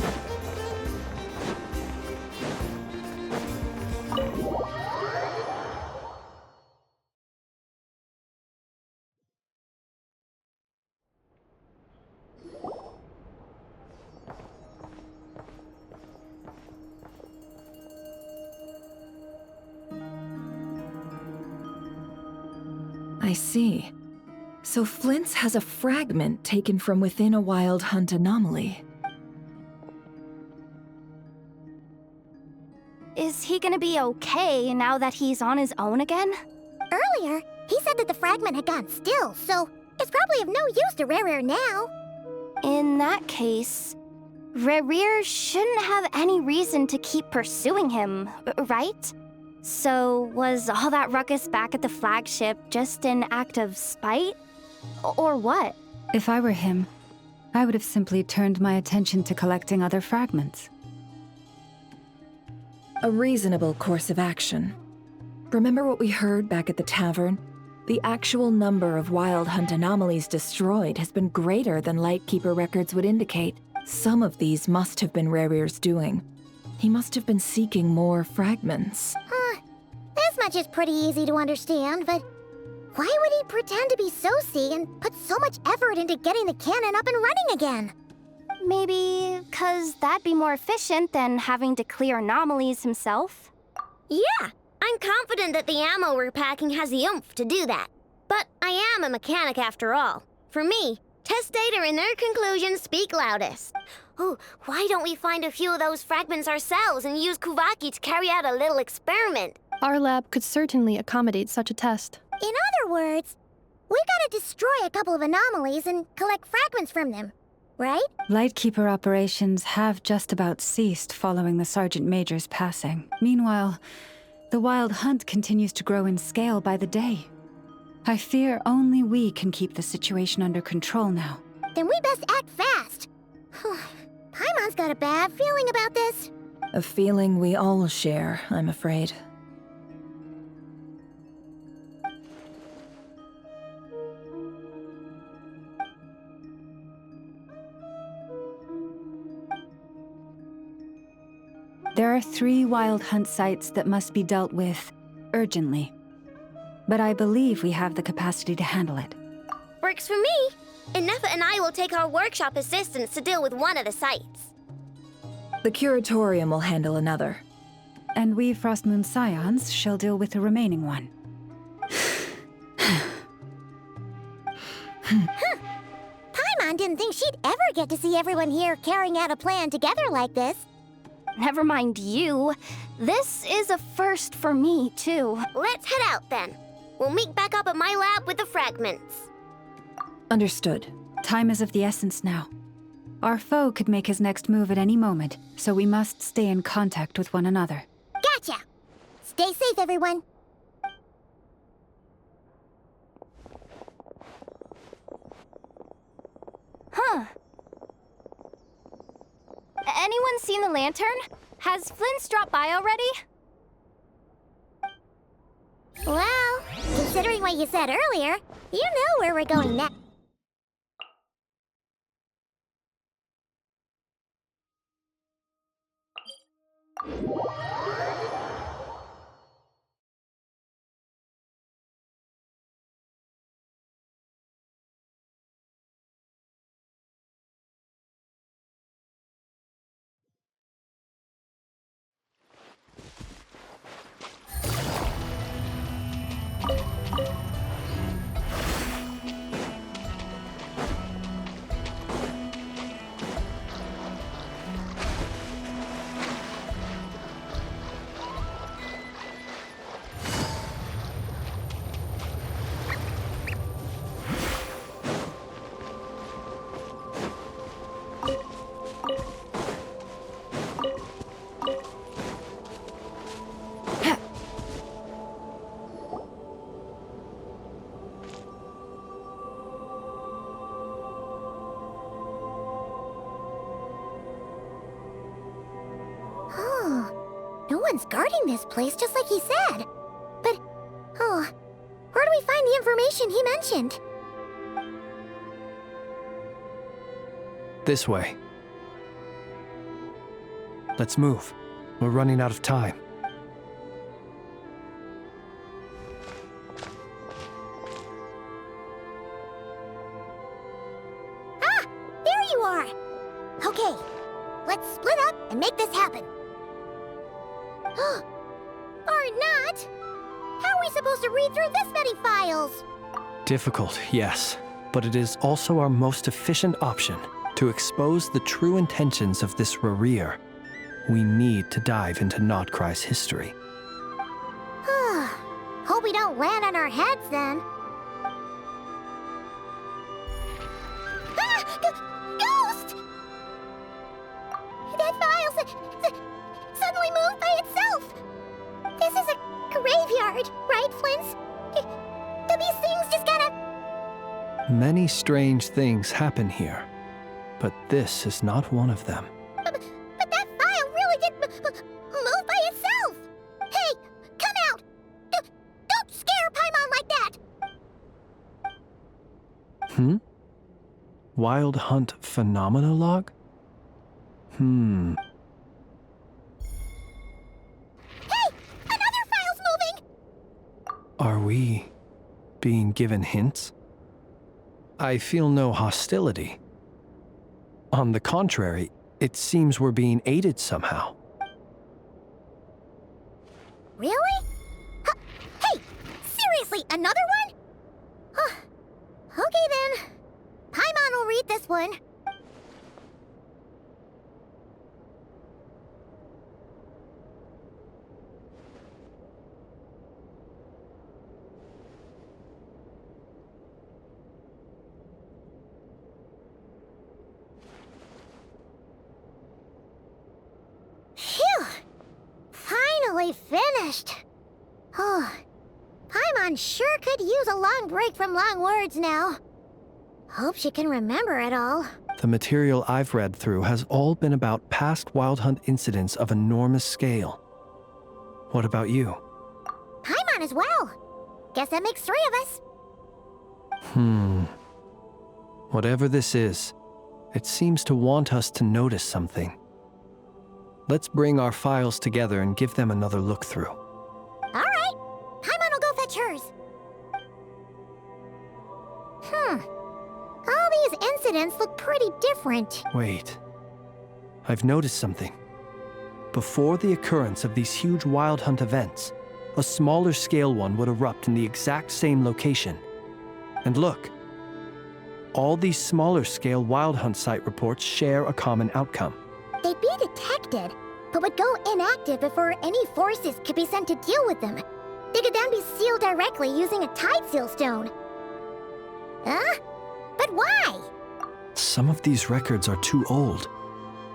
I see. So Flint's has a fragment taken from within a Wild Hunt anomaly. Is he gonna be okay now that he's on his own again? Earlier, he said that the fragment had gone still, so it's probably of no use to Rerir now. In that case, Rerir shouldn't have any reason to keep pursuing him, right? So, was all that ruckus back at the flagship just an act of spite? Or what? If I were him, I would have simply turned my attention to collecting other fragments. A reasonable course of action. Remember what we heard back at the tavern? The actual number of Wild Hunt anomalies destroyed has been greater than Lightkeeper records would indicate. Some of these must have been Rerir's doing. He must have been seeking more fragments. This much is pretty easy to understand, but why would he pretend to be Soci and put so much effort into getting the cannon up and running again? Maybe 'cause that'd be more efficient than having to clear anomalies himself? Yeah, I'm confident that the ammo we're packing has the oomph to do that. But I am a mechanic after all. For me, test data and their conclusions speak loudest. Oh, why don't we find a few of those fragments ourselves and use Kuvaki to carry out a little experiment? Our lab could certainly accommodate such a test. In other words, we gotta destroy a couple of anomalies and collect fragments from them, right? Lightkeeper operations have just about ceased following the Sergeant Major's passing. Meanwhile, the Wild Hunt continues to grow in scale by the day. I fear only we can keep the situation under control now. Then we best act fast. Paimon's got a bad feeling about this. A feeling we all share, I'm afraid. There are 3 Wild Hunt sites that must be dealt with urgently. But I believe we have the capacity to handle it. Works for me. Ineffa and I will take our workshop assistants to deal with one of the sites. The Curatorium will handle another. And we Frostmoon Scions shall deal with the remaining one. Paimon didn't think she'd ever get to see everyone here carrying out a plan together like this. Never mind you. This is a first for me, too. Let's head out then. We'll meet back up at my lab with the fragments. Understood. Time is of the essence now. Our foe could make his next move at any moment, so we must stay in contact with one another. Gotcha! Stay safe, everyone. Huh. Anyone seen the lantern? Has Flint's dropped by already? Well, considering what you said earlier, you know where we're going next. No one's guarding this place, just like he said. But, where do we find the information he mentioned? This way. Let's move. We're running out of time. Ah! There you are! Okay, let's split up and make this happen. Or not! How are we supposed to read through this many files? Difficult, yes, but it is also our most efficient option to expose the true intentions of this Rereer. We need to dive into Nod-Krai's history. Hope we don't land on our heads then. Ghost! That file suddenly moved by itself. This is a graveyard, right, Flint? Do these things just kinda... Many strange things happen here, but this is not one of them. But that file really did move by itself! Hey, come out! Don't scare Paimon like that! Wild Hunt Phenomenologue? Hey! Another file's moving! Are we being given hints? I feel no hostility. On the contrary, it seems we're being aided somehow. Really? Hey! Seriously, another one? Okay then. Paimon will read this one. Phew! Finally finished. Oh, Paimon sure could use a long break from long words now. Hope she can remember it all. The material I've read through has all been about past Wild Hunt incidents of enormous scale. What about you? Paimon as well. Guess that makes 3 of us. Whatever this is, it seems to want us to notice something. Let's bring our files together and give them another look through. All right. signatures. All these incidents look pretty different. Wait. I've noticed something. Before the occurrence of these huge Wild Hunt events, a smaller scale one would erupt in the exact same location. And look. All these smaller scale Wild Hunt site reports share a common outcome. They'd be detected, but would go inactive before any forces could be sent to deal with them. They could then be sealed directly using a tide seal stone. Huh? But why? Some of these records are too old.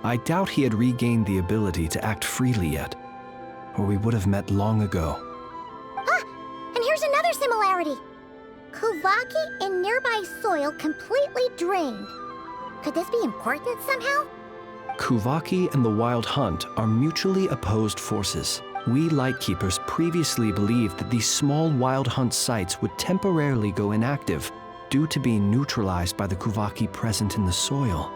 I doubt he had regained the ability to act freely yet, or we would have met long ago. Ah! And here's another similarity. Kuvaki and nearby soil completely drained. Could this be important somehow? Kuvaki and the Wild Hunt are mutually opposed forces. We Lightkeepers previously believed that these small Wild Hunt sites would temporarily go inactive due to being neutralized by the Kuvaki present in the soil.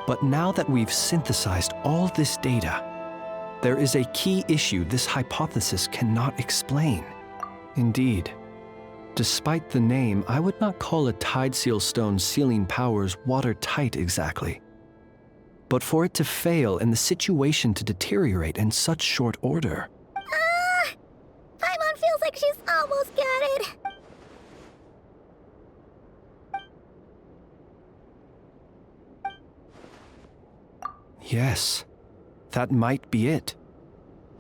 But now that we've synthesized all this data, there is a key issue this hypothesis cannot explain. Indeed, despite the name, I would not call a tide seal stone's sealing powers watertight exactly. But for it to fail and the situation to deteriorate in such short order. Paimon feels like she's almost got it. Yes, that might be it.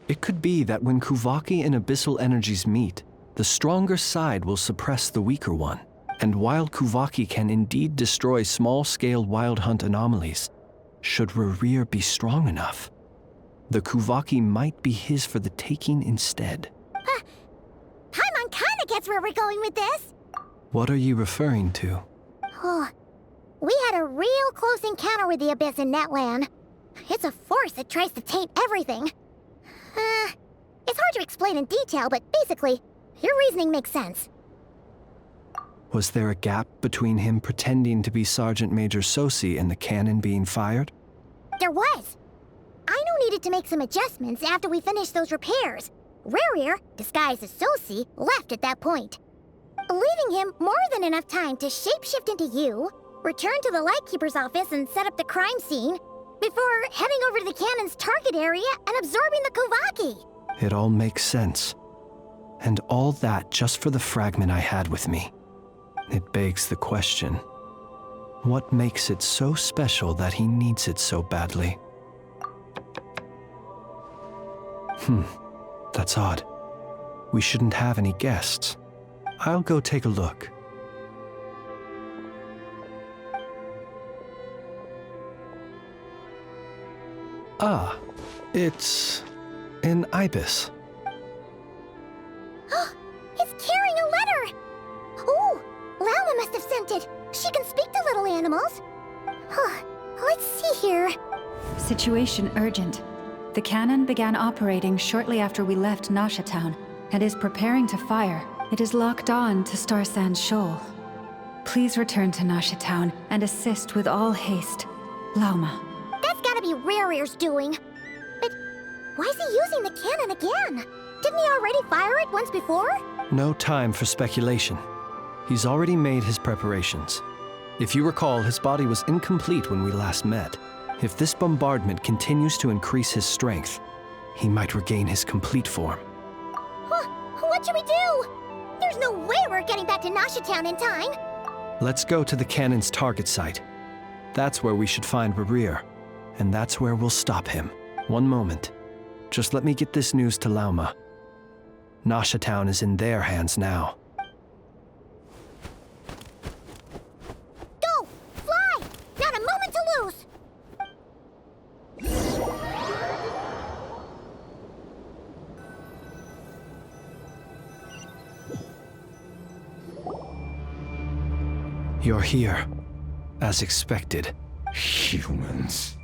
It could be that when Kuvaki and Abyssal energies meet, the stronger side will suppress the weaker one. And while Kuvaki can indeed destroy small-scale Wild Hunt anomalies, should Rerir be strong enough, the Kuvaki might be his for the taking instead. Paimon kinda gets where we're going with this. What are you referring to? We had a real close encounter with the Abyss in Netland. It's a force that tries to taint everything. It's hard to explain in detail, but basically, your reasoning makes sense. Was there a gap between him pretending to be Sergeant Major Sosi and the cannon being fired? There was. Aino needed to make some adjustments after we finished those repairs. Rerir, disguised as Sosi, left at that point, leaving him more than enough time to shapeshift into you, return to the Lightkeeper's office and set up the crime scene, before heading over to the cannon's target area and absorbing the Kuvaki. It all makes sense. And all that just for the fragment I had with me. It begs the question, what makes it so special that he needs it so badly? That's odd. We shouldn't have any guests. I'll go take a look. Ah, it's an ibis. It's carrying a letter! Oh, Lala must have sent it. She can speak to little animals. Let's see here. Situation urgent. The cannon began operating shortly after we left Nasha Town and is preparing to fire. It is locked on to Star Sand Shoal. Please return to Nasha Town and assist with all haste. Lauma. That's gotta be Rerir's doing. But why is he using the cannon again? Didn't he already fire it once before? No time for speculation. He's already made his preparations. If you recall, his body was incomplete when we last met. If this bombardment continues to increase his strength, he might regain his complete form. What should we do? There's no way we're getting back to Nasha Town in time. Let's go to the cannon's target site. That's where we should find Rerir, and that's where we'll stop him. One moment. Just let me get this news to Lauma. Nasha Town is in their hands now. Go! Fly! Not a moment to lose! You're here, as expected. Humans,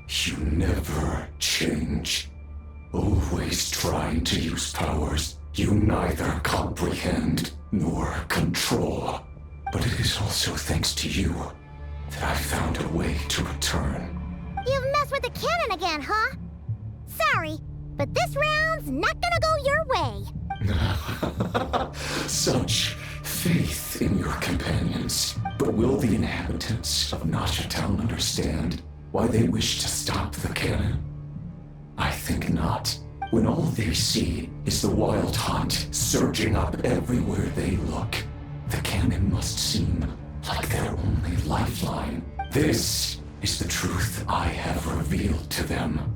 you never change. Always trying to use powers you neither comprehend nor control. But it is also thanks to you that I found a way to return. You've messed with the cannon again, huh? Sorry, but this round's not gonna go your way. such faith in your companions. But will the inhabitants of Nasha Town understand why they wish to stop the cannon? I think not. When all they see is the wild hunt surging up everywhere they look, the cannon must seem like their only lifeline. This is the truth I have revealed to them.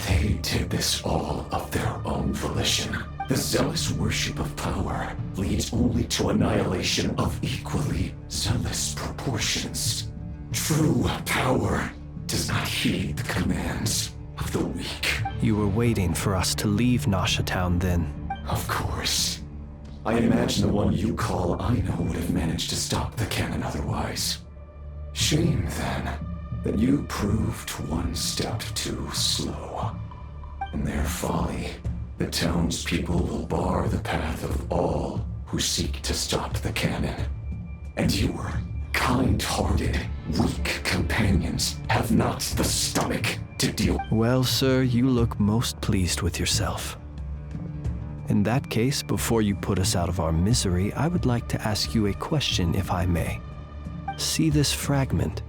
They did this all of their own volition. The zealous worship of power leads only to annihilation of equally zealous proportions. True power does not heed the commands of the weak. You were waiting for us to leave Nasha Town then? Of course. I imagine the one you call Aino would have managed to stop the cannon otherwise. Shame, then, that you proved one step too slow. In their folly, the townspeople will bar the path of all who seek to stop the cannon. And your kind-hearted, weak companions have not the stomach to deal. Well, sir, you look most pleased with yourself. In that case, before you put us out of our misery, I would like to ask you a question, if I may. See this fragment?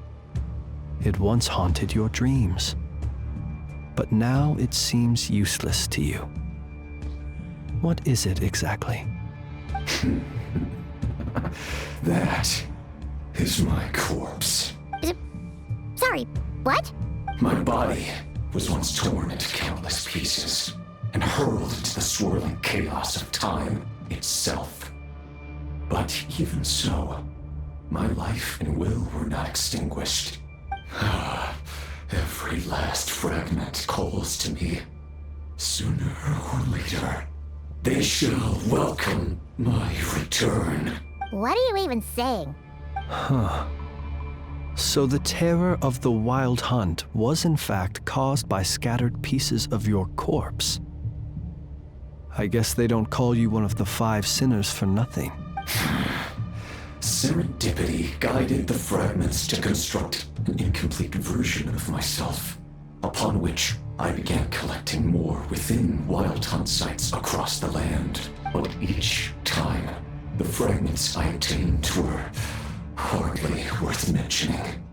It once haunted your dreams, but now it seems useless to you. What is it exactly? That is my corpse. Sorry, what? My body was once torn into countless pieces and hurled into the swirling chaos of time itself. But even so, my life and will were not extinguished. Every last fragment calls to me. Sooner or later, they shall welcome my return. What are you even saying? Huh. So the terror of the wild hunt was in fact caused by scattered pieces of your corpse. I guess they don't call you one of the 5 sinners for nothing. Serendipity guided the fragments to construct an incomplete version of myself, upon which I began collecting more within wild hunt sites across the land. But each time, the fragments I obtained were hardly worth mentioning,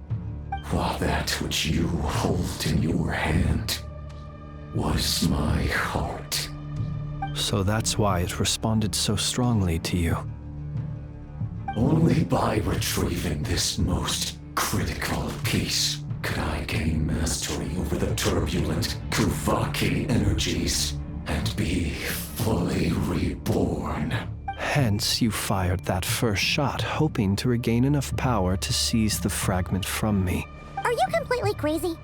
while that which you hold in your hand was my heart. So that's why it responded so strongly to you. Only by retrieving this most critical piece could I gain mastery over the turbulent Kuvaki energies and be fully reborn. Hence, you fired that first shot, hoping to regain enough power to seize the fragment from me. Are you completely crazy?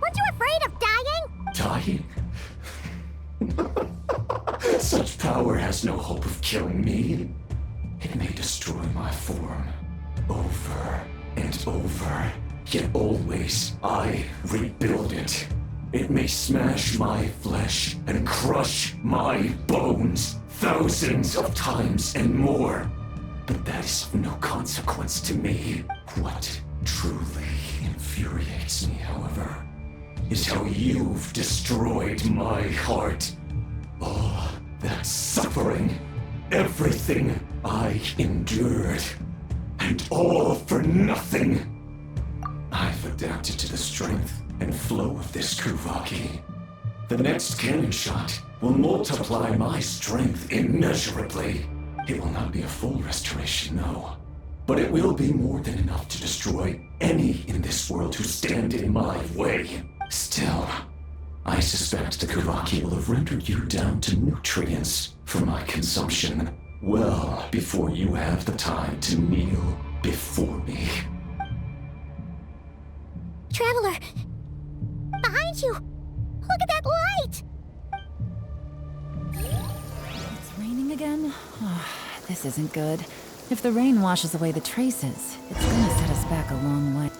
Weren't you afraid of dying? Dying? Such power has no hope of killing me. It may destroy my form over and over, yet always I rebuild it. It may smash my flesh and crush my bones thousands of times and more, but that is of no consequence to me. What truly infuriates me, however, is how you've destroyed my heart. All that suffering, everything I endured, and all for nothing. I've adapted to the strength and flow of this Kuvaki. The next cannon shot will multiply my strength immeasurably. It will not be a full restoration, no, but it will be more than enough to destroy any in this world who stand in my way. Still, I suspect the Kuvaki will have rendered you down to nutrients for my consumption well before you have the time to kneel before me. Traveler! Behind you! Look at that light! It's raining again? Oh, this isn't good. If the rain washes away the traces, it's gonna set us back a long way.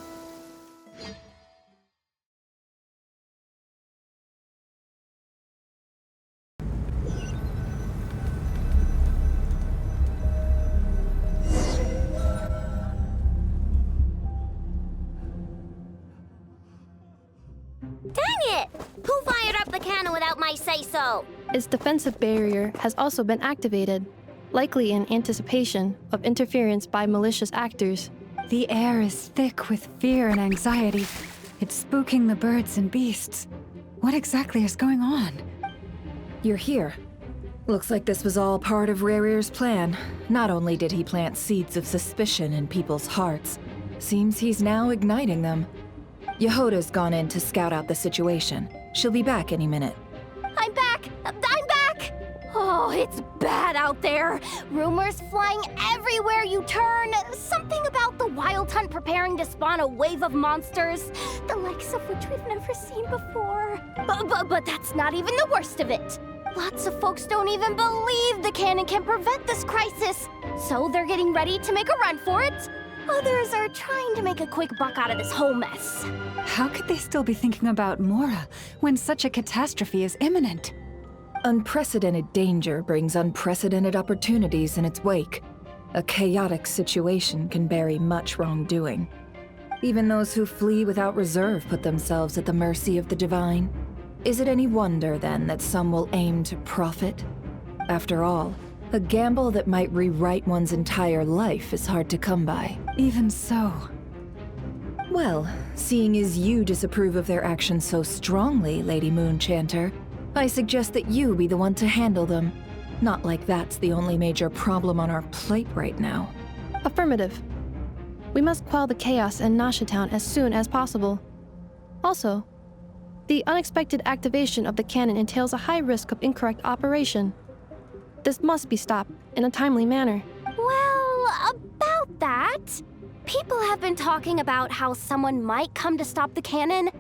Dang it! Who fired up the cannon without my say-so? Its defensive barrier has also been activated. likely in anticipation of interference by malicious actors. The air is thick with fear and anxiety. It's spooking the birds and beasts. What exactly is going on? You're here. Looks like this was all part of Rerir's plan. Not only did he plant seeds of suspicion in people's hearts, seems he's now igniting them. Yehoda's gone in to scout out the situation. She'll be back any minute. I'm back! I'm back! Oh, it's bad out there. Rumors flying everywhere you turn. Something about the Wild Hunt preparing to spawn a wave of monsters, the likes of which we've never seen before. But that's not even the worst of it. Lots of folks don't even believe the cannon can prevent this crisis, so they're getting ready to make a run for it. Others are trying to make a quick buck out of this whole mess. How could they still be thinking about Mora when such a catastrophe is imminent? Unprecedented danger brings unprecedented opportunities in its wake. A chaotic situation can bury much wrongdoing. Even those who flee without reserve put themselves at the mercy of the divine. Is it any wonder, then, that some will aim to profit? After all, a gamble that might rewrite one's entire life is hard to come by. Even so. Well, seeing as you disapprove of their actions so strongly, Lady Moonchanter, I suggest that you be the one to handle them. Not like that's the only major problem on our plate right now. Affirmative. We must quell the chaos in Nasha Town as soon as possible. Also, the unexpected activation of the cannon entails a high risk of incorrect operation. This must be stopped in a timely manner. Well, about that, people have been talking about how someone might come to stop the cannon.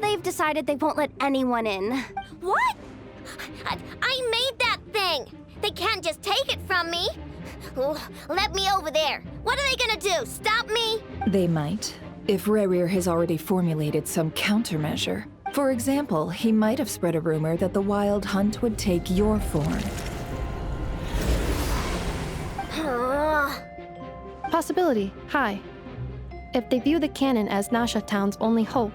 They've decided they won't let anyone in. What? I made that thing! They can't just take it from me! Let me over there. What are they gonna do? Stop me? They might, if Rerir has already formulated some countermeasure. For example, he might have spread a rumor that the Wild Hunt would take your form. Possibility high. If they view the cannon as Nasha Town's only hope,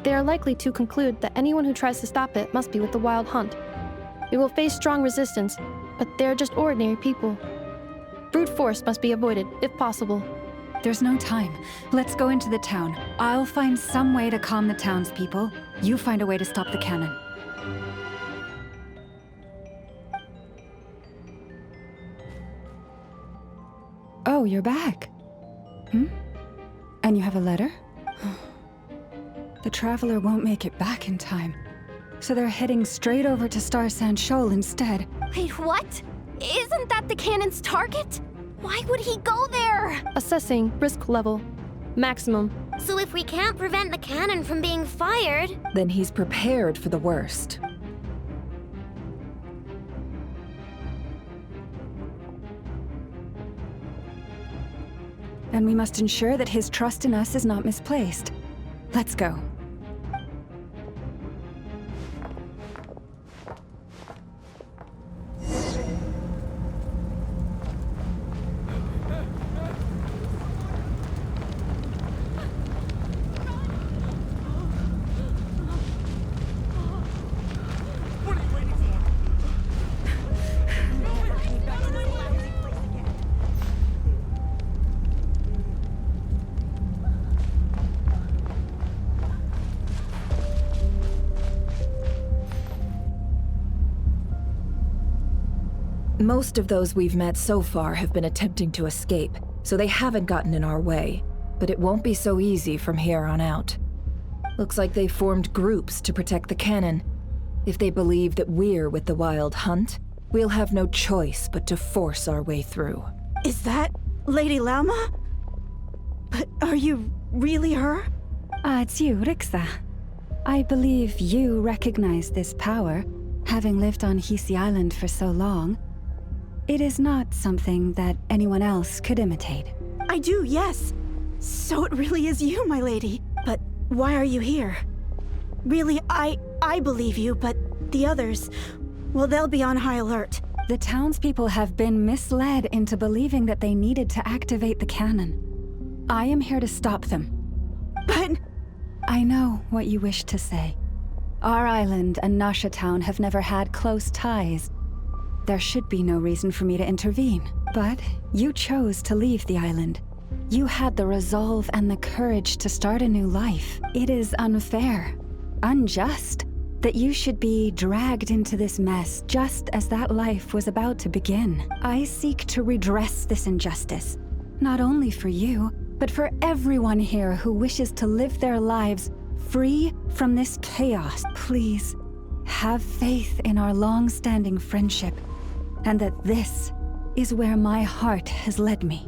they are likely to conclude that anyone who tries to stop it must be with the Wild Hunt. We will face strong resistance, but they're just ordinary people. Brute force must be avoided, if possible. There's no time. Let's go into the town. I'll find some way to calm the townspeople. You find a way to stop the cannon. Oh, you're back. And you have a letter? The Traveler won't make it back in time. So they're heading straight over to Star Sand Shoal instead. Wait, what? Isn't that the cannon's target? Why would he go there? Assessing risk level. Maximum. So if we can't prevent the cannon from being fired... Then he's prepared for the worst. And we must ensure that his trust in us is not misplaced. Let's go. Most of those we've met so far have been attempting to escape, so they haven't gotten in our way. But it won't be so easy from here on out. Looks like they formed groups to protect the cannon. If they believe that we're with the Wild Hunt, we'll have no choice but to force our way through. Is that Lady Lauma? But are you really her? It's you, Rixa. I believe you recognize this power, having lived on Hisi Island for so long. It is not something that anyone else could imitate. I do, yes. So it really is you, my lady. But why are you here? Really, I believe you, but the others, well, they'll be on high alert. The townspeople have been misled into believing that they needed to activate the cannon. I am here to stop them. But... I know what you wish to say. Our island and Nasha Town have never had close ties. there should be no reason for me to intervene. But you chose to leave the island. You had the resolve and the courage to start a new life. It is unfair, unjust, that you should be dragged into this mess just as that life was about to begin. I seek to redress this injustice, not only for you, but for everyone here who wishes to live their lives free from this chaos. Please, have faith in our long-standing friendship, and that this is where my heart has led me.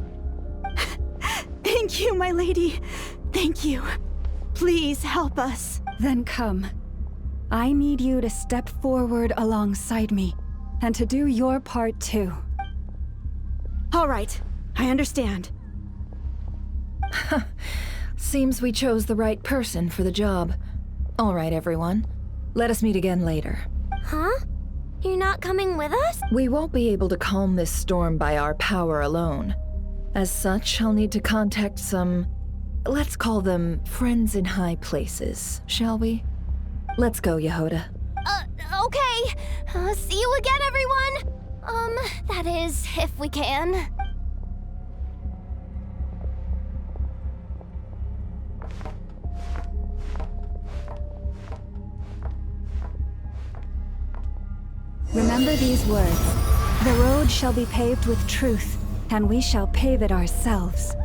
Thank you, my lady. Thank you. Please help us. Then come. I need you to step forward alongside me, and to do your part too. All right, I understand. Seems we chose the right person for the job. All right, everyone. Let us meet again later. Huh? You're not coming with us? We won't be able to calm this storm by our power alone. As such, I'll need to contact some... let's call them friends in high places, shall we? Let's go, Yehoda. Okay. See you again, everyone! That is, if we can. Remember these words. The road shall be paved with truth, and we shall pave it ourselves.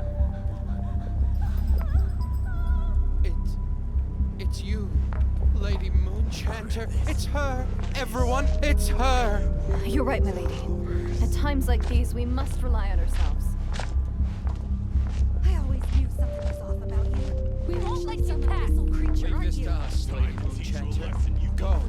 It's you, Lady Moonchanter. It's her. Everyone, it's her. You're right, my lady. At times like these, we must rely on ourselves. I always knew something was off about you. We won't let you pass, creature, aren't you? Us, Lady Moonchanter. Go.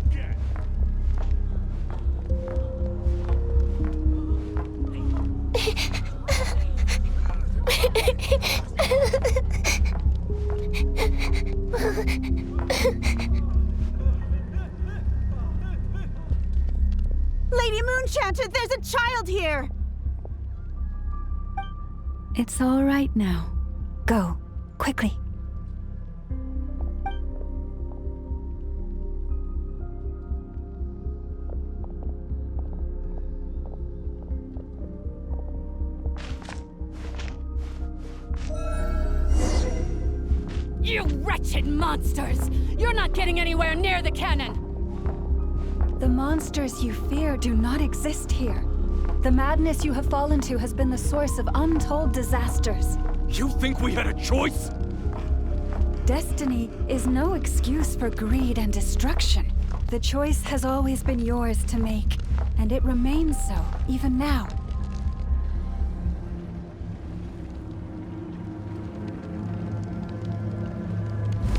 Lady Moonchanter, there's a child here! It's all right now. Go, quickly. You wretched monsters! You're not getting anywhere near the cannon! The monsters you fear do not exist here. The madness you have fallen to has been the source of untold disasters. You think we had a choice? Destiny is no excuse for greed and destruction. The choice has always been yours to make, and it remains so, even now.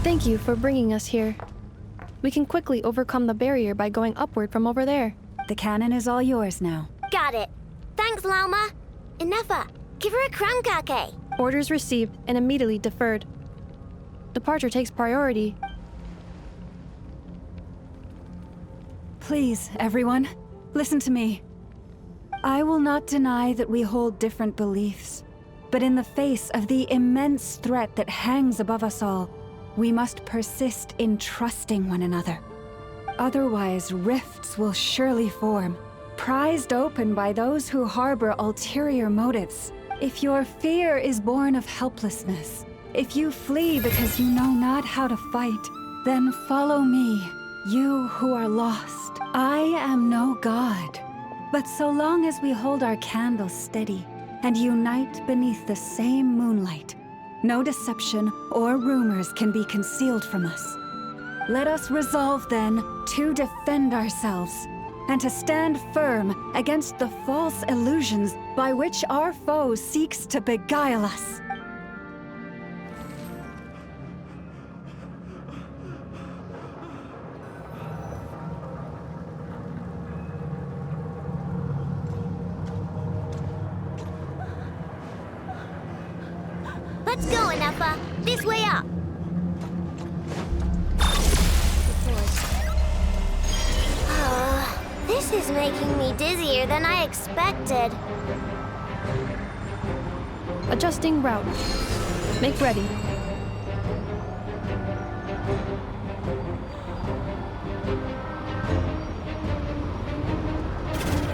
Thank you for bringing us here. We can quickly overcome the barrier by going upward from over there. The cannon is all yours now. Got it. Thanks, Lauma. Inefa, give her a crumbcake. Orders received and immediately deferred. Departure takes priority. Please, everyone, listen to me. I will not deny that we hold different beliefs, but in the face of the immense threat that hangs above us all, we must persist in trusting one another. Otherwise, rifts will surely form, prized open by those who harbor ulterior motives. If your fear is born of helplessness, if you flee because you know not how to fight, then follow me, you who are lost. I am no god, but so long as we hold our candles steady and unite beneath the same moonlight, no deception or rumors can be concealed from us. Let us resolve then to defend ourselves and to stand firm against the false illusions by which our foe seeks to beguile us. Let's go, Inefa. This way up. This is making me dizzier than I expected. Adjusting route. Make ready.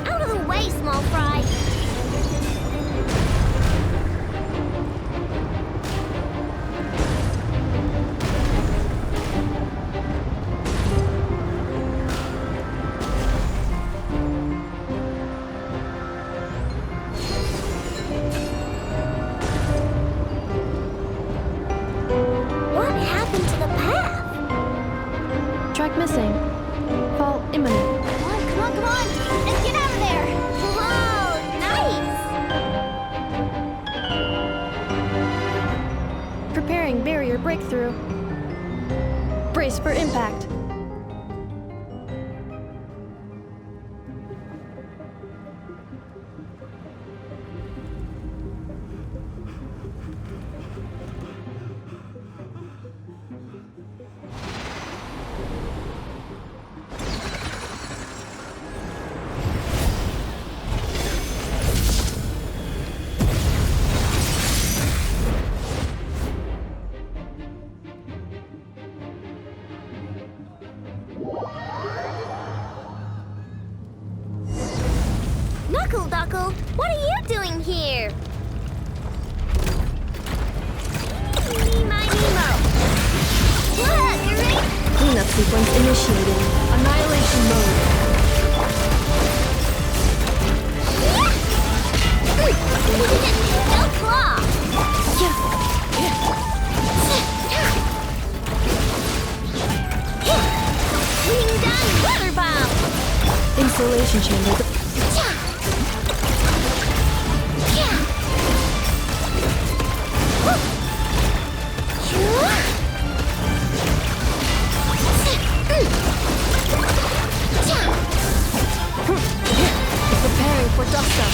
Out of the way, small fry. What happened to the path? Track missing. Fall imminent. Come on, come on, come on! Let's get out of there! Whoa, nice! Preparing barrier breakthrough. Brace for impact. Knuckle, what are you doing here? Nemo. Look, you're ready? Cleanup sequence initiated. Annihilation mode. No claw. Wing done, weather bomb. Insulation chamber. Preparing for dust-up.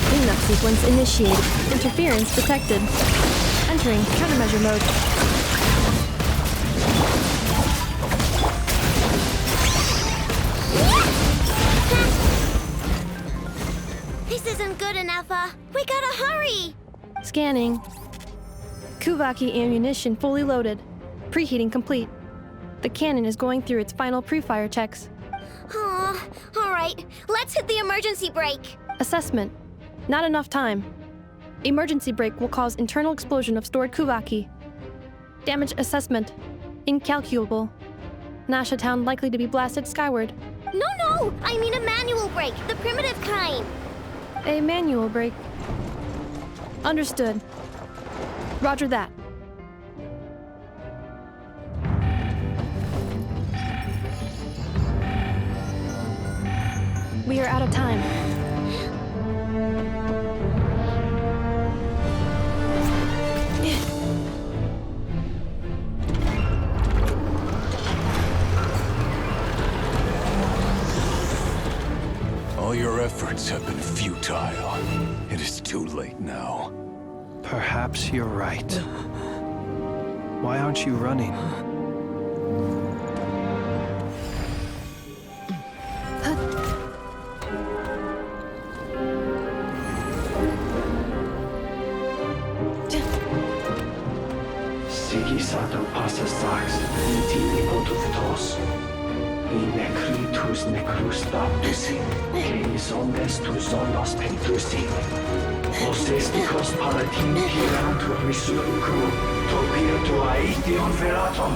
Cleanup sequence initiated. Interference detected. Entering countermeasure mode. This isn't good enough, we gotta hurry! Scanning. Kuvaki ammunition fully loaded. Preheating complete. The cannon is going through its final pre-fire checks. Aw, alright, let's hit the emergency brake. Assessment. Not enough time. Emergency brake will cause internal explosion of stored Kuvaki. Damage assessment. Incalculable. Nasha Town likely to be blasted skyward. No, I mean a manual brake, the primitive kind. A manual brake. Understood. Roger that. We are out of time. All your efforts have been futile. It is too late now. Perhaps you're right. Why aren't you running? Sigisato passa sax, intimi potutos. In necritus necrus baptusi, que ondes tu zonos pentusi. Osesticos palatin pirantur resurcu, topia tua ition veratum.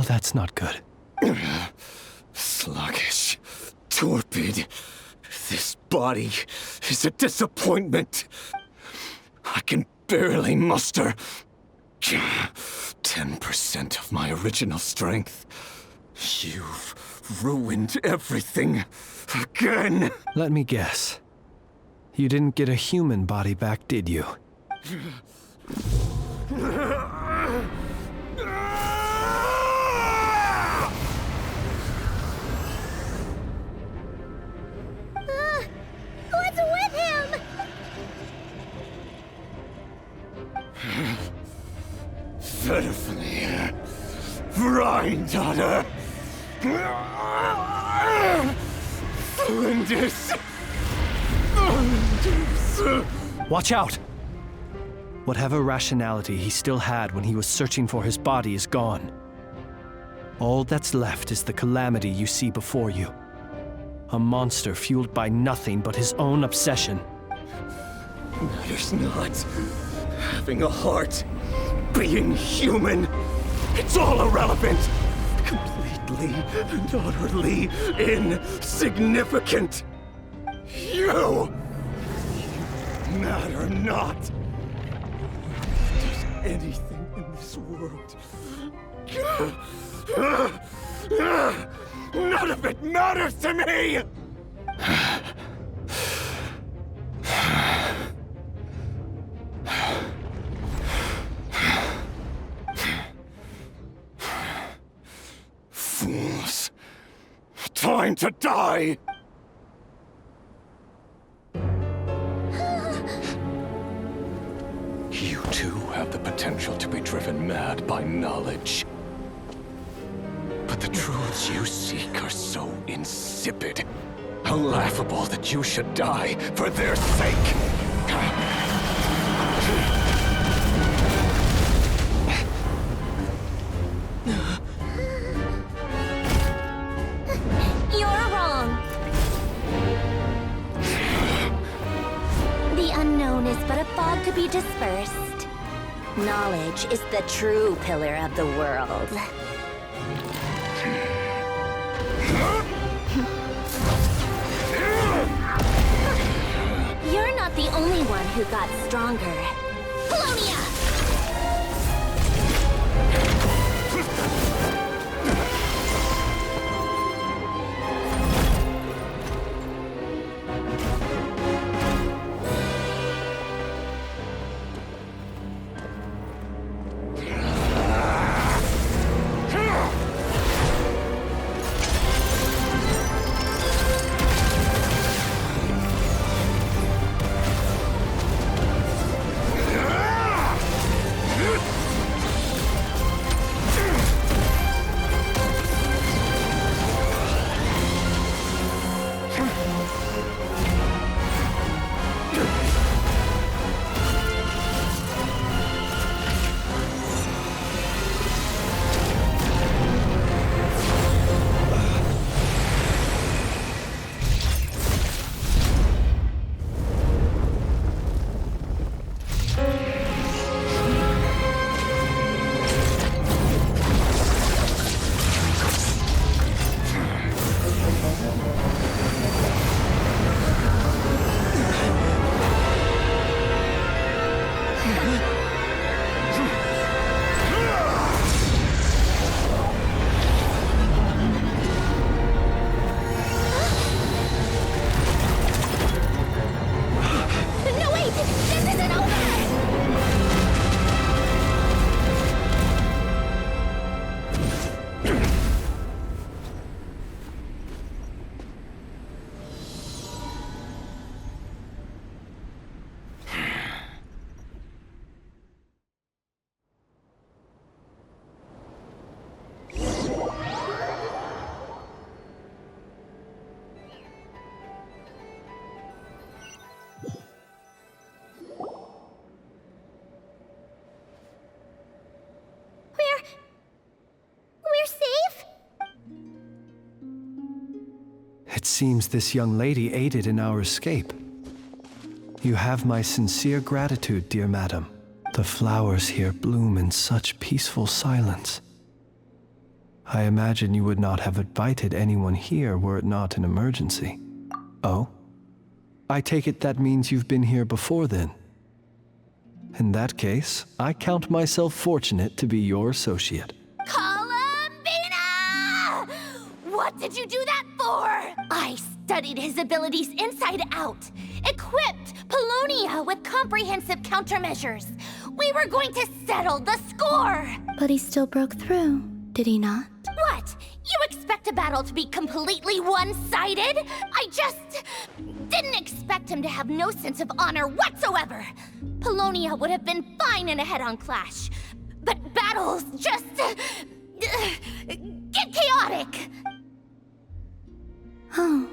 Well, that's not good. Sluggish. Torpid. This body is a disappointment. I can barely muster 10% of my original strength. You've ruined everything again. Let me guess. You didn't get a human body back, did you? What's with him? Verfnir. Granddaughter. Flinders. Watch out! Whatever rationality he still had when he was searching for his body is gone. All that's left is the calamity you see before you. A monster fueled by nothing but his own obsession. Matters not. Having a heart. Being human. It's all irrelevant. Completely and utterly insignificant. You matter not. If there's anything in this world, none of it matters to me! Fools. Time to die! You too have the potential to be driven mad by knowledge. But the truths you seek are so insipid, how laughable that you should die for their sake. You're wrong. The unknown is but a fog to be dispersed. Knowledge is the true pillar of the world. You're not the only one who got stronger. Polonia! We're safe? It seems this young lady aided in our escape. You have my sincere gratitude, dear madam. The flowers here bloom in such peaceful silence. I imagine you would not have invited anyone here were it not an emergency. Oh? I take it that means you've been here before then. In that case, I count myself fortunate to be your associate. Columbina! What did you do that for? I studied his abilities inside out, equipped Paulownia with comprehensive countermeasures. We were going to settle the score! But he still broke through, did he not? What? You expect a battle to be completely one-sided? I just didn't expect him to have no sense of honor whatsoever. Paulownia would have been fine in a head-on clash, but battles just get chaotic. Oh,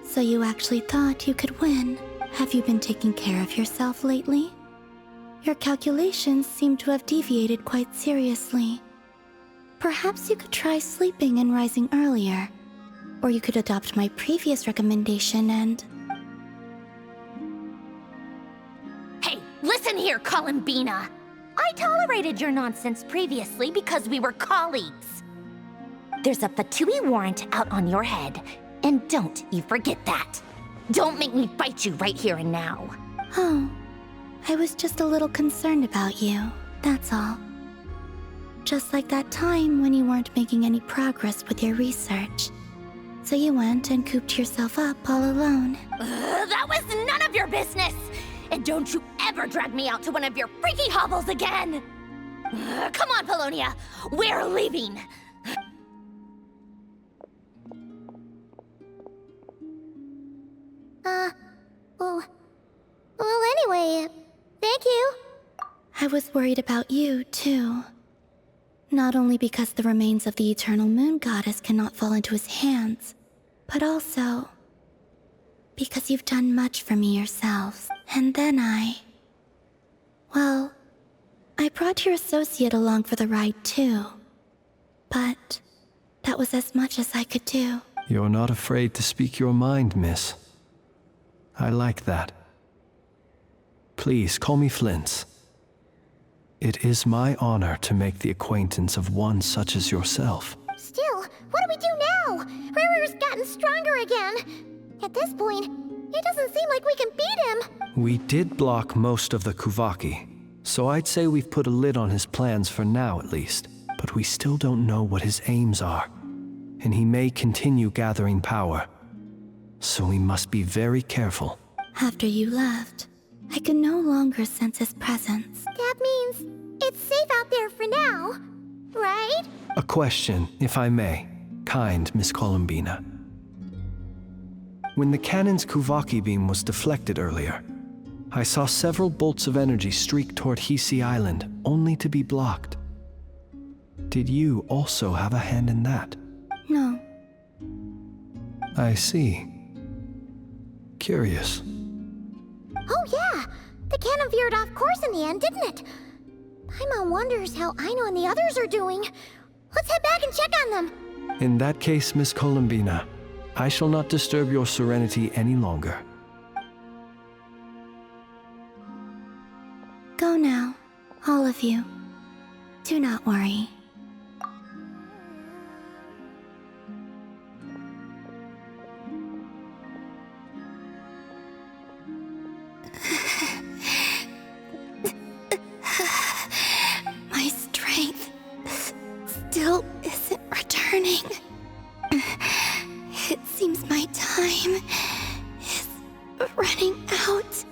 so you actually thought you could win. Have you been taking care of yourself lately? Your calculations seem to have deviated quite seriously. Perhaps you could try sleeping and rising earlier. Or you could adopt my previous recommendation and... Hey, listen here, Columbina. I tolerated your nonsense previously because we were colleagues. There's a Fatui warrant out on your head, and don't you forget that. Don't make me fight you right here and now. Oh, I was just a little concerned about you, that's all. Just like that time when you weren't making any progress with your research. So you went and cooped yourself up all alone. That was none of your business! And don't you ever drag me out to one of your freaky hovels again! Come on, Paulownia! We're leaving! Well, anyway, thank you. I was worried about you, too. Not only because the remains of the Eternal Moon Goddess cannot fall into his hands, but also because you've done much for me yourselves. And then well, I brought your associate along for the ride, too. But that was as much as I could do. You're not afraid to speak your mind, miss. I like that. Please, call me Flint's. It is my honor to make the acquaintance of one such as yourself. Still, what do we do now? Reru's gotten stronger again. At this point, it doesn't seem like we can beat him. We did block most of the Kuvaki, so I'd say we've put a lid on his plans for now at least. But we still don't know what his aims are, and he may continue gathering power. So we must be very careful. After you left, I could no longer sense his presence. That means it's safe out there for now, right? A question, if I may, kind Miss Columbina. When the cannon's Kuvaki beam was deflected earlier, I saw several bolts of energy streak toward Hisi Island, only to be blocked. Did you also have a hand in that? No. I see. Curious. Oh yeah! The cannon veered off course in the end, didn't it? Paimon wonders how Aino and the others are doing. Let's head back and check on them. In that case, Miss Columbina, I shall not disturb your serenity any longer. Go now, all of you. Do not worry. My strength still isn't returning. It seems my time is running out.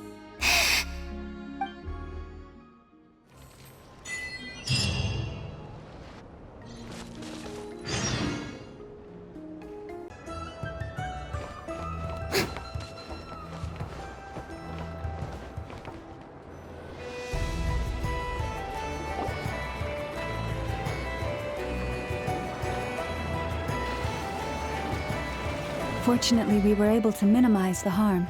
Fortunately, we were able to minimize the harm.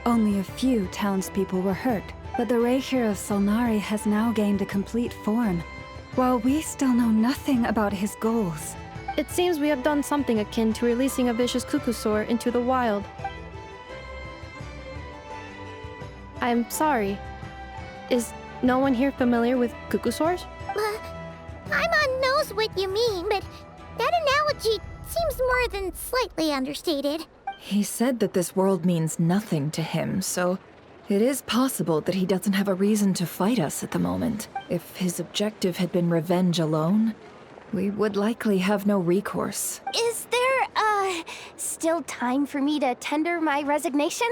Only a few townspeople were hurt, but the Reikir of Solnari has now gained a complete form, while we still know nothing about his goals. It seems we have done something akin to releasing a vicious Kukusaur into the wild. I'm sorry. Is no one here familiar with Kukusaurs? Paimon knows what you mean, but That analogy seems more than slightly understated. He said that this world means nothing to him, so it is possible that he doesn't have a reason to fight us at the moment. If his objective had been revenge alone, we would likely have no recourse. Is there, still time for me to tender my resignation?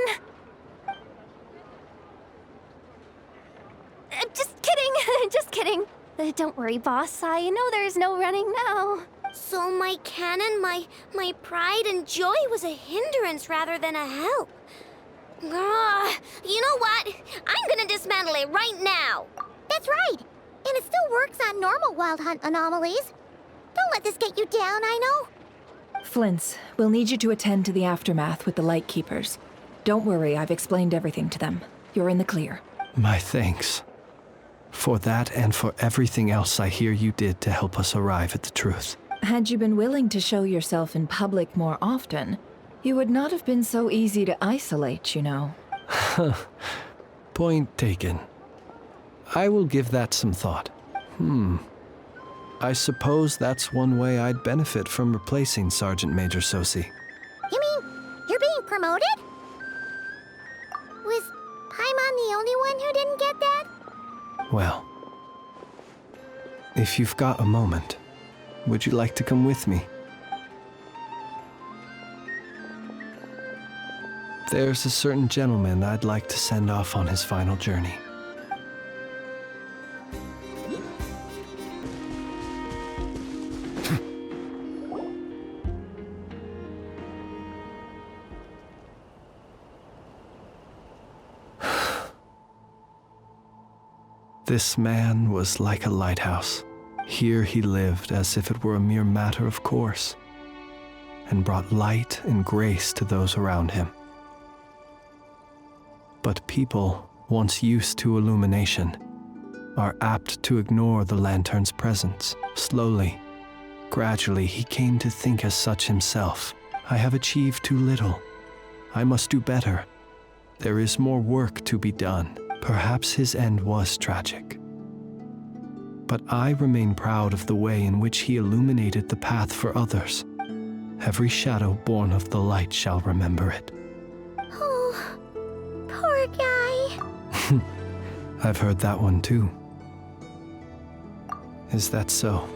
Just kidding, just kidding. Don't worry, boss. I know there's no running now. So my cannon, my pride and joy was a hindrance rather than a help. You know what? I'm gonna dismantle it right now. That's right. And it still works on normal Wild Hunt anomalies. Don't let this get you down, I know. Flint's, we'll need you to attend to the aftermath with the Lightkeepers. Don't worry, I've explained everything to them. You're in the clear. My thanks. For that and for everything else I hear you did to help us arrive at the truth. Had you been willing to show yourself in public more often, you would not have been so easy to isolate, you know. Point taken. I will give that some thought. I suppose that's one way I'd benefit from replacing Sergeant Major Sosi. You mean you're being promoted? Was Paimon the only one who didn't get that? Well, if you've got a moment, would you like to come with me? There's a certain gentleman I'd like to send off on his final journey. This man was like a lighthouse. Here he lived as if it were a mere matter of course, and brought light and grace to those around him. But people, once used to illumination, are apt to ignore the lantern's presence. Slowly, gradually, he came to think as such himself. I have achieved too little. I must do better. There is more work to be done. Perhaps his end was tragic. But I remain proud of the way in which he illuminated the path for others. Every shadow born of the light shall remember it. Oh, poor guy. I've heard that one too. Is that so?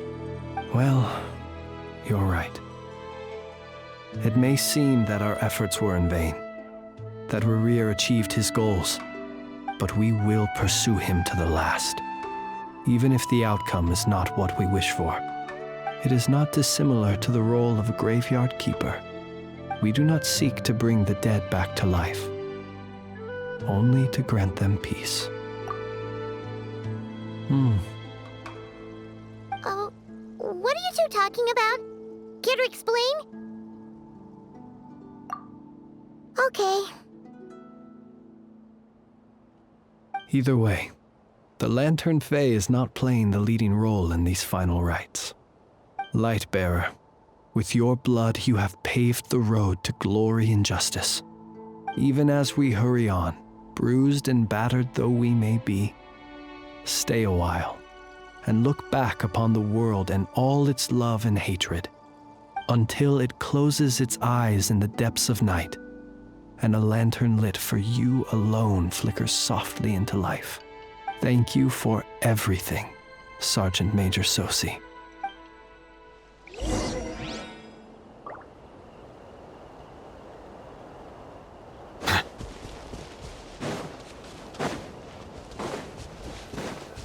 Well, you're right. It may seem that our efforts were in vain, that Rerir achieved his goals, but we will pursue him to the last, even if the outcome is not what we wish for. It is not dissimilar to the role of a graveyard keeper. We do not seek to bring the dead back to life, only to grant them peace. Oh, what are you two talking about? Care to explain? Okay. Either way, the Lantern Fae is not playing the leading role in these final rites. Lightbearer, with your blood you have paved the road to glory and justice. Even as we hurry on, bruised and battered though we may be, stay a while and look back upon the world and all its love and hatred, until it closes its eyes in the depths of night, and a lantern lit for you alone flickers softly into life. Thank you for everything, Sergeant Major Sosi.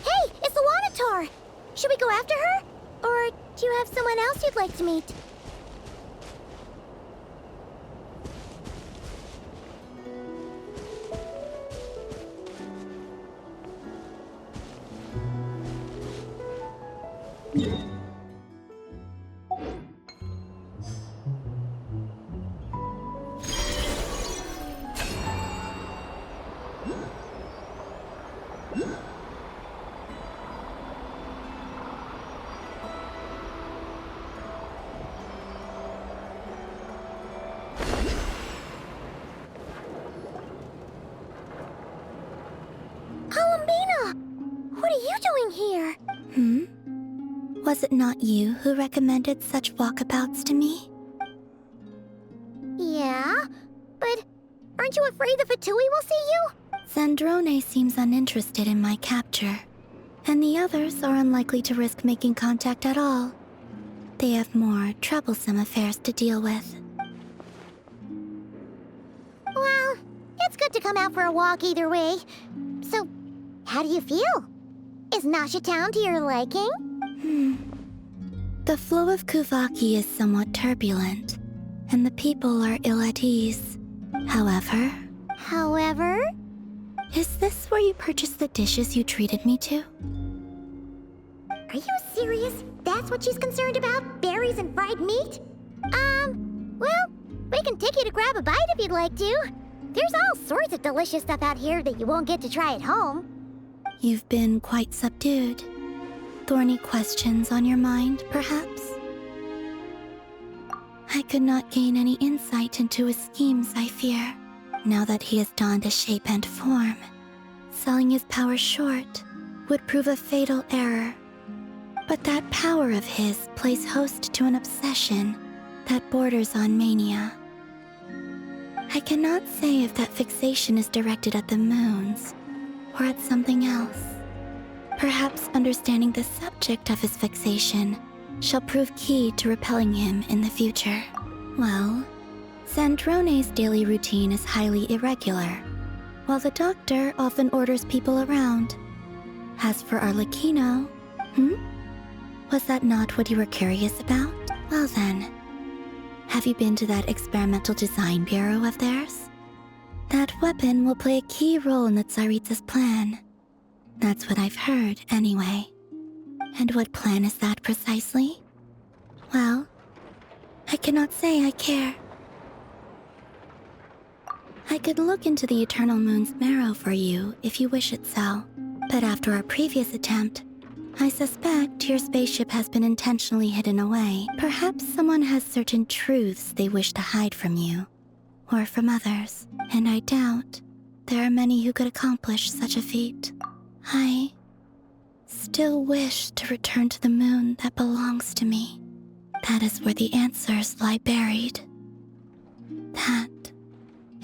Hey, it's the Wanator! Should we go after her? Or do you have someone else you'd like to meet? Was it not you who recommended such walkabouts to me? Yeah, but aren't you afraid the Fatui will see you? Zandrone seems uninterested in my capture, and the others are unlikely to risk making contact at all. They have more troublesome affairs to deal with. Well, it's good to come out for a walk either way. So, how do you feel? Is Nasha Town to your liking? The flow of Kuvaki is somewhat turbulent, and the people are ill at ease. However... Is this where you purchased the dishes you treated me to? Are you serious? That's what she's concerned about? Berries and fried meat? Well, we can take you to grab a bite if you'd like to. There's all sorts of delicious stuff out here that you won't get to try at home. You've been quite subdued. Thorny questions on your mind, perhaps? I could not gain any insight into his schemes, I fear. Now that he has donned a shape and form, selling his power short would prove a fatal error. But that power of his plays host to an obsession that borders on mania. I cannot say if that fixation is directed at the moons or at something else. Perhaps understanding the subject of his fixation shall prove key to repelling him in the future. Well, Zandrone's daily routine is highly irregular, while the doctor often orders people around. As for Arlecchino, was that not what you were curious about? Well then, have you been to that experimental design bureau of theirs? That weapon will play a key role in the Tsaritsa's plan. That's what I've heard, anyway. And what plan is that precisely? Well, I cannot say I care. I could look into the Eternal Moon's marrow for you if you wish it so. But after our previous attempt, I suspect your spaceship has been intentionally hidden away. Perhaps someone has certain truths they wish to hide from you, or from others, and I doubt there are many who could accomplish such a feat. I still wish to return to the moon that belongs to me. That is where the answers lie buried. That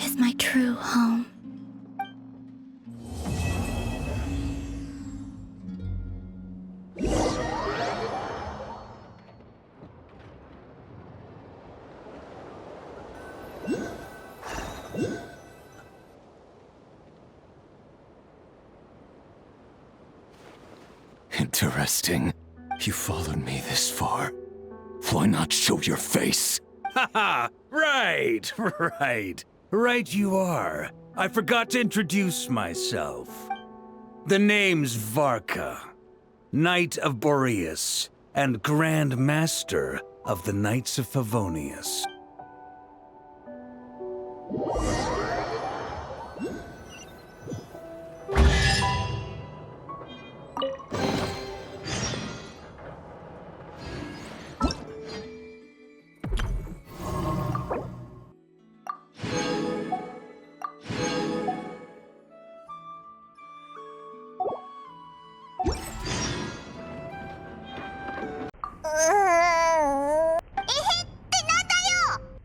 is my true home. Interesting. You followed me this far. Why not show your face? Haha! Right, right. Right you are. I forgot to introduce myself. The name's Varka, Knight of Boreas, and Grand Master of the Knights of Favonius.